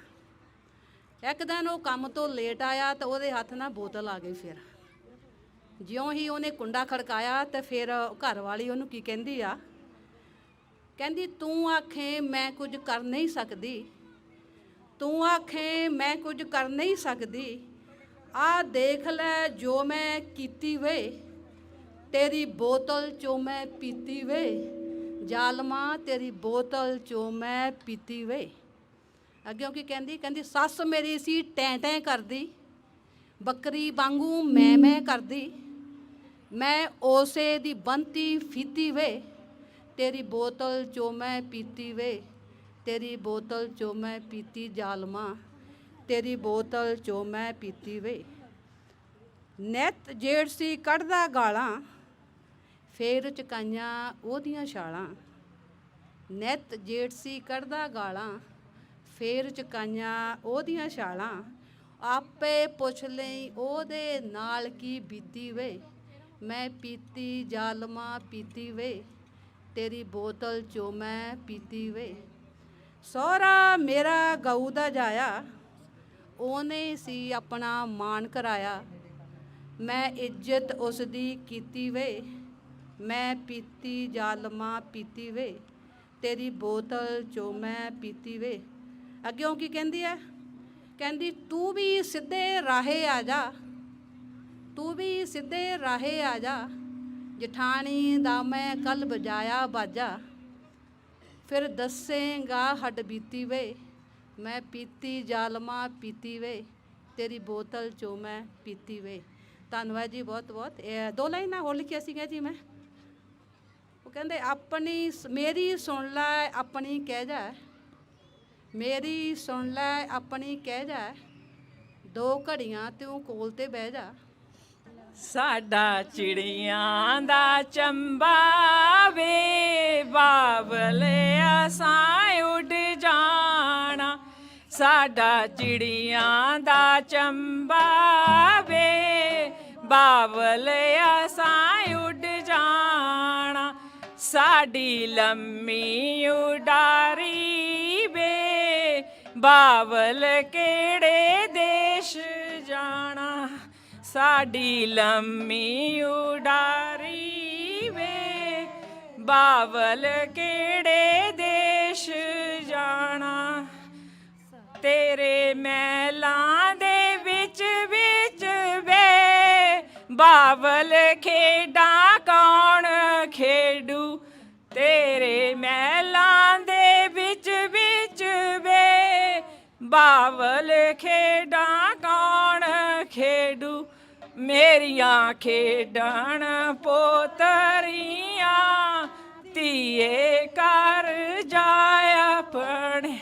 ਇੱਕ ਦਿਨ ਉਹ ਕੰਮ ਤੋਂ ਲੇਟ ਆਇਆ ਤਾਂ ਉਹਦੇ ਹੱਥ ਨਾਲ ਬੋਤਲ ਆ ਗਈ। ਫਿਰ ਜਿਉਂ ਹੀ ਉਹਨੇ ਕੁੰਡਾ ਖੜਕਾਇਆ ਤੇ ਫਿਰ ਘਰ ਵਾਲੀ ਉਹਨੂੰ ਕੀ ਕਹਿੰਦੀ ਆ, ਕਹਿੰਦੀ ਤੂੰ ਆਖੇ ਮੈਂ ਕੁਝ ਕਰ ਨਹੀਂ ਸਕਦੀ, ਤੂੰ ਆਖੇ ਮੈਂ ਕੁਝ ਕਰ ਨਹੀਂ ਸਕਦੀ, ਆ ਦੇਖ ਲੈ ਜੋ ਮੈਂ ਕੀਤੀ ਵੇ, ਤੇਰੀ ਬੋਤਲ ਚੋਂ ਮੈਂ ਪੀਤੀ ਵੇ, ਜ਼ਾਲਮਾ ਤੇਰੀ ਬੋਤਲ ਚੋਂ ਮੈਂ ਪੀਤੀ ਵੇ। ਅੱਗੇ ਕੀ ਕਹਿੰਦੀ, ਕਹਿੰਦੀ ਸੱਸ ਮੇਰੀ ਸੀ ਟੈਂ ਟੈਂ ਕਰਦੀ, ਬੱਕਰੀ ਵਾਂਗੂ ਮੈਂ ਕਰਦੀ, ਮੈਂ ਉਸੇ ਦੀ ਬੰਤੀ ਫੀਤੀ ਵੇ, ਤੇਰੀ ਬੋਤਲ ਚੋਂ ਮੈਂ ਪੀਤੀ ਵੇ, ਤੇਰੀ ਬੋਤਲ ਚੋਂ ਮੈਂ ਪੀਤੀ ਜ਼ਾਲਮਾ, ਤੇਰੀ ਬੋਤਲ ਚੋਂ ਮੈਂ ਪੀਤੀ ਵੇ। ਨਿੱਤ ਜੇੜ ਸੀ ਕੱਢਦਾ ਗਾਲਾਂ, ਫੇਰ ਚਕਾਈਆਂ ਉਹਦੀਆਂ ਛਾਲਾਂ, ਨਿੱਤ ਜੇੜ ਸੀ ਕੱਢਦਾ ਗਾਲਾਂ, ਫੇਰ ਚਕਾਈਆਂ ਉਹਦੀਆਂ ਛਾਲਾਂ, ਆਪੇ ਪੁੱਛ ਲਈ ਉਹਦੇ ਨਾਲ ਕੀ ਬੀਤੀ ਵੇ, ਮੈਂ ਪੀਤੀ ਜ਼ਾਲਮਾ ਪੀਤੀ ਵੇ, ਤੇਰੀ ਬੋਤਲ ਚੋਂ ਮੈਂ ਪੀਤੀ ਵੇ। ਸਹੁਰਾ ਮੇਰਾ ਗਊ ਦਾ ਜਾਇਆ, ਉਹਨੇ ਸੀ ਆਪਣਾ ਮਾਣ ਕਰਾਇਆ, ਮੈਂ ਇੱਜ਼ਤ ਉਸ ਦੀ ਕੀਤੀ ਵੇ, ਮੈਂ ਪੀਤੀ ਜ਼ਾਲਮਾ ਪੀਤੀ ਵੇ, ਤੇਰੀ ਬੋਤਲ ਚੋਂ ਮੈਂ ਪੀਤੀ ਵੇ। ਅੱਗਿਓਂ ਕੀ ਕਹਿੰਦੀ ਹੈ, ਕਹਿੰਦੀ ਤੂੰ ਵੀ ਸਿੱਧੇ ਰਾਹੇ ਆ ਜਾ, ਤੂੰ ਵੀ ਸਿੱਧੇ ਰਾਹੇ ਆ ਜਾ, ਜਠਾਣੀ ਦਾ ਮੈਂ ਕੱਲ ਵਜਾਇਆ ਬਾਜਾ, ਫਿਰ ਦੱਸੇਗਾ ਹੱਡ ਬੀਤੀ ਵੇ, ਮੈਂ ਪੀਤੀ ਜ਼ਾਲਮਾ ਪੀਤੀ ਵੇ, ਤੇਰੀ ਬੋਤਲ ਚੋਂ ਮੈਂ ਪੀਤੀ ਵੇ। ਧੰਨਵਾਦ ਜੀ, ਬਹੁਤ ਬਹੁਤ। ਇਹ 2 ਲਾਈਨਾਂ ਹੋਰ ਲਿਖੀਆਂ ਸੀਗੀਆਂ ਜੀ ਮੈਂ। ਉਹ ਕਹਿੰਦੇ ਆਪਣੀ ਮੇਰੀ ਸੁਣ ਲੈ ਆਪਣੀ ਕਹਿ ਜਾ, ਮੇਰੀ ਸੁਣ ਲੈ ਆਪਣੀ ਕਹਿ ਜਾ, 2 ਘੜੀਆਂ ਤੂੰ ਕੋਲ ਤੇ ਬਹਿ ਜਾ। ਸਾਡਾ ਚਿੜੀਆਂ ਦਾ ਚੰਬਾ ਵੇ, ਬਾਬਲ ਅਸਾਂ ਉੱਡ ਜਾਣਾ, ਸਾਡਾ ਚਿੜੀਆਂ ਦਾ ਚੰਬਾ ਵੇ, ਬਾਬਲ ਅਸਾਂ ਉੱਡ ਜਾਣਾ, ਸਾਡੀ ਲੰਮੀ ਉਡਾਰੀ ਵੇ, ਬਾਬਲ ਕਿਹੜੇ ਦੇਸ਼ ਜਾਣਾ, ਸਾਡੀ ਲੰਮੀ ਉਡਾਰੀ ਵੇ, ਬਾਬਲ ਕਿਹੜੇ ਦੇਸ਼ ਜਾਣਾ, ਤੇਰੇ ਮਹਿਲਾਂ ਦੇ ਵਿੱਚ ਵਿੱਚ ਵੇ, ਬਾਬਲ ਖੇਡਾਂ ਕੌਣ ਖੇਡੂ, ਤੇਰੇ ਮਹਿਲਾਂ ਦੇ ਵਿੱਚ ਵਿੱਚ ਵੇ, ਬਾਬਲ ਖੇਡਾਂ ਕੌਣ ਖੇਡੂ, ਮੇਰੀਆਂ ਖੇਡਣ ਪੋਤਰੀਆਂ, ਧੀਏ ਕਰ ਜਾਏ ਆਪਣੇ,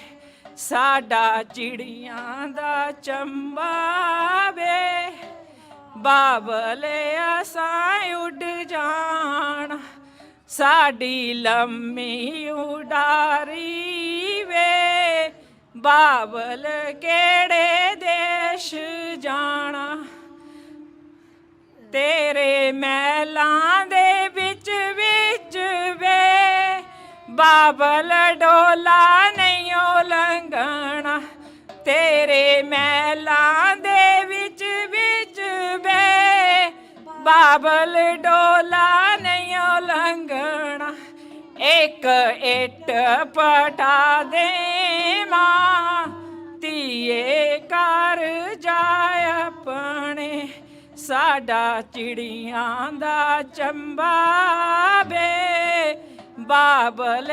ਸਾਡਾ ਚਿੜੀਆਂ ਦਾ ਚੰਬਾ ਵੇ, ਬਾਬਲ ਅਸਾਂ ਉੱਡ ਜਾਣਾ, ਸਾਡੀ ਲੰਮੀ ਉਡਾਰੀ ਵੇ, ਬਾਬਲ ਕਿਹੜੇ ਦੇਸ਼ ਜਾਣਾ, ਤੇਰੇ ਮਹਿਲਾਂ ਦੇ ਵਿੱਚ ਵਿੱਚ ਵੇ, ਬਾਬਲ ਡੋਲਾ ਨਹੀਂ ਓ ਲੰਘਣਾ, ਤੇਰੇ ਮਹਿਲਾਂ ਦੇ ਵਿੱਚ ਵਿੱਚ ਵੇ, ਬਾਬਲ ਡੋਲਾ ਨਹੀਂ ਓ ਲੰਘਣਾ, ਇੱਕ ਇੱਟ ਪਟਾ ਦੇ ਮਾਂ, ਧੀਏ ਕਰ ਜਾਏ ਆਪਣੇ, ਸਾਡਾ ਚਿੜੀਆਂ ਦਾ ਚੰਬਾ ਵੇ, ਬਾਬਲ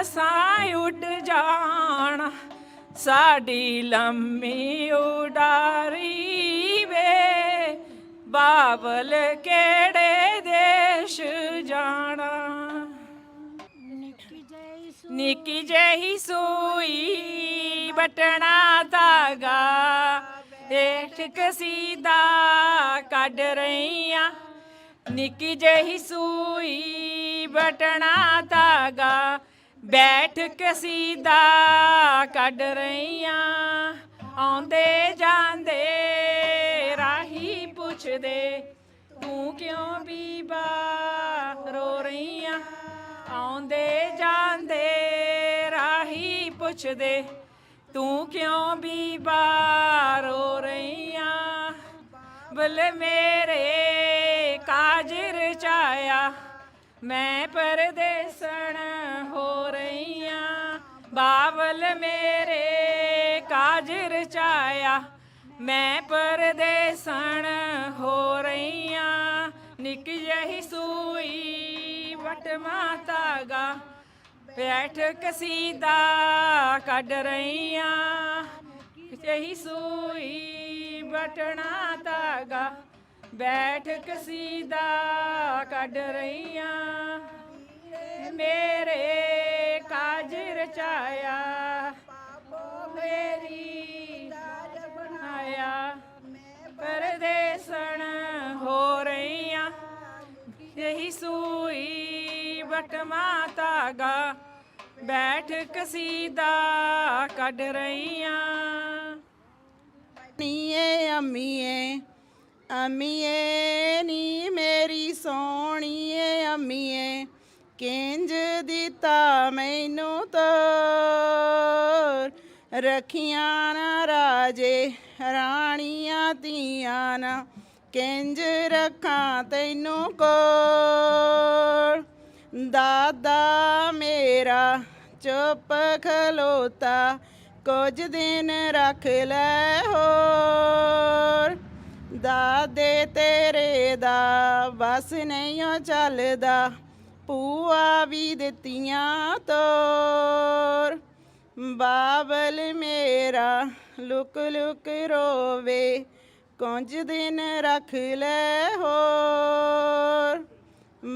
ਅਸਾਂ ਉੱਡ ਜਾਣਾ, ਸਾਡੀ ਲੰਮੀ ਉਡਾਰੀ ਵੇ, ਬਾਬਲ ਕਿਹੜੇ ਦੇਸ਼ ਜਾਣਾ। ਨਿੱਕੀ ਜਿਹੀ ਸੂਈ ਬਟਣਾ ਧਾਗਾ, ਹੇਠ ਕਸੀਦਾ ਕੱਢ ਰਹੀਆਂ, ਨਿੱਕੀ ਜਿਹੀ ਸੂਈ ਬਟਣਾ ਧਾਗਾ, ਬੈਠ ਕਸੀਦਾ ਕੱਢ ਰਹੀਆਂ, ਆਉਂਦੇ ਜਾਂਦੇ ਰਾਹੀ ਪੁੱਛਦੇ, ਤੂੰ ਕਿਉਂ ਬੀਬਾ ਰੋ ਰਹੀਆਂ, ਆਉਂਦੇ ਜਾਂਦੇ ਰਾਹੀ ਪੁੱਛਦੇ, ਤੂੰ ਕਿਉਂ ਬੀਮਾਰ ਹੋ ਰਹੀਆਂ ਬਲ ਮੇਰੇ ਕਾਜ ਰਚਾਇਆ ਮੈਂ ਪਰਦੇਸਣ ਹੋ ਰਹੀਆਂ ਬਾਬਲ ਮੇਰੇ ਕਾਜ ਰਚਾਇਆ ਮੈਂ ਪਰਦੇਸਣ ਹੋ ਰਹੀਆਂ ਨਿੱਕ ਜਿਹੀ ਸੂਈ ਵਟਮਾ ਧਾਗਾ ਬੈਠ ਕਸੀਦਾ ਕੱਢ ਰਹੀਆਂ ਜਿਹੀ ਸੂਈ ਵਟਣਾ ਧਾਗਾ ਬੈਠ ਕਸੀਦਾ ਕੱਢ ਰਹੀਆਂ ਮੇਰੇ ਕਾਜ ਰਚਾਇਆ ਮੇਰੀ ਕਾਜ ਬਣਾਇਆ ਪਰਦੇਸਣ ਹੋ ਰਹੀਆਂ ਇਹੀ ਸੂਈ ਵਟਮਾ ਧਾਗਾ ਬੈਠ ਕਸੀਦਾ ਕੱਢ ਰਹੀਆਂ ਨੀਏ ਅੰਮੀਏ ਅੰਮੀਏ ਨੀ ਮੇਰੀ ਸੋਹਣੀਏ ਅੰਮੀਏ ਕਿੰਜ ਦਿੱਤਾ ਮੈਨੂੰ ਤੋਰ ਰੱਖੀਆਂ ਨਾ ਰਾਜੇ ਰਾਣੀਆਂ ਧੀਆਂ ਨਾ ਕਿੰਜ ਰੱਖਾਂ ਤੈਨੂੰ ਕੋਲ ਦਾਦਾ ਮੇਰਾ ਚੁੱਪ ਖਲੋਤਾ ਕੁਝ ਦਿਨ ਰੱਖ ਲੈ ਹੋਰ ਦਾਦੇ ਤੇਰੇ ਦਾ ਬਸ ਨਹੀਂ ਓ ਚੱਲਦਾ ਭੂਆ ਵੀ ਦਿੱਤੀਆਂ ਤੋਰ ਬਾਬਲ ਮੇਰਾ ਲੁਕ ਲੁਕ ਰੋਵੇ ਕੁਝ ਦਿਨ ਰੱਖ ਲੈ ਹੋਰ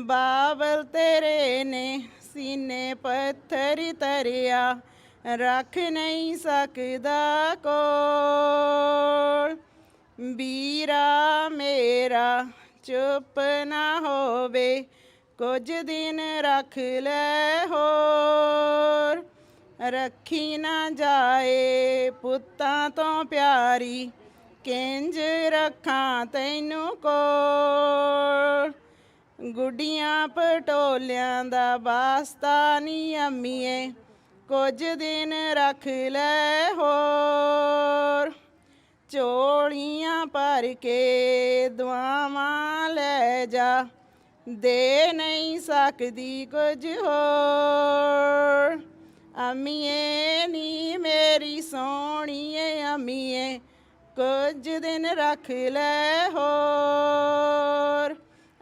ਬਾਬਲ ਤੇਰੇ ਨੇ ਸੀਨੇ ਪੱਥਰ ਤਰਿਆ ਰੱਖ ਨਹੀਂ ਸਕਦਾ ਕੋਲ ਵੀਰਾ ਮੇਰਾ ਚੁੱਪ ਨਾ ਹੋਵੇ ਕੁਝ ਦਿਨ ਰੱਖ ਲੈ ਹੋਰ ਰੱਖੀ ਨਾ ਜਾਏ ਪੁੱਤਾਂ ਤੋਂ ਪਿਆਰੀ ਕਿੰਜ ਰੱਖਾਂ ਤੈਨੂੰ ਕੋਲ ਗੁੱਡੀਆਂ ਪਟੋਲਿਆਂ ਦਾ ਵਾਸਤਾ ਨੀ ਅੰਮੀਏ ਕੁਝ ਦਿਨ ਰੱਖ ਲੈ ਹੋਰ ਝੋਲੀਆਂ ਭਰ ਕੇ ਦੁਆਵਾਂ ਲੈ ਜਾ ਦੇ ਨਹੀਂ ਸਕਦੀ ਕੁਝ ਹੋਰ ਅੰਮੀਏ ਨੀ ਮੇਰੀ ਸੋਹਣੀਏ ਅੰਮੀਏ ਕੁਝ ਦਿਨ ਰੱਖ ਲੈ ਹੋਰ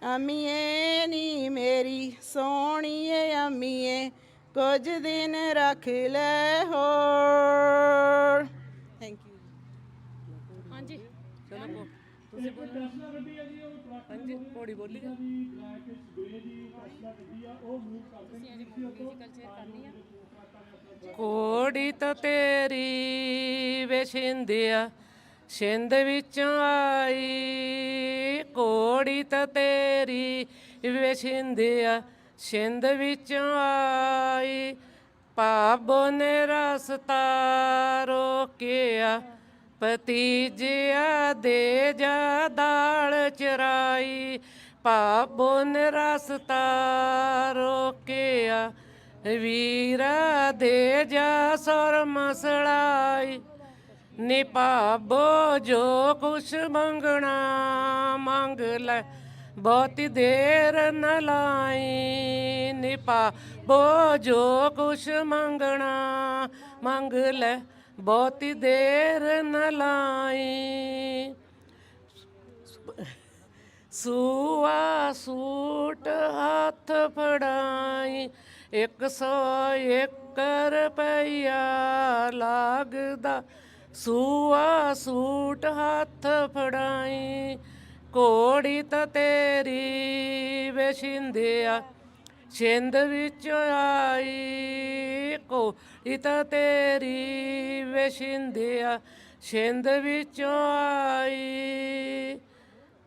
ਅੰਮੀਏ ਨੀ ਮੇਰੀ ਸੋਹਣੀਏ ਅੰਮੀਏ ਕੁਝ ਦਿਨ ਰੱਖ ਲੈ ਹੋਰ ਥੈਂਕ ਯੂ ਹਾਂਜੀ ਚਲੋ ਤੁਸੀਂ ਬੋਲੋ ਹਾਂਜੀ ਕੋੜੀ ਬੋਲੀ ਕੋੜੀ ਤਾਂ ਤੇਰੀ ਵੇ ਸਿੰਧਿਆ ਸਿੰਧ ਵਿੱਚੋਂ ਆਈ ਕੋੜੀ ਤਾਂ ਤੇਰੀ ਵੇ ਸਿੰਧਿਆ ਸਿੰਧ ਵਿੱਚੋਂ ਆਈ ਪਾਬੋ ਨੇ ਰਸਤਾ ਰੋਕਿਆ ਭਤੀਜਿਆ ਦੇ ਜਾ ਦਾਲ ਚਰਾਈ ਪਾਬੋ ਨੇ ਰਸਤਾ ਰੋਕਿਆ ਵੀਰਾ ਦੇ ਜਾ ਸੁਰ ਮਸਲਾਈ ਨੀ ਪਾਬੋ ਜੋ ਕੁਛ ਮੰਗਣਾ ਮੰਗ ਲੈ ਬਹੁਤੀ ਦੇਰ ਨ ਲਾਈ ਨੀ ਪਾਬੋ ਜੋ ਕੁਛ ਮੰਗਣਾ ਮੰਗ ਲੈ ਬਹੁਤੀ ਦੇਰ ਨ ਲਾਈ ਸੂਆ ਸੂਟ ਹੱਥ ਫੜਾਈ 101 ਰੁਪਈਆ ਲੱਗਦਾ ਸੂਆ ਸੂਟ ਹੱਥ ਫੜਾਈ ਕੋੜੀ ਤਾਂ ਤੇਰੀ ਵੇ ਸਿੰਧਿਆ ਸਿੰਧ ਵਿੱਚ ਆਈ ਕੋੜੀ ਤਾਂ ਤੇਰੀ ਵੇ ਸਿੰਧਿਆ ਸਿੰਧ ਵਿੱਚ ਆਈ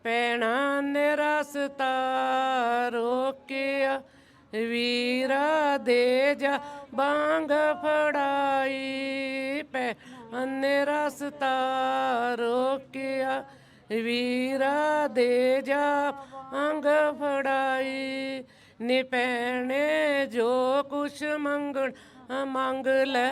ਭੈਣਾਂ ਨੇ ਰਸਤਾ ਰੋਕਿਆ ਵੀਰਾ ਦੇ ਜਾ ਬਾਂਗ ਫੜਾਈ ਭੈਣਾਂ ਨੇ ਰਸਤਾ ਰੋਕਿਆ ਵੀਰਾ ਦੇ ਜਾ ਅੰਗ ਫੜਾਈ ਨੀ ਭੈਣੇ ਜੋ ਕੁਛ ਮੰਗਣ ਮੰਗ ਲੈ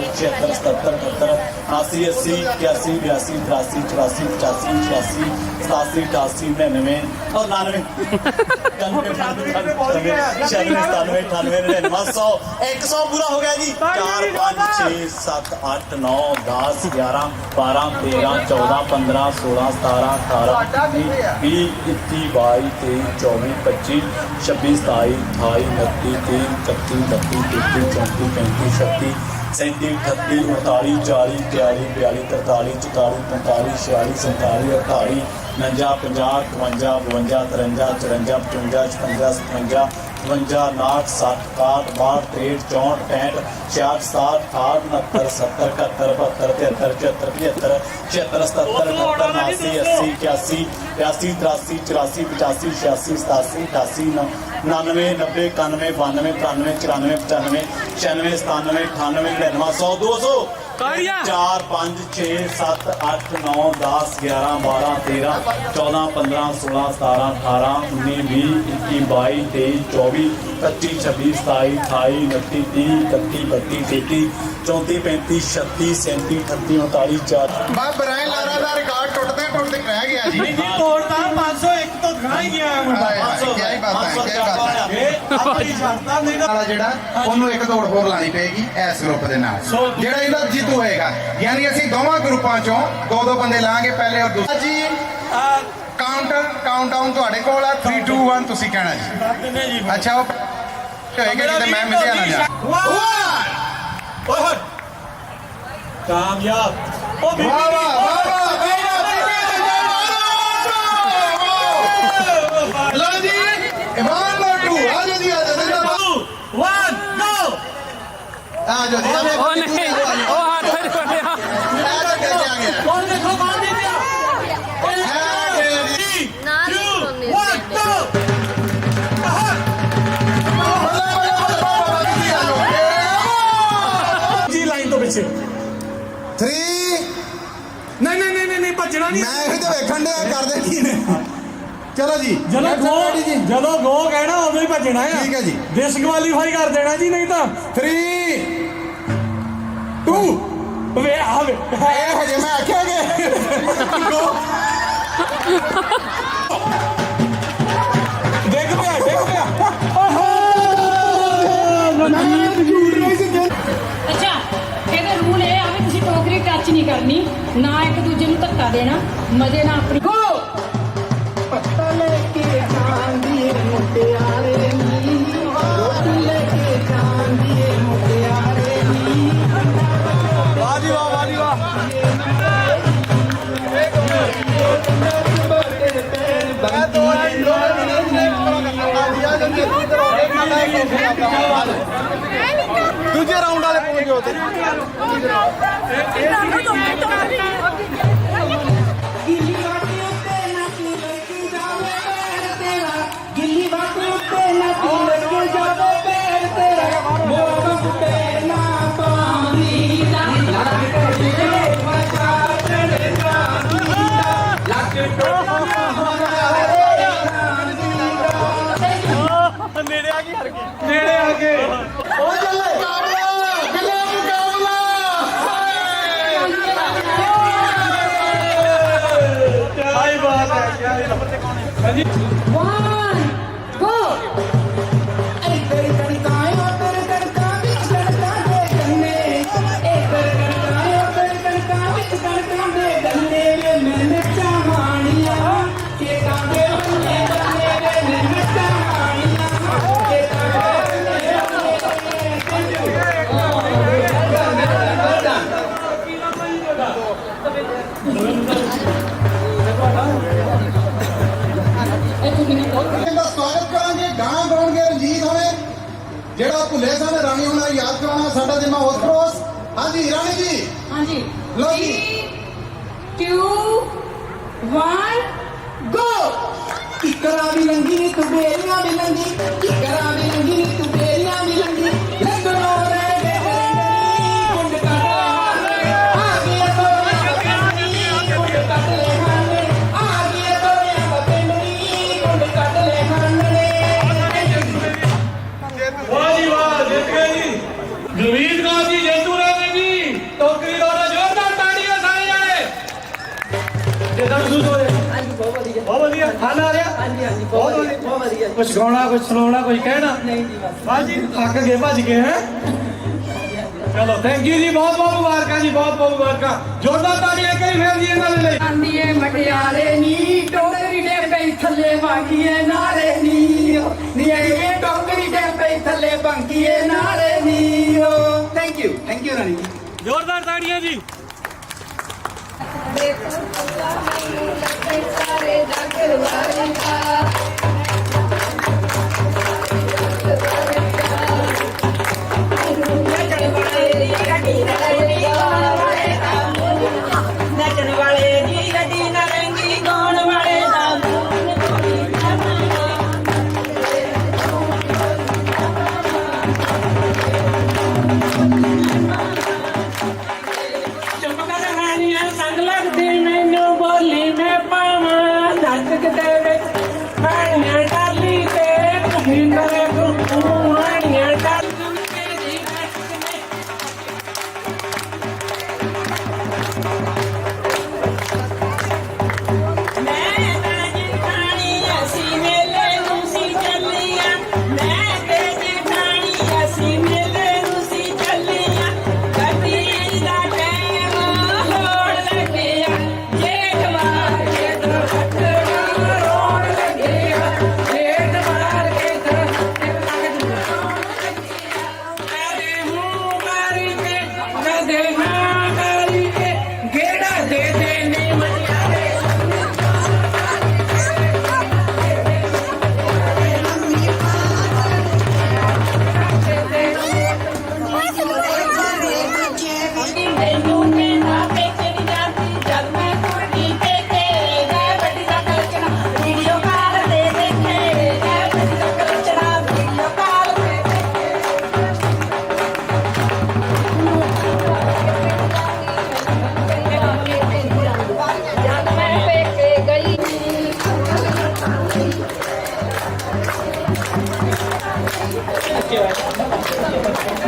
76 77 78 80 80 81 82 83 84 85 86 87 88 99 और 99 100 पूरा हो गया जी 4 5 6 7 8 9 10 11 12 13 14 15 16 17 18 20 21 22 23 24 25 26 27 28 29 30 31 32 33 34 35 36 37 38 39 40 41 42 43 44 45 46 47 48 49 50 51 52 53 54 55 56 57 58 59 60 61 62 63 64 65 66 67 68 69 70 71 73 74 75 76 77 78 79 80 81 82 83 84 85 86 87 88 99 90 91 92 93 94 95 96 97 98 99 100 200 4 5 6 7 8 9 10 11 12 13 14 15 16 17 18 19 20 21 22 23 24 25 26 27 28 29 30 31 32 33 34 35 36 37 38 39 40 ਬਾ ਬਰਾਇਨ ਲਾਰਾ ਦਾ ਰਿਕਾਰਡ ਟੁੱਟਦੇ ਰਹਿ ਗਿਆ ਜੀ ਨਹੀਂ ਤੋੜਦਾ 501 ਤੋਂ ਗਾਂ ਹੀ ਗਿਆ ਕੀ ਬਾਤ ਹੈ ਆਪਣੀ ਛੱਡਦਾ ਨਹੀਂ ਵਾਲਾ ਜਿਹੜਾ ਉਹਨੂੰ ਇੱਕ ਦੌੜ ਹੋਰ ਲਾਣੀ ਪਏਗੀ ਇਸ ਗਰੁੱਪ ਦੇ ਨਾਲ ਜਿਹੜਾ ਇਹਦਾ ਜੀਤੂ ਹੋਏਗਾ ਯਾਨੀ ਅਸੀਂ ਦੋਵਾਂ ਗਰੁੱਪਾਂ ਚੋਂ ਦੋ ਬੰਦੇ ਲਾਂਗੇ ਪਹਿਲੇ ਔਰ ਦੂਸਰਾ ਜੀ ਕਾਊਂਟਡਾਊਨ ਤੁਹਾਡੇ ਕੋਲ ਆ 3 2 1 ਤੁਸੀਂ ਕਹਿਣਾ ਜੀ ਅੱਛਾ ਉਹ ਹੋਏਗਾ ਕਿਤੇ ਮੈਂ ਮਿਲਿਆ ਨਾ ਜਾ ਕਾਮਯਾਬ ਉਹ ਵਾਹ ਵਾਹ ਵਾਹ ਲਓ ਜੀ ਇਮਾਨ ਲੋਟੂ ਆ ਜਾਓ ਜੀ ਆ ਜਾਓ 1 ਗੋ ਆ ਜਾਓ ਜੀ ਉਹ ਨਹੀਂ ਉਹ ਹੱਥ ਨਹੀਂ ਫੜਿਆ ਕੌਣ ਦੇਖੋ ਮਾਰ ਦੇ ਦਿਆ ਨਾ ਨਹੀਂ ਸੁਣਨੀ ਜੀ ਲਾਈਨ ਤੋਂ ਪਿੱਛੇ 3 ਨਹੀਂ ਭੱਜਣਾ ਨਹੀਂ ਮੈਂ ਇਹ ਤੇ ਵੇਖਣ ਡਿਆ ਕਰਦੇ ਕੀ ਨੇ ਚਲੋ ਜੀ ਜਦੋਂ ਗੋ ਕਹਿਣਾ ਉਦੋਂ ਹੀ ਭੱਜਣਾ ਹੈ ਠੀਕ ਹੈ ਜੀ ਡਿਸਕੁਆਲੀਫਾਈ ਕਰ ਦੇਣਾ ਜੀ ਨਹੀਂ ਤਾਂ 3 2 ਵੇ ਆਵੇ ਇਹ ਹਜੇ ਮੈਂ ਆਖਿਆ ਕਿ ਦੇਖ ਪਿਆ ਅੱਛਾ ਇਹਦੇ ਰੂਲ ਇਹ ਆ ਵੀ ਤੁਸੀਂ ਟੋਕਰੀ ਟੱਚ ਨਹੀਂ ਕਰਨੀ ਨਾ ਇੱਕ ਦੂਜੇ ਨੂੰ ਧੱਕਾ ਦੇਣਾ ਮਜ਼ੇ ਨਾਲ ਆਪਣੀ ਪੱਤਾ ਲੈ ਕੇ ਜਾਂਦੀ ਏ ਮੁਟਿਆਰੇ ਨੀ ਰੋਟੀ ਲੈ ਕੇ ਜਾਂਦੀ ਏ ਮੁਟਿਆਰੇ ਨੀ ਵਾਹ ਜੀ ਵਾਹ ਦੂਜੇ ਰਾਉਂਡ ਵਾਲੇ ਪਹੁੰਚ ਗਏ ਉੱਥੇ ਗਿੱਲੀ ਵਾਟੀ ਉੱਤੇ ਨਾ ਤੂੰ ਲੈ ਕੇ ਜਾਵੇ ਪੈਰ ਤੇਰਾ ਗਿੱਲੀ ਵਾਟੀ ਉੱਤੇ ਨਾ ਤੂੰ ਲੈ ਕੇ ਜਾਵੇ ਪੈਰ ਤੇਰਾ ਮੋਹ ਉੱਤੇ ਨਾ ਪਾਣੀ ਲੱਗ ਟੋਲੇ ਮਚਾ ਚੜੇ ਜਾਂਦੀ ਲੱਗ ਟੋਲਾ ਨੇੜੇ ਆ ਗਏ ਹੋ ਚੱਲੇ ਗੱਲੇ ਮੁਕਾਬਲਾ ਕੀ ਬਾਤ ਹੈ ਹਾਂਜੀ 1 ਗੋ ਇੱਧਰ ਕਣਕਾਂ ਉੱਧਰ ਕਣਕਾਂ ਵਿੱਚ ਕਣਕਾਂ ਦੇ ਗੰਨੇ ਇੱਧਰ ਕਣਕਾਂ ਉੱਧਰ ਕਣਕਾਂ ਵਿੱਚ ਕਣਕਾਂ ਦੇ ਗੰਨੇ ਵੇ ਮੈਂ ਨੱਚਾਂ ਮਾਣੀਆਂ ਖੇਤਾਂ ਦੇ ਬੰਨੇ ਬੰਨੇ ਵੇ ਮੈਂ ਨੱਚਾਂ ਮਾਣੀਆਂ ਖੇਤਾਂ ਦੇ ਇਹਦਾ ਸਵਾਗਤ ਕਰਾਂਗੇ ਗਾਣਾ ਗਾਉਣਗੇ ਰਣਜੀਤ ਹੋਣੇ ਜਿਹੜਾ ਭੁੱਲੇ ਸਨ ਰਾਣੀ ਉਹਨਾਂ ਨੂੰ ਯਾਦ ਕਰਾਉਣਾ ਸਾਡਾ ਜਿੰਮਾ ਹੋਸਪਰੋਸ ਹਾਂਜੀ ਰਾਣੀ ਜੀ ਹਾਂਜੀ ਲਓ ਜੀ 2 1 ਗੋ ਕਿਕਰਾਂ ਵੀ ਲੰਗੀ ਨੀ ਤੂੰ ਬੇਲੀਆਂ ਵੀ ਲੰਗੀ ਕਿਕਰਾਂ ਵੀ ਲੰਗੀ ਨੀ ਤੂੰ ਬੇਲੀਆਂ ਵੀ ਲੰਗੀ ਲੱਗਣੋਂ ਰਹਿ ਗਏ ਕੁੰਡ ਕੱਟ ਲੈ ਆ ਗਏ ਤੋਰਿਆਂ ਬੱਪੀ ਕੁੰਡ ਕੱਟ ਲੈ ਹਾਨੇ ਆ ਗਏ ਤੋਰਿਆਂ ਬੱਪੀ ਕੁੰਡ ਕੱਟ ਲੈ ਹਾਨੇ ਵਾਹ ਜੀ ਵਾਹ ਜਿੱਤ ਗਏ ਜੀ ਗੁਰਮੀਤ ਕੌਰ ਜੀ ਜੇਤੂ ਰਹੇ ਨੇ ਜੀ ਟੋਕਰੀ ਦੋੜਾ ਜ਼ੋਰਦਾਰ ਤਾੜੀਆਂ ਸਾਰੇ ਜਾਣੇ ਕਿਦਾਂ ਮਹਿਸੂਸ ਹੋ ਰਿਹਾ ਹਾਂਜੀ ਬਹੁਤ ਵਧੀਆ ਖਾਣਾ ਆ ਰਿਹਾ ਹਾਂਜੀ ਬਹੁਤ ਵਧੀਆ ਕੁਝ ਗਾਉਣਾ ਕੁਝ ਸੁਣਾਉਣਾ ਕੁਝ ਕਹਿਣਾ ਨਹੀਂ ਜੀ ਬਸ ਹਾਂਜੀ ਥੱਕ ਗਏ ਭੱਜ ਗਏ ਹੈ ਚਲੋ ਥੈਂਕ ਯੂ ਜੀ ਬਹੁਤ ਬਹੁਤ ਮੁਬਾਰਕਾਂ ਜੀ ਬਹੁਤ ਬਹੁਤ ਮੁਬਾਰਕਾਂ ਜ਼ੋਰਦਾਰ ਤਾੜੀਆਂ ਕਰੀ ਫੇਰ ਜੀ ਇਹਨਾਂ ਦੇ ਲਈ ਆਂਦੀ ਏ ਮਟਿਆਰੇ ਨੀ ਟੋਕਰੀ ਦੇ ਪਈ ਥੱਲੇ ਵਾਂਗੀਏ ਨਾਰੇ ਨੀ ਨੀ ਇਹ ਟੋਕਰੀ ਦੇ ਪਈ ਥੱਲੇ ਵਾਂਗੀਏ ਨਾਰੇ ਨੀ ਥੈਂਕ ਯੂ ਰਾਣੀ ਜੀ ਜ਼ੋਰਦਾਰ ਤਾੜੀਆਂ ਜੀ ਸਾਰੇ ਜਗ ਵਾਰਿੰਦਾ ਨੱਚਣ ਵਾਲੇ ਦੀ ਗੱਡੀ ਨਾ ਰਹਿੰਦੀ ਗਾਉਣ ਵਾਲੇ ਦਾ ਚਮਕਣ ਹਾਨੀਆਂ ਸੰਗ ਲੱਗਦੀ ਮੈਨੂੰ ਬੋਲੀ ਮੈਂ ਪਾਵਾਂ ਨੱਚ ਦੇ ਵਿੱਚ ਮੈਂ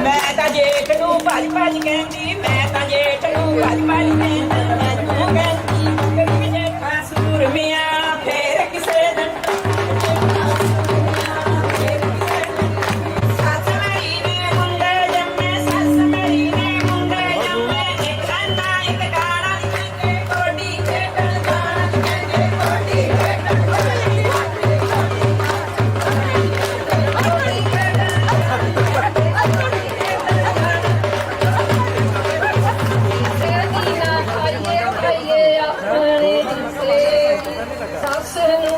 ਮੈਂ ਤਾਂ ਜੇਠ ਨੂੰ ਭੱਜ ਭੱਜ ਕਹਿੰਦੀ, ਮੈਂ ਤਾਂ ਜੇਠ ਨੂੰ ਭੱਜ ਭੱਜ ਕਹਿੰਦੀ, ਮੈਨੂੰ ਕਹਿੰਦੀ ਕਰੀ ਜੇਠਾ ਸੂਰਮਿਆਂ ਫੇਰ ਕਿਸੇ ਦਿਨ ਸੱਸ ਮੇਰੀ ਨੇ ਮੁੰਡੇ ਜੰਮੇ, ਸੱਸ ਮੇਰੀ ਨੇ ਮੁੰਡੇ ਜੰਮੇ, ਇੱਕ ਅੰਨਾ ਇੱਕ ਗਾਣਾ ਨੀ ਕਹਿੰਦੇ ਕੋਡੀ ਖੇਡਣ ਗਾਣਾ ਨੀ ਕਹਿੰਦੇ ਕੋਡੀ ਖੇਡਣ ਸੱਸ ਨੂੰ